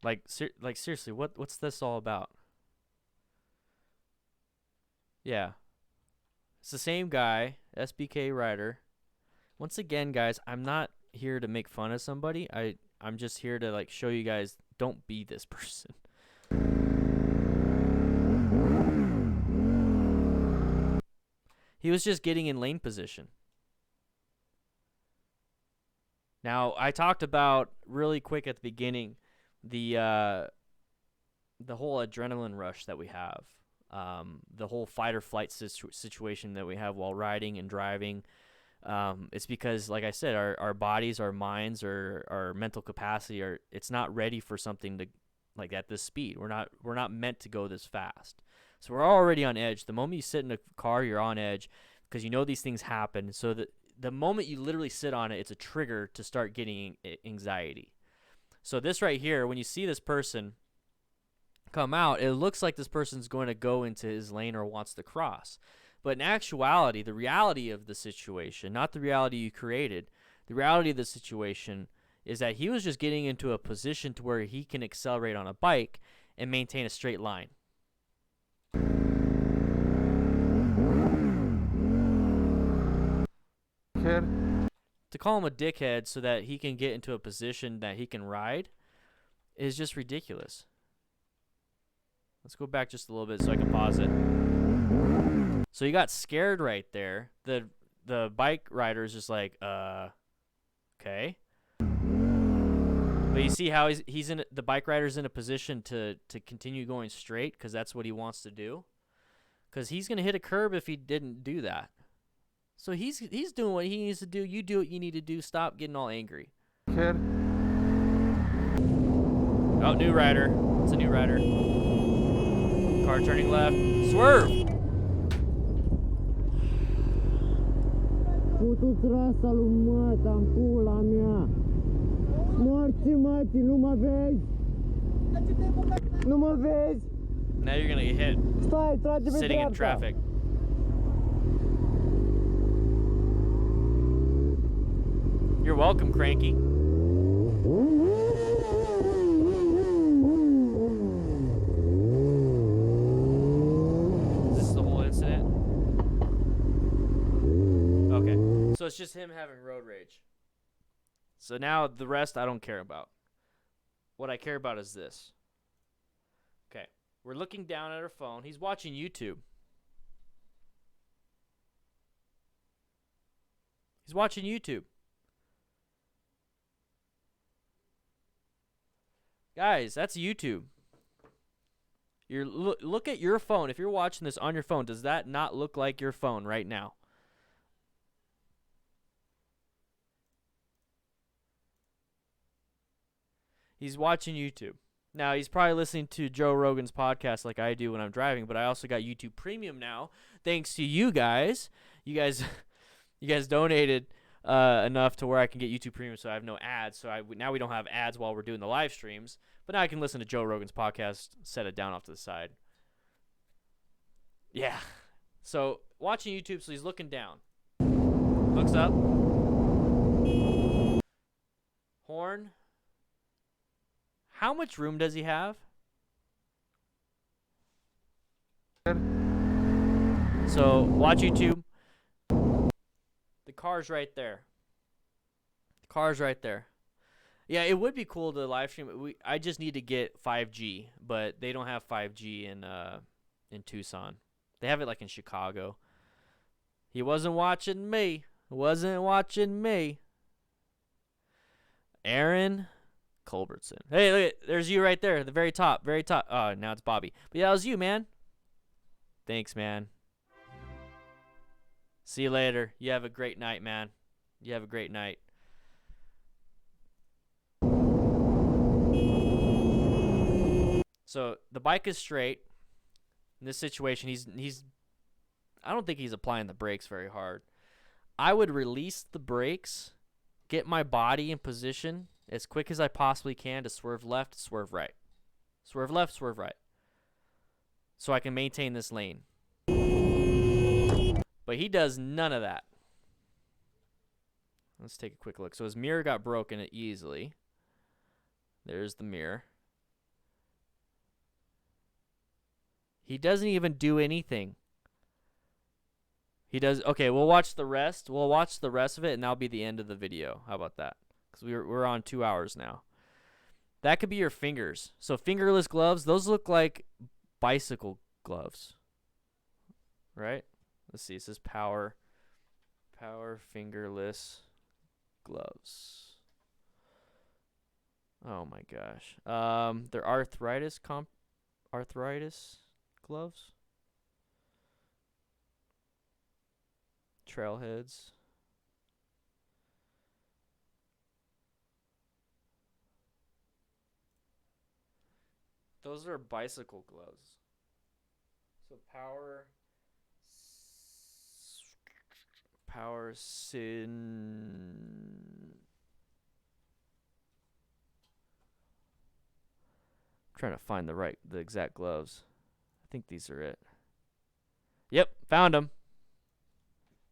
Like seriously, what's this all about? Yeah. It's the same guy, SBK rider. Once again, guys, I'm not here to make fun of somebody. I'm just here to like show you guys, don't be this person. He was just getting in lane position. Now, I talked about really quick at the beginning the whole adrenaline rush that we have, the whole fight or flight situation that we have while riding and driving. It's because, like I said, our bodies, our minds, our mental capacity it's not ready for something to like at this speed. We're not meant to go this fast. So we're already on edge. The moment you sit in a car, you're on edge because you know these things happen. So that the moment you literally sit on it, it's a trigger to start getting anxiety. So this right here, when you see this person come out, it looks like this person's going to go into his lane or wants to cross. But in actuality, the reality of the situation, not the reality you created, the reality of the situation is that he was just getting into a position to where he can accelerate on a bike and maintain a straight line. Kid. To call him a dickhead so that he can get into a position that he can ride is just ridiculous. Let's go back just a little bit so I can pause it. So you got scared right there. The bike rider is just like, okay. But you see how the bike rider's in a position to continue going straight because that's what he wants to do. Because he's gonna hit a curb if he didn't do that. So he's doing what he needs to do. You do what you need to do. Stop getting all angry. Kid. Oh, new rider. It's a new rider. Car turning left. Swerve. Putu-ți rasa lui măta în pula mea. Morți mătii, nu mă vezi? Nu mă vezi? Now you're gonna get hit. Stai, trage pe sitting in dreapta. traffic. You're welcome, Cranky. So it's just him having road rage. So now the rest I don't care about. What I care about is this. Okay. We're looking down at our phone. He's watching YouTube. He's watching YouTube. Guys, that's YouTube. Look at your phone. If you're watching this on your phone, does that not look like your phone right now? He's watching YouTube. Now, he's probably listening to Joe Rogan's podcast like I do when I'm driving, but I also got YouTube Premium now, thanks to you guys. You guys donated enough to where I can get YouTube Premium, so I have no ads. So now we don't have ads while we're doing the live streams, but now I can listen to Joe Rogan's podcast, set it down off to the side. Yeah. So watching YouTube, so he's looking down. Looks up. Horn. How much room does he have? So watch YouTube. The car's right there. The car's right there. Yeah, it would be cool to live stream. I just need to get 5G, but they don't have 5G in Tucson. They have it like in Chicago. He wasn't watching me. Wasn't watching me. Aeron Culbertson. Hey, look at, there's you right there, the very top, very top. Oh, now it's Bobbi. But yeah, that was you, man. Thanks, man. See you later. You have a great night, man. You have a great night. So the bike is straight. In this situation, he's I don't think he's applying the brakes very hard. I would release the brakes, get my body in position as quick as I possibly can to swerve left, swerve right. Swerve left, swerve right. So I can maintain this lane. But he does none of that. Let's take a quick look. So his mirror got broken easily. There's the mirror. He doesn't even do anything. He does. Okay, we'll watch the rest. We'll watch the rest of it, and that'll be the end of the video. How about that? Because we're on 2 hours now. That could be your fingers. So fingerless gloves, those look like bicycle gloves. Right? Let's see. It says power fingerless gloves. Oh my gosh. They're arthritis gloves. Trailheads. Those are bicycle gloves. So power sin. I'm trying to find the exact gloves. I think these are it. Yep, found them.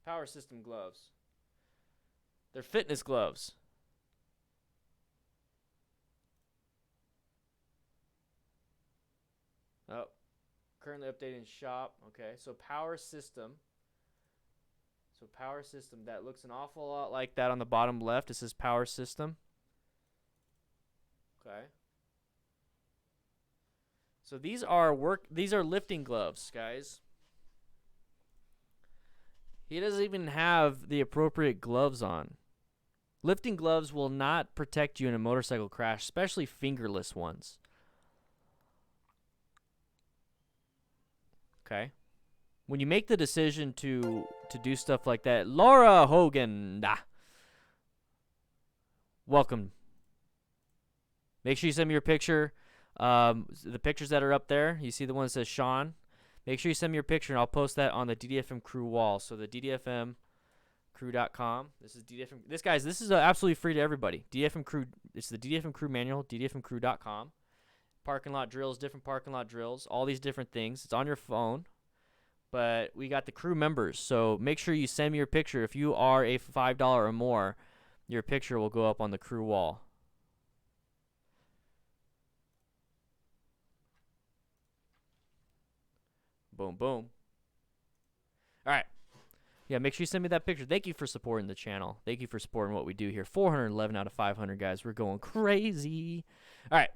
Power system gloves. They're fitness gloves. Oh, currently updating shop. Okay, so power system. So power system, that looks an awful lot like that on the bottom left. It says power system. Okay. So these are lifting gloves, guys. He doesn't even have the appropriate gloves on. Lifting gloves will not protect you in a motorcycle crash, especially fingerless ones. Okay. When you make the decision to do stuff like that, Laura Hogan, welcome. Make sure you send me your picture. The pictures that are up there, you see the one that says Sean. Make sure you send me your picture, and I'll post that on the DDFM crew wall. So the DDFMcrew.com. This is DDFM. This is absolutely free to everybody. DDFM crew. It's the DDFM crew manual. DDFMcrew.com. Parking lot drills, different parking lot drills, all these different things. It's on your phone. But we got the crew members, so make sure you send me your picture. If you are a $5 or more, your picture will go up on the crew wall. Boom, boom. All right. Yeah, make sure you send me that picture. Thank you for supporting the channel. Thank you for supporting what we do here. 411 out of 500, guys. We're going crazy. All right.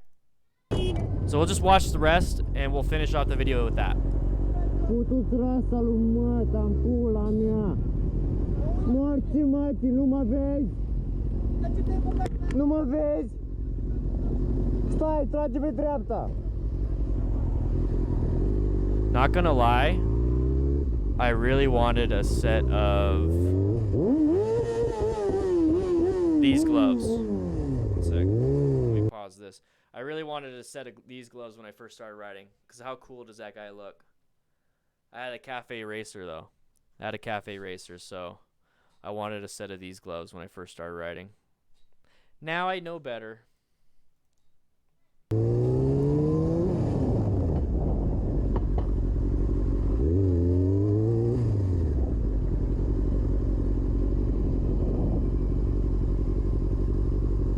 So we'll just watch the rest, and we'll finish off the video with that. Putu-ți rasa lui măta în pula mea. Morți, mătii, nu mă vezi? Nu mă vezi? Stai, trage pe dreapta. Not gonna lie, I really wanted a set of these gloves. One sec. Let me pause this. I really wanted a set of these gloves when I first started riding, because how cool does that guy look? I had a cafe racer though. I had a cafe racer, so I wanted a set of these gloves when I first started riding. Now I know better.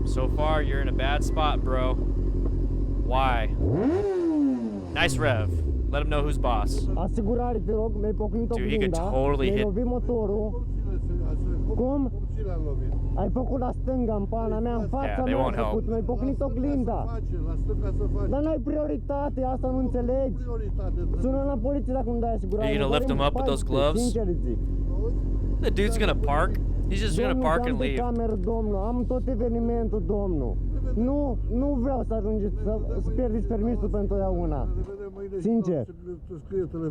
So far, you're in a bad spot, bro. Why? Nice rev. Let him know who's boss. Asigurare, te rog, mi-ai pocnit Dude, he could oglinda, totally mi-ai hit. lovit motorul. Cum? Ai făcut la stânga în pana mea, în fața they mea won't ai făcut, help. mi-ai pocnit oglinda. Dar n-ai prioritate, asta nu înțelegi. Sună la poliție dacă nu dai asigurare. Are you gonna lift him up with those gloves? Sincer îți zic. The dude's gonna park. He's just gonna Domnul, park and am pe leave. cameră, domnul, am tot evenimentul, domnul. Nu vreau să ajungeți să pierdeți permisul pentru întotdeauna. Sincer.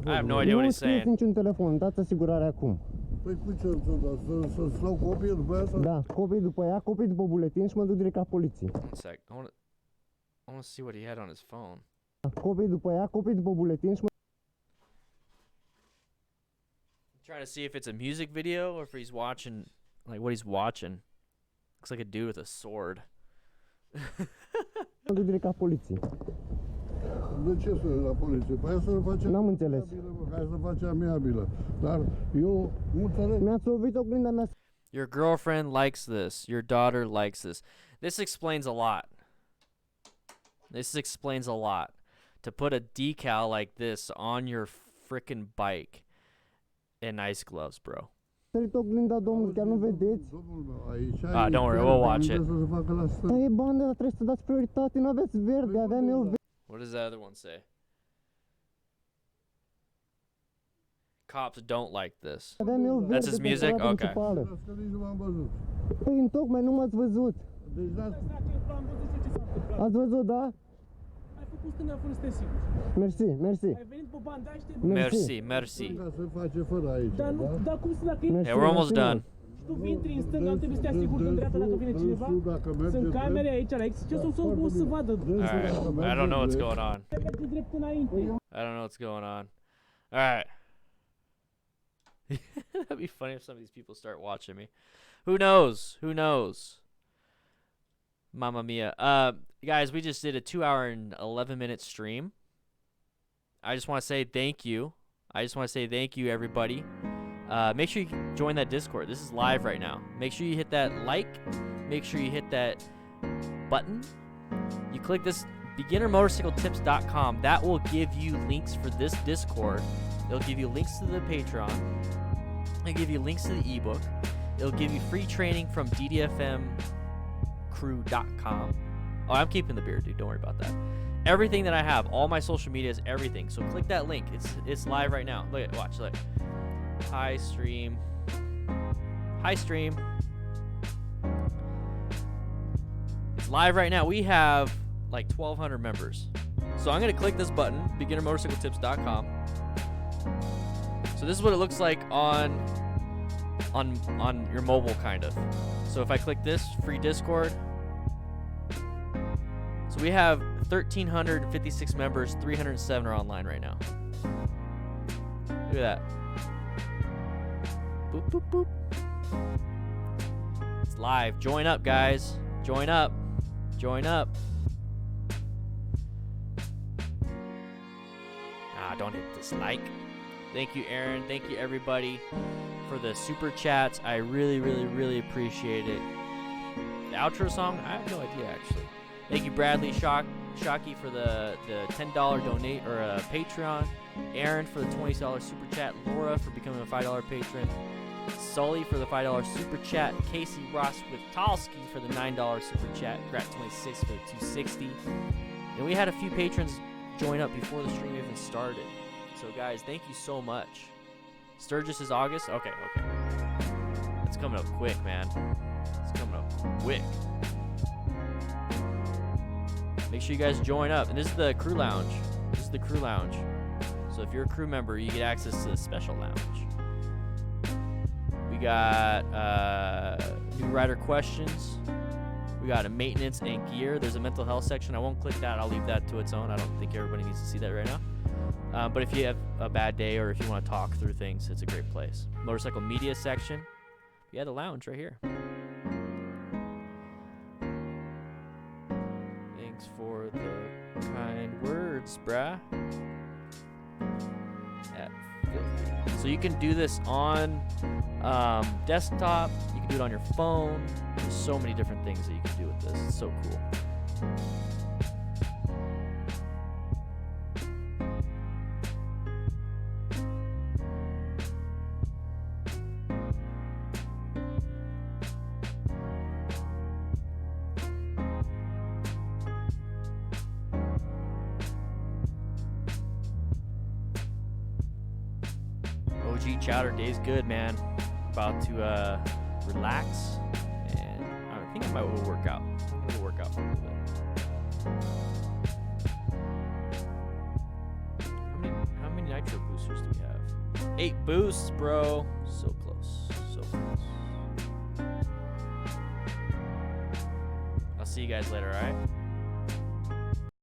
I have no idea what Nu he's scrieți saying. niciun telefon, dați asigurarea acum. Păi cu ce să-ți dau copie după aia? Da, copii după ea, copii după buletin și mă duc direct la poliție. One sec. I wanna see what he had on his phone. Copii după ea, copii după buletin și mă... I'm trying to see if it's a music video or if he's watching, like what he's watching. Looks like a dude with a sword. Mă duc direct la poliție. De ce să la poliție? Păi să facem... N-am înțeles. Hai să facem amiabilă. Dar eu nu înțeleg. Mi-ați lovit oglinda mea. Your girlfriend likes this. Your daughter likes this. This explains a lot. This explains a lot. To put a decal like this on your frickin' bike and nice gloves, bro. Oglinda, domnul, chiar nu vedeți? Don't worry, we'll watch it. Dar e bandă, dar trebuie să dați prioritate, nu aveți verde, aveam eu verde. What does that other one say? Cops don't like this. Aveam eu verde. That's his music? Okay. Păi, întocmai nu m-ați văzut. Ați văzut, da? Ai făcut stânga fără să te simți. Mersi, mersi. Ai venit pe bandă și te... Merci, merci. Se face fără aici, Dar nu, dar cum să dacă e... Hey, we're almost done. Tu intri în stânga, nu trebuie să te asiguri în dreapta dacă vine cineva. Sunt camere aici, Alex, ce o să vadă? Alright, I don't know what's going on. Merge drept înainte. I don't know what's going on. Alright. That'd be funny if some of these people start watching me. Who knows? Who knows? Mamma mia. Guys, we just did a 2-hour and 11-minute stream. I just want to say thank you. I just want to say thank you, everybody. Make sure you join that Discord. This is live right now. Make sure you hit that like. Make sure you hit that button. You click this beginnermotorcycletips.com. That will give you links for this Discord. It'll give you links to the Patreon. It'll give you links to the ebook. It'll give you free training from DDFMcrew.com. Oh, I'm keeping the beard, dude. Don't worry about that. Everything that I have, all my social medias, everything. So click that link. It's live right now. Look at, watch, look. Hi stream. Hi stream. It's live right now. We have like 1,200 members. So I'm gonna click this button, beginnermotorcycletips.com. So this is what it looks like on your mobile, kind of. So if I click this, free Discord. So we have 1,356 members, 307 are online right now. Look at that. Boop, boop, boop. It's live. Join up, guys. Join up. Join up. Don't hit dislike. Thank you, Aeron. Thank you, everybody, for the super chats. I really, really, really appreciate it. The outro song? I have no idea, actually. Thank you, Bradley Shockey, for the $10 donate or Patreon. Aeron for the $20 super chat. Laura for becoming a $5 patron. Sully for the $5 super chat. Casey Ross with Talski for the $9 super chat. Grat26 for the $260. And we had a few patrons join up before the stream even started. So guys, thank you so much. Sturgis is August? Okay. It's coming up quick, man. It's coming up quick. Make sure you guys join up. And this is the crew lounge. So if you're a crew member, you get access to the special lounge. We got new rider questions. We got a maintenance and gear. There's a mental health section. I won't click that. I'll leave that to its own. I don't think everybody needs to see that right now. But if you have a bad day or if you want to talk through things, it's a great place. Motorcycle media section. Yeah, the lounge right here. Thanks for the kind words, brah. So you can do this on desktop. You can do it on your phone. There's so many different things that you can do with this. It's so cool. Chowder day's good, man. About to relax, and I think I might go work out. I'm gonna work out for a little bit. How many nitro boosters do we have? 8 boosts, bro. So close. I'll see you guys later, all right?